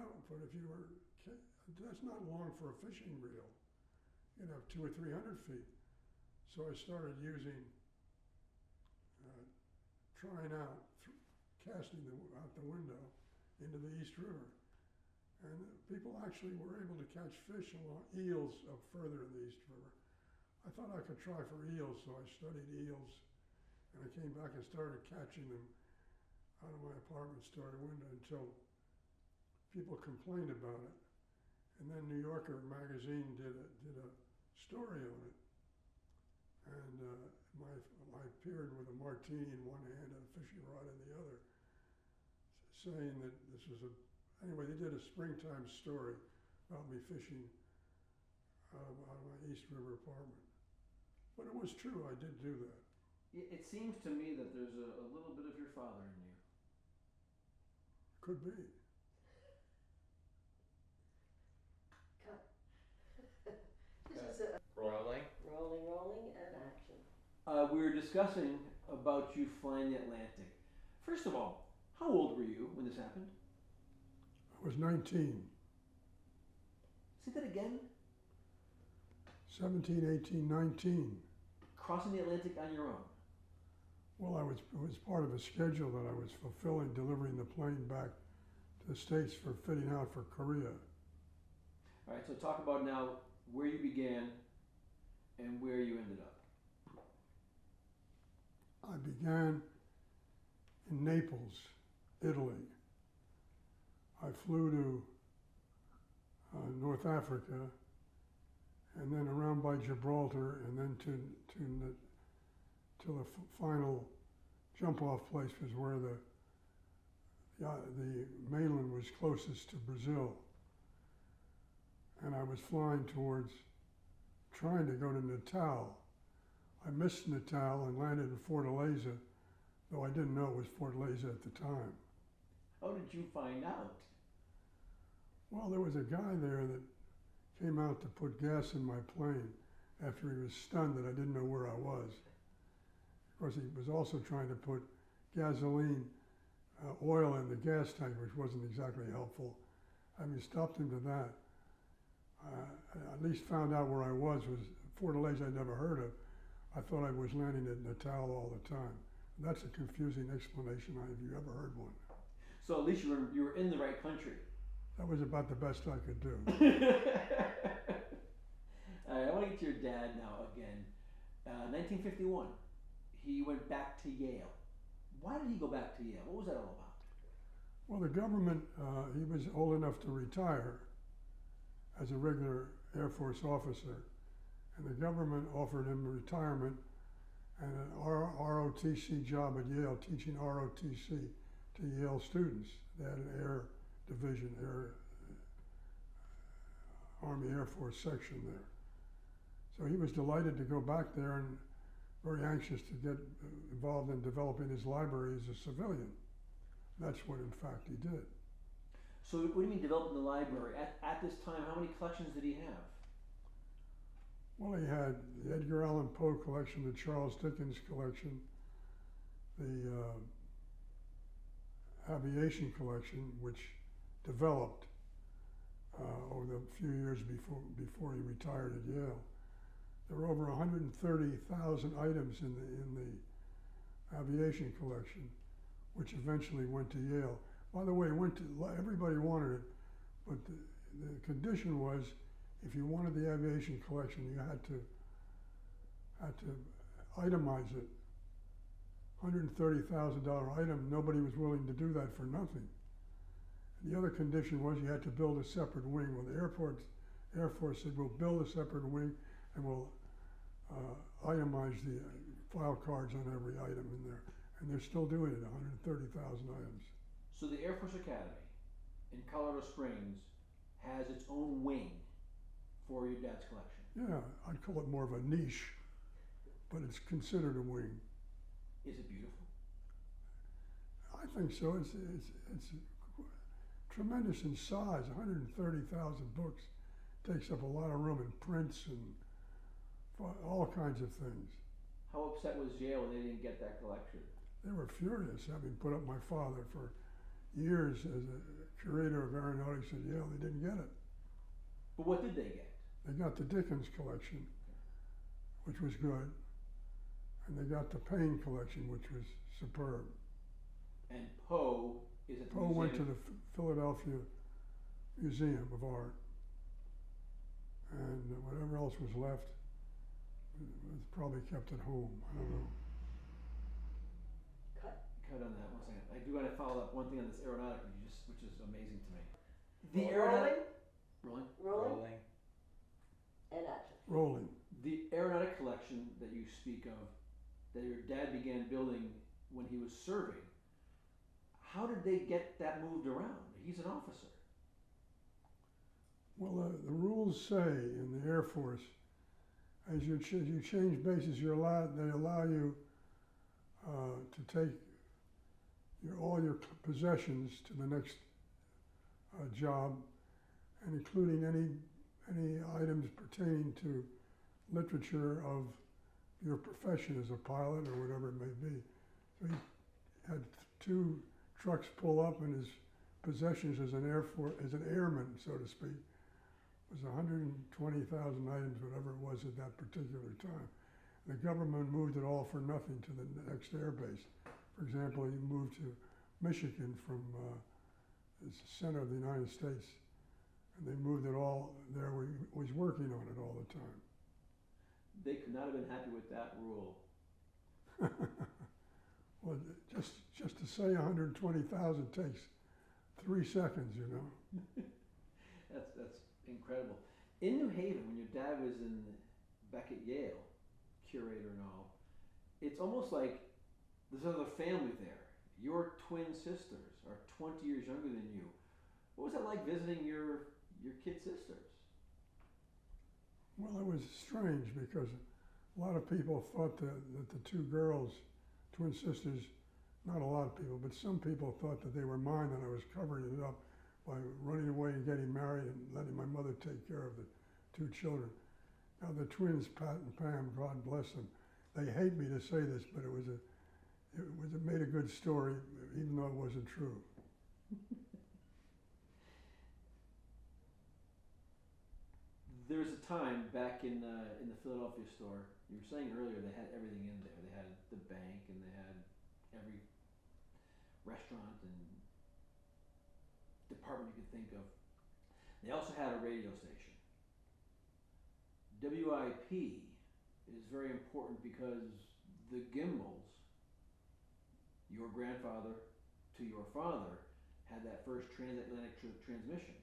S3: that's not long for a fishing reel. You'd have 200 or 300 feet. So I started trying out, casting out the window into the East River. And people actually were able to catch fish along eels up further in the East River. I thought I could try for eels, so I studied eels. And I came back and started catching them out of my apartment story window until people complained about it. And then New Yorker magazine did a story on it. And I appeared with a martini in one hand and a fishing rod in the other, saying that this was anyway, they did a springtime story about me fishing out of my East River apartment. But it was true, I did do that.
S2: It seems to me that there's a little bit of your father in you.
S3: Could be.
S1: Cut. This is a
S5: Rolling.
S1: rolling, and action.
S2: We were discussing about you flying the Atlantic. First of all, how old were you when this happened?
S3: I was 19,
S2: Say that again.
S3: 17, 18, 19.
S2: Crossing the Atlantic on your own.
S3: Well, it was part of a schedule that I was fulfilling, delivering the plane back to the States for fitting out for Korea.
S2: All right, so talk about now where you began and where you ended up.
S3: I began in Naples, Italy. I flew to North Africa, and then around by Gibraltar, and then to the final jump-off place was where the mainland was closest to Brazil. And I was flying trying to go to Natal. I missed Natal and landed in Fortaleza, though I didn't know it was Fortaleza at the time.
S2: How did you find out?
S3: Well, there was a guy there that came out to put gas in my plane after he was stunned that I didn't know where I was. Of course, he was also trying to put gasoline, oil in the gas tank, which wasn't exactly helpful. Having stopped him to that, I at least found out where I was Fortaleza I'd never heard of. I thought I was landing at Natal all the time. That's a confusing explanation. Have you ever heard one?
S2: So at least you were in the right country.
S3: That was about the best I could do.
S2: All right, I want to get to your dad now again. 1951, he went back to Yale. Why did he go back to Yale? What was that all about?
S3: Well, the government, he was old enough to retire as a regular Air Force officer, and the government offered him retirement and an ROTC job at Yale, teaching ROTC to Yale students. They had an air division, Army Air Force section there. So he was delighted to go back there and very anxious to get involved in developing his library as a civilian. That's what, in fact, he did.
S2: So what do you mean developing the library? At this time, how many collections did he have?
S3: Well, he had the Edgar Allan Poe collection, the Charles Dickens collection, the aviation collection, which developed over the few years before he retired at Yale. There were over 130,000 items in the aviation collection, which eventually went to Yale. By the way, everybody wanted it, but the condition was if you wanted the aviation collection, you had to itemize it. $130,000 item, nobody was willing to do that for nothing. The other condition was you had to build a separate wing. Well, the Air Force said, we'll build a separate wing and we'll itemize the file cards on every item in there. And they're still doing it, 130,000 items.
S2: So the Air Force Academy in Colorado Springs has its own wing for your dad's collection.
S3: Yeah, I'd call it more of a niche, but it's considered a wing.
S2: Is it beautiful?
S3: I think so. It's tremendous in size. 130,000 books takes up a lot of room, and prints and all kinds of things.
S2: How upset was Yale when they didn't get that collection?
S3: They were furious, having put up my father for years as a curator of aeronautics at Yale. They didn't get it.
S2: But what did they get?
S3: They got the Dickens collection, which was good, and they got the Payne collection, which was superb.
S2: And Poe is at the
S3: Poe
S2: museum.
S3: went to the Philadelphia Museum of Art, and whatever else was left was probably kept at home. I don't know.
S2: Cut on that 1 second. I do want to follow up one thing on this aeronautic, which is amazing to me.
S1: Rolling?
S2: Rolling?
S3: rolling.
S2: The aeronautic collection that you speak of, that your dad began building when he was serving, how did they get that moved around? He's an officer.
S3: Well, the rules say in the Air Force, as you change bases, they allow you to take all your possessions to the next job, and including any items pertaining to literature of your profession as a pilot or whatever it may be. So he had 2 trucks pull up, and his possessions as an airman, so to speak, was 120,000 items, whatever it was at that particular time. The government moved it all for nothing to the next air base. For example, he moved to Michigan from the center of the United States, and they moved it all there. He was working on it all the time.
S2: They could not have been happy with that rule.
S3: Well, just to say 120,000 takes 3 seconds, you know.
S2: That's incredible. In New Haven, when your dad was back at Yale, curator and all, it's almost like there's another family there. Your twin sisters are 20 years younger than you. What was it like visiting your kid sisters?
S3: Well, it was strange because a lot of people thought that the 2 girls, twin sisters, not a lot of people, but some people thought that they were mine, and I was covering it up by running away and getting married and letting my mother take care of the 2 children. Now the twins, Pat and Pam, God bless them, they hate me to say this, but it made a good story, even though it wasn't true.
S2: There was a time back in the Philadelphia store. You were saying earlier they had everything in there. They had the bank, and they had every restaurant and department you could think of. They also had a radio station. WIP is very important because the Gimbels, your grandfather to your father, had that first transatlantic transmission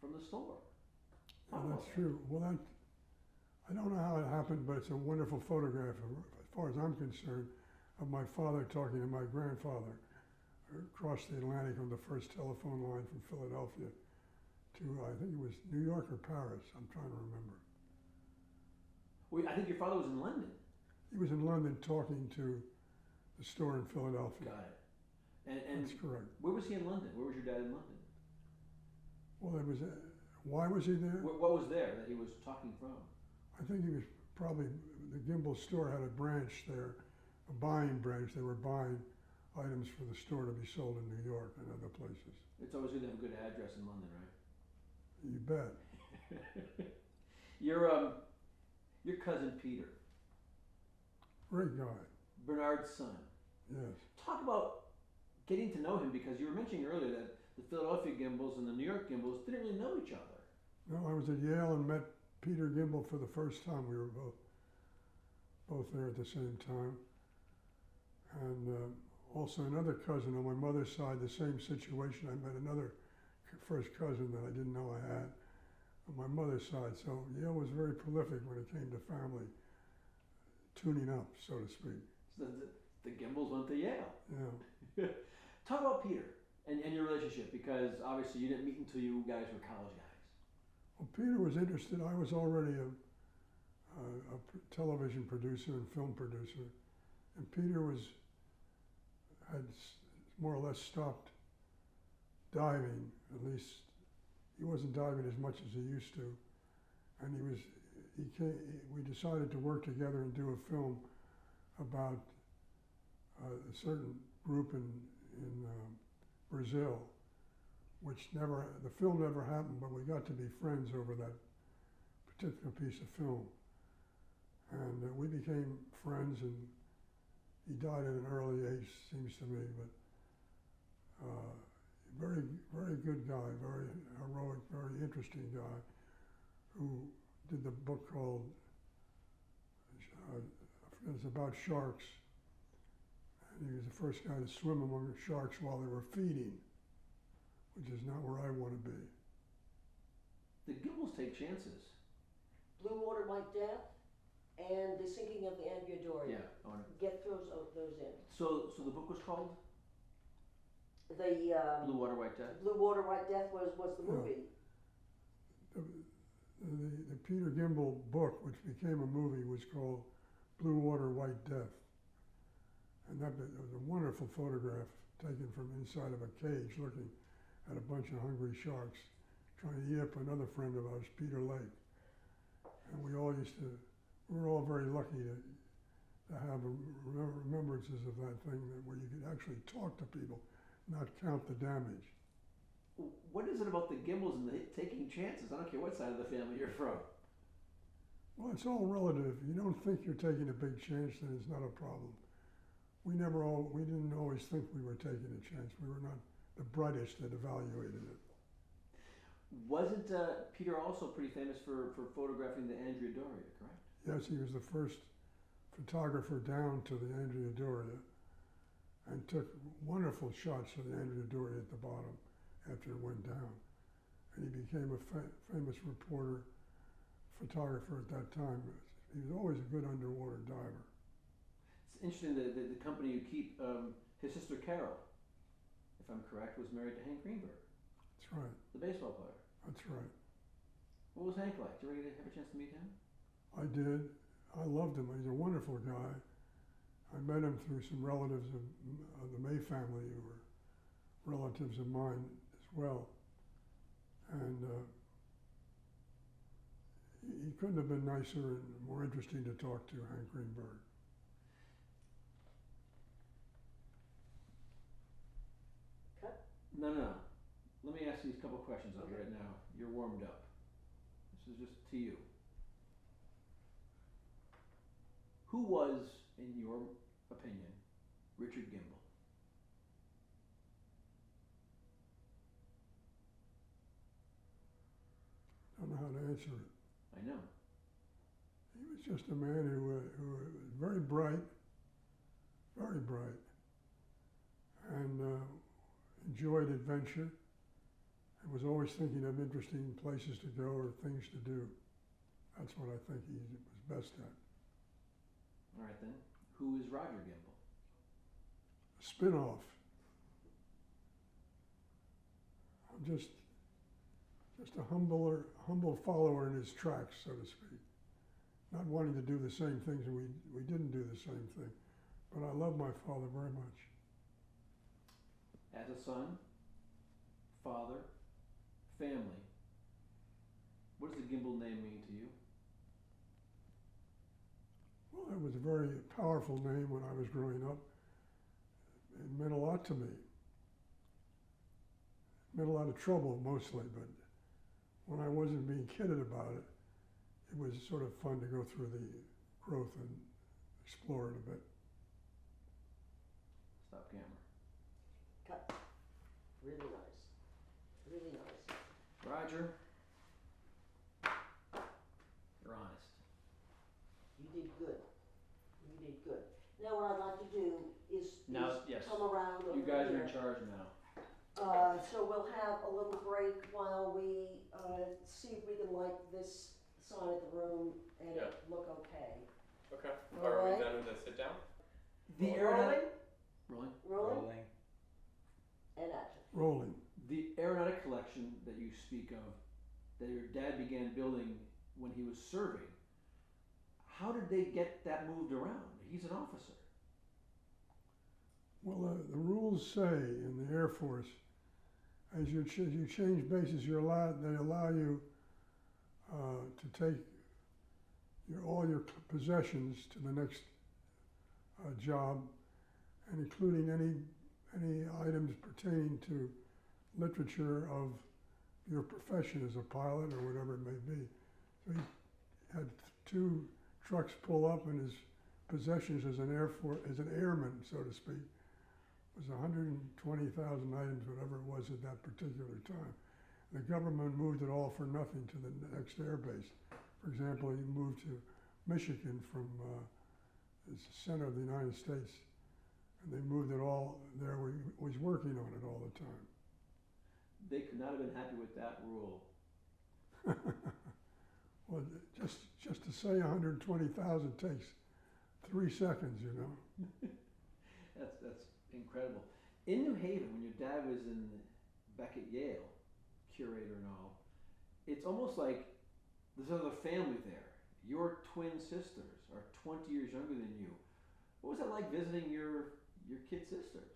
S2: from the store.
S3: And that's true. Well, I don't know how it happened, but it's a wonderful photograph, as far as I'm concerned, of my father talking to my grandfather across the Atlantic on the first telephone line from Philadelphia to, I think it was New York or Paris. I'm trying to remember.
S2: Well, I think your father was in London.
S3: He was in London talking to the store in Philadelphia.
S2: Got it. And
S3: That's correct.
S2: where was he in London? Where was your dad in London?
S3: Well, there was why was he there?
S2: What was there that he was talking from?
S3: I think he was probably, the Gimbel store had a branch there, a buying branch. They were buying items for the store to be sold in New York and other places.
S2: It's always good to have a good address in London, right?
S3: You bet.
S2: Your cousin Peter,
S3: Great guy,
S2: Bernard's son.
S3: yes.
S2: Talk about getting to know him, because you were mentioning earlier that the Philadelphia Gimbels and the New York Gimbels didn't really know each other.
S3: No, I was at Yale and met Peter Gimbel for the first time. We were both there at the same time. And also another cousin on my mother's side, the same situation. I met another first cousin that I didn't know I had on my mother's side. So Yale was very prolific when it came to family tuning up, so to speak.
S2: So the Gimbels went to Yale.
S3: Yeah.
S2: Talk about Peter and your relationship, because obviously you didn't meet until you guys were college guys.
S3: Well, Peter was interested. I was already a television producer and film producer, and Peter had more or less stopped diving. At least he wasn't diving as much as he used to, and we decided to work together and do a film about a certain group in Brazil, the film never happened, but we got to be friends over that particular piece of film. And we became friends, and he died at an early age, seems to me, but very, very good guy, very heroic, very interesting guy, who did the book called, it's about sharks. And he was the first guy to swim among the sharks while they were feeding, which is not where I want to be.
S2: The Gimbels take chances.
S1: Blue Water, White Death, and The Sinking of the Andrea Doria.
S2: Yeah, I wanna,
S1: Get those in.
S2: so the book was called
S1: The,
S2: Blue Water, White Death?
S1: Blue Water, White Death was the movie.
S3: The Peter Gimble book, which became a movie, was called Blue Water, White Death. And that was a wonderful photograph taken from inside of a cage looking at a bunch of hungry sharks trying to eat up another friend of ours, Peter Lake. And we were all very lucky to have remembrances of that thing where you could actually talk to people, not count the damage.
S2: What is it about the Gimbles and the taking chances? I don't care what side of the family you're from.
S3: Well, it's all relative. You don't think you're taking a big chance, then it's not a problem. We didn't always think we were taking a chance. We were not the brightest that evaluated it.
S2: Wasn't Peter also pretty famous for photographing the Andrea Doria, correct?
S3: Yes, he was the first photographer down to the Andrea Doria and took wonderful shots of the Andrea Doria at the bottom after it went down. And he became a famous reporter, photographer at that time. He was always a good underwater diver.
S2: It's interesting that the company you keep, his sister Carol, if I'm correct, was married to Hank Greenberg,
S3: That's right,
S2: the baseball player.
S3: that's right.
S2: What was Hank like? Did you ever have a chance to meet him?
S3: I did. I loved him. He's a wonderful guy. I met him through some relatives of the May family who were relatives of mine as well. And he couldn't have been nicer and more interesting to talk to, Hank Greenberg.
S2: No. Let me ask you a couple of questions of you right now. You're warmed up. This is just to you. Who was, in your opinion, Richard Gimble?
S3: Don't know how to answer it.
S2: I know.
S3: He was just a man who was very bright, and enjoyed adventure, and was always thinking of interesting places to go or things to do. That's what I think he was best at.
S2: All right then. Who is Roger Gimble?
S3: A spin-off. I'm just a humble follower in his tracks, so to speak. Not wanting to do the same things, and we didn't do the same thing. But I love my father very much.
S2: As a son, father, family, what does the Gimble name mean to you?
S3: Well, it was a very powerful name when I was growing up. It meant a lot to me. It meant a lot of trouble mostly, but when I wasn't being kidded about it, it was sort of fun to go through the growth and explore it a bit.
S2: Stop camera.
S1: Cut. Really nice. Really nice.
S2: Roger, you're honest.
S1: You did good. You did good. Now what I'd like to do is
S2: Now, yes.
S1: come around over
S2: You guys are in
S1: here.
S2: charge now.
S1: So we'll have a little break while we see if we can light this sign at the room and
S5: Yeah.
S1: it look okay.
S5: Okay.
S1: All
S5: Are
S1: right.
S5: we done with the sit down?
S2: The
S1: Rolling,
S2: Rolling.
S1: rolling, and action.
S3: Rolling.
S2: The aeronautic collection that you speak of, that your dad began building when he was serving, how did they get that moved around? He's an officer.
S3: Well, the rules say in the Air Force, as you change bases, they allow you to take all your possessions to the next job, and including any items pertaining to literature of your profession as a pilot or whatever it may be. So he had 2 trucks pull up, and his possessions as an airman, so to speak, was 120,000 items, whatever it was at that particular time. The government moved it all for nothing to the next air base. For example, he moved to Michigan from the center of the United States, and they moved it all there. He was working on it all the time.
S2: They could not have been happy with that rule.
S3: Well, just just to say 120,000 takes 3 seconds, you know.
S2: That's incredible. In New Haven, when your dad was back at Yale, curator and all, it's almost like there's another family there. Your twin sisters are 20 years younger than you. What was that like visiting your kid sisters?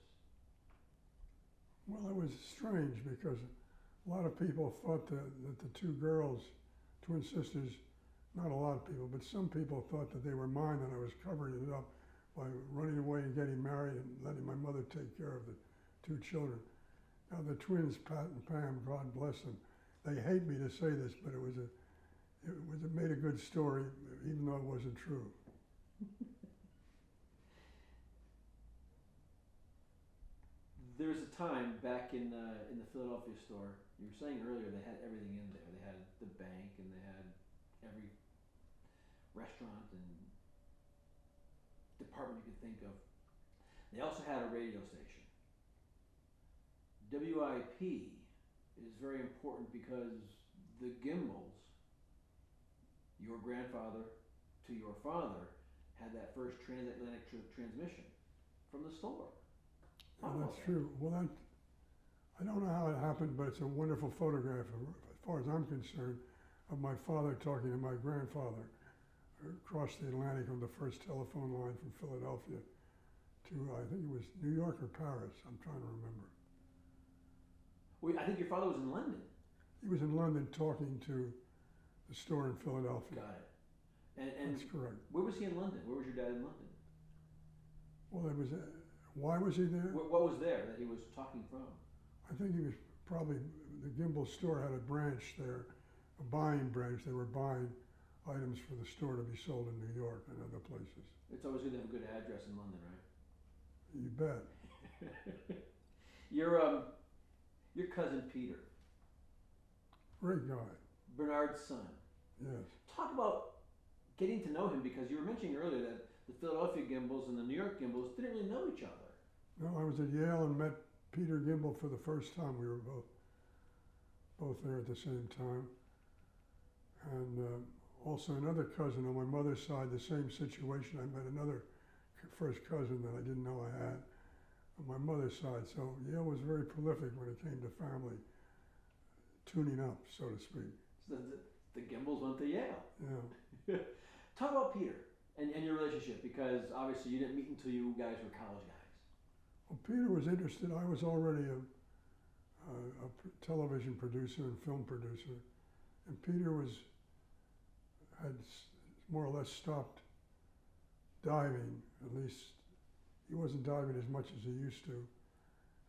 S3: Well, it was strange because a lot of people thought that the two girls, twin sisters, not a lot of people, but some people thought that they were mine and I was covering it up by running away and getting married and letting my mother take care of the 2 children. Now the twins, Pat and Pam, God bless them, they hate me to say this, but it made a good story, even though it wasn't true.
S2: There's a time back in the Philadelphia store. You were saying earlier they had everything in there. They had the bank and they had every restaurant and department you could think of. They also had a radio station. WIP is very important because the Gimbels, your grandfather to your father, had that first transatlantic transmission from the store.
S3: And that's true. Well, I don't know how it happened, but it's a wonderful photograph, as far as I'm concerned, of my father talking to my grandfather across the Atlantic on the first telephone line from Philadelphia to, I think it was New York or Paris. I'm trying to remember.
S2: Well, I think your father was in London.
S3: He was in London talking to the store in Philadelphia.
S2: Got it. And
S3: That's correct.
S2: where was he in London? Where was your dad in London?
S3: Well, why was he there?
S2: What was there that he was talking from?
S3: I think he was probably, the Gimbel store had a branch there, a buying branch. They were buying items for the store to be sold in New York and other places.
S2: It's always good to have a good address in London, right?
S3: You bet.
S2: Your cousin Peter,
S3: Great guy,
S2: Bernard's son.
S3: yes.
S2: Talk about getting to know him, because you were mentioning earlier that the Philadelphia Gimbels and the New York Gimbels didn't really know each other.
S3: No, I was at Yale and met Peter Gimbel for the first time. We were both there at the same time. And also another cousin on my mother's side, the same situation. I met another first cousin that I didn't know I had on my mother's side. So Yale was very prolific when it came to family tuning up, so to speak.
S2: So the Gimbels went to Yale.
S3: Yeah.
S2: Talk about Peter and your relationship, because obviously you didn't meet until you guys were college guys.
S3: Well, Peter was interested. I was already a television producer and film producer, and Peter had more or less stopped diving. At least he wasn't diving as much as he used to,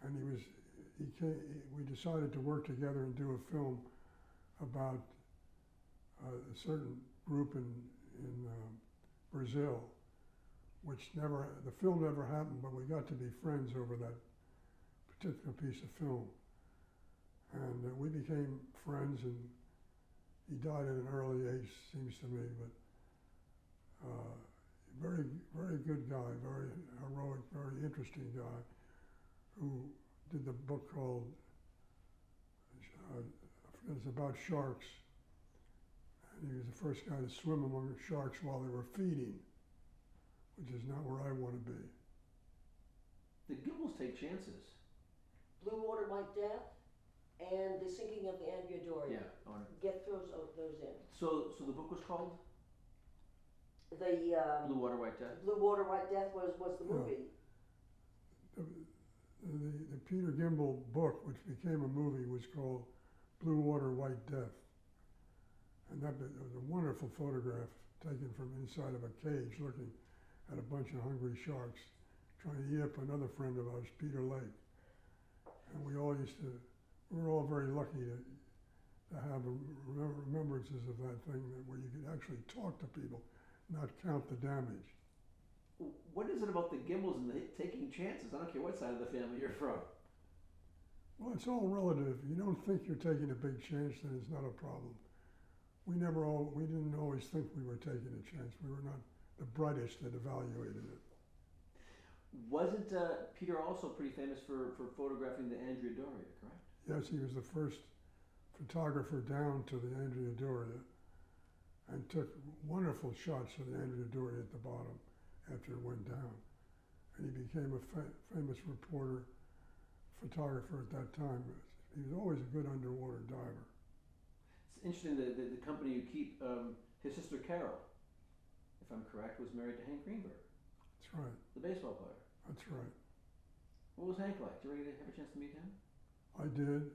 S3: and we decided to work together and do a film about a certain group in Brazil, which the film never happened, but we got to be friends over that particular piece of film. And we became friends, and he died at an early age, seems to me, but very, very good guy, very heroic, very interesting guy, who did the book called, I forget, it's about sharks. And he was the first guy to swim among sharks while they were feeding, which is not where I want to be.
S2: The Gimbels take chances.
S1: Blue Water, White Death, and The Sinking of the Andrea Doria.
S2: Yeah, on it.
S1: Get those in.
S2: So the book was called
S1: The
S2: Blue Water, White Death.
S1: Blue Water, White Death was the movie.
S3: The Peter Gimbel book, which became a movie, was called Blue Water, White Death. And that was a wonderful photograph taken from inside of a cage looking at a bunch of hungry sharks trying to eat up another friend of ours, Peter Lake. And we were all very lucky to have remembrances of that thing where you could actually talk to people, not count the damage.
S2: What is it about the Gimbels and taking chances? I don't care what side of the family you're from.
S3: Well, it's all relative. You don't think you're taking a big chance, then it's not a problem. We didn't always think we were taking a chance. We were not the brightest that evaluated it.
S2: Wasn't Peter also pretty famous for photographing the Andrea Doria, correct?
S3: Yes, he was the first photographer down to the Andrea Doria. and took wonderful shots of the Andrea Dory at the bottom after it went down. And he became a famous reporter, photographer at that time. He was always a good underwater diver.
S2: It's interesting that the company you keep, his sister Carol, if I'm correct, was married to Hank Greenberg,
S3: That's right,
S2: the baseball player.
S3: that's right.
S2: What was Hank like? Did you ever have a chance to meet him?
S3: I did.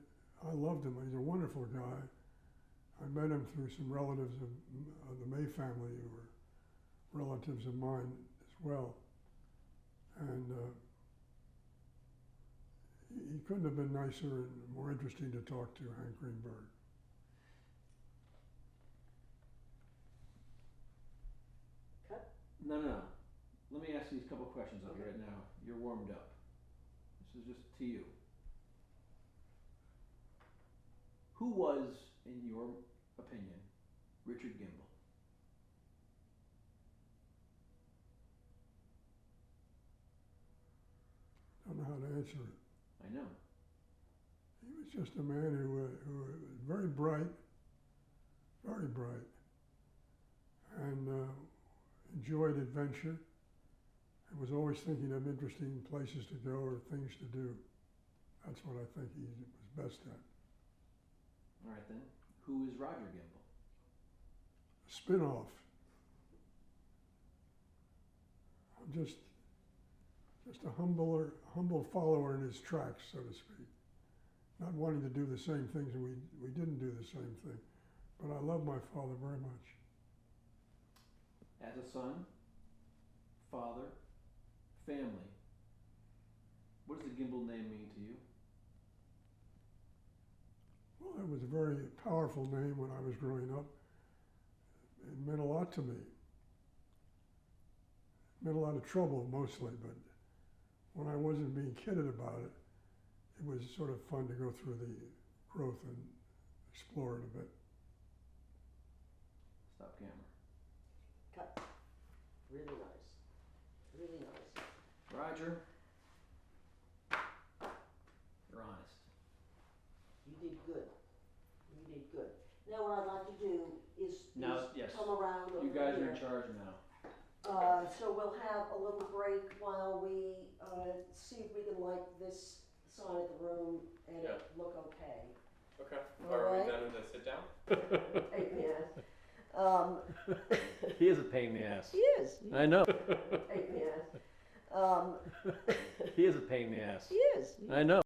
S3: I loved him. He's a wonderful guy. I met him through some relatives of the May family who were relatives of mine as well. And he couldn't have been nicer and more interesting to talk to, Hank Greenberg.
S1: Cut.
S2: No. Let me ask you a couple questions of you right now. You're warmed up. This is just to you. Who was, in your opinion, Richard Gimbel?
S3: Don't know how to answer it.
S2: I know.
S3: He was just a man who was very bright, and enjoyed adventure, and was always thinking of interesting places to go or things to do. That's what I think he was best at.
S2: All right then. Who is Roger Gimbel?
S3: A spin-off. I'm just a humble follower in his tracks, so to speak. Not wanting to do the same things, and we didn't do the same thing. But I love my father very much.
S2: As a son, father, family, what does the Gimbel name mean to you?
S3: Well, it was a very powerful name when I was growing up. It meant a lot to me. It meant a lot of trouble mostly, but when I wasn't being kidded about it, it was sort of fun to go through the growth and explore it a bit.
S2: Stop camera.
S1: Cut. Really nice. Really nice.
S2: Roger, you're honest.
S1: You did good. You did good. Now what I'd like to do is
S2: Yes.
S1: come around over
S2: You guys are
S1: here.
S2: in charge now.
S1: So we'll have a little break while we see if we can light this sign at the room and
S5: Yeah.
S1: it look okay.
S5: Okay.
S1: All
S5: Are
S1: right.
S5: we done with the sit down?
S1: Amen.
S4: He is a pain in the ass.
S1: He is.
S4: I know.
S1: Amen.
S4: He is a pain in the ass.
S1: He is.
S4: I know.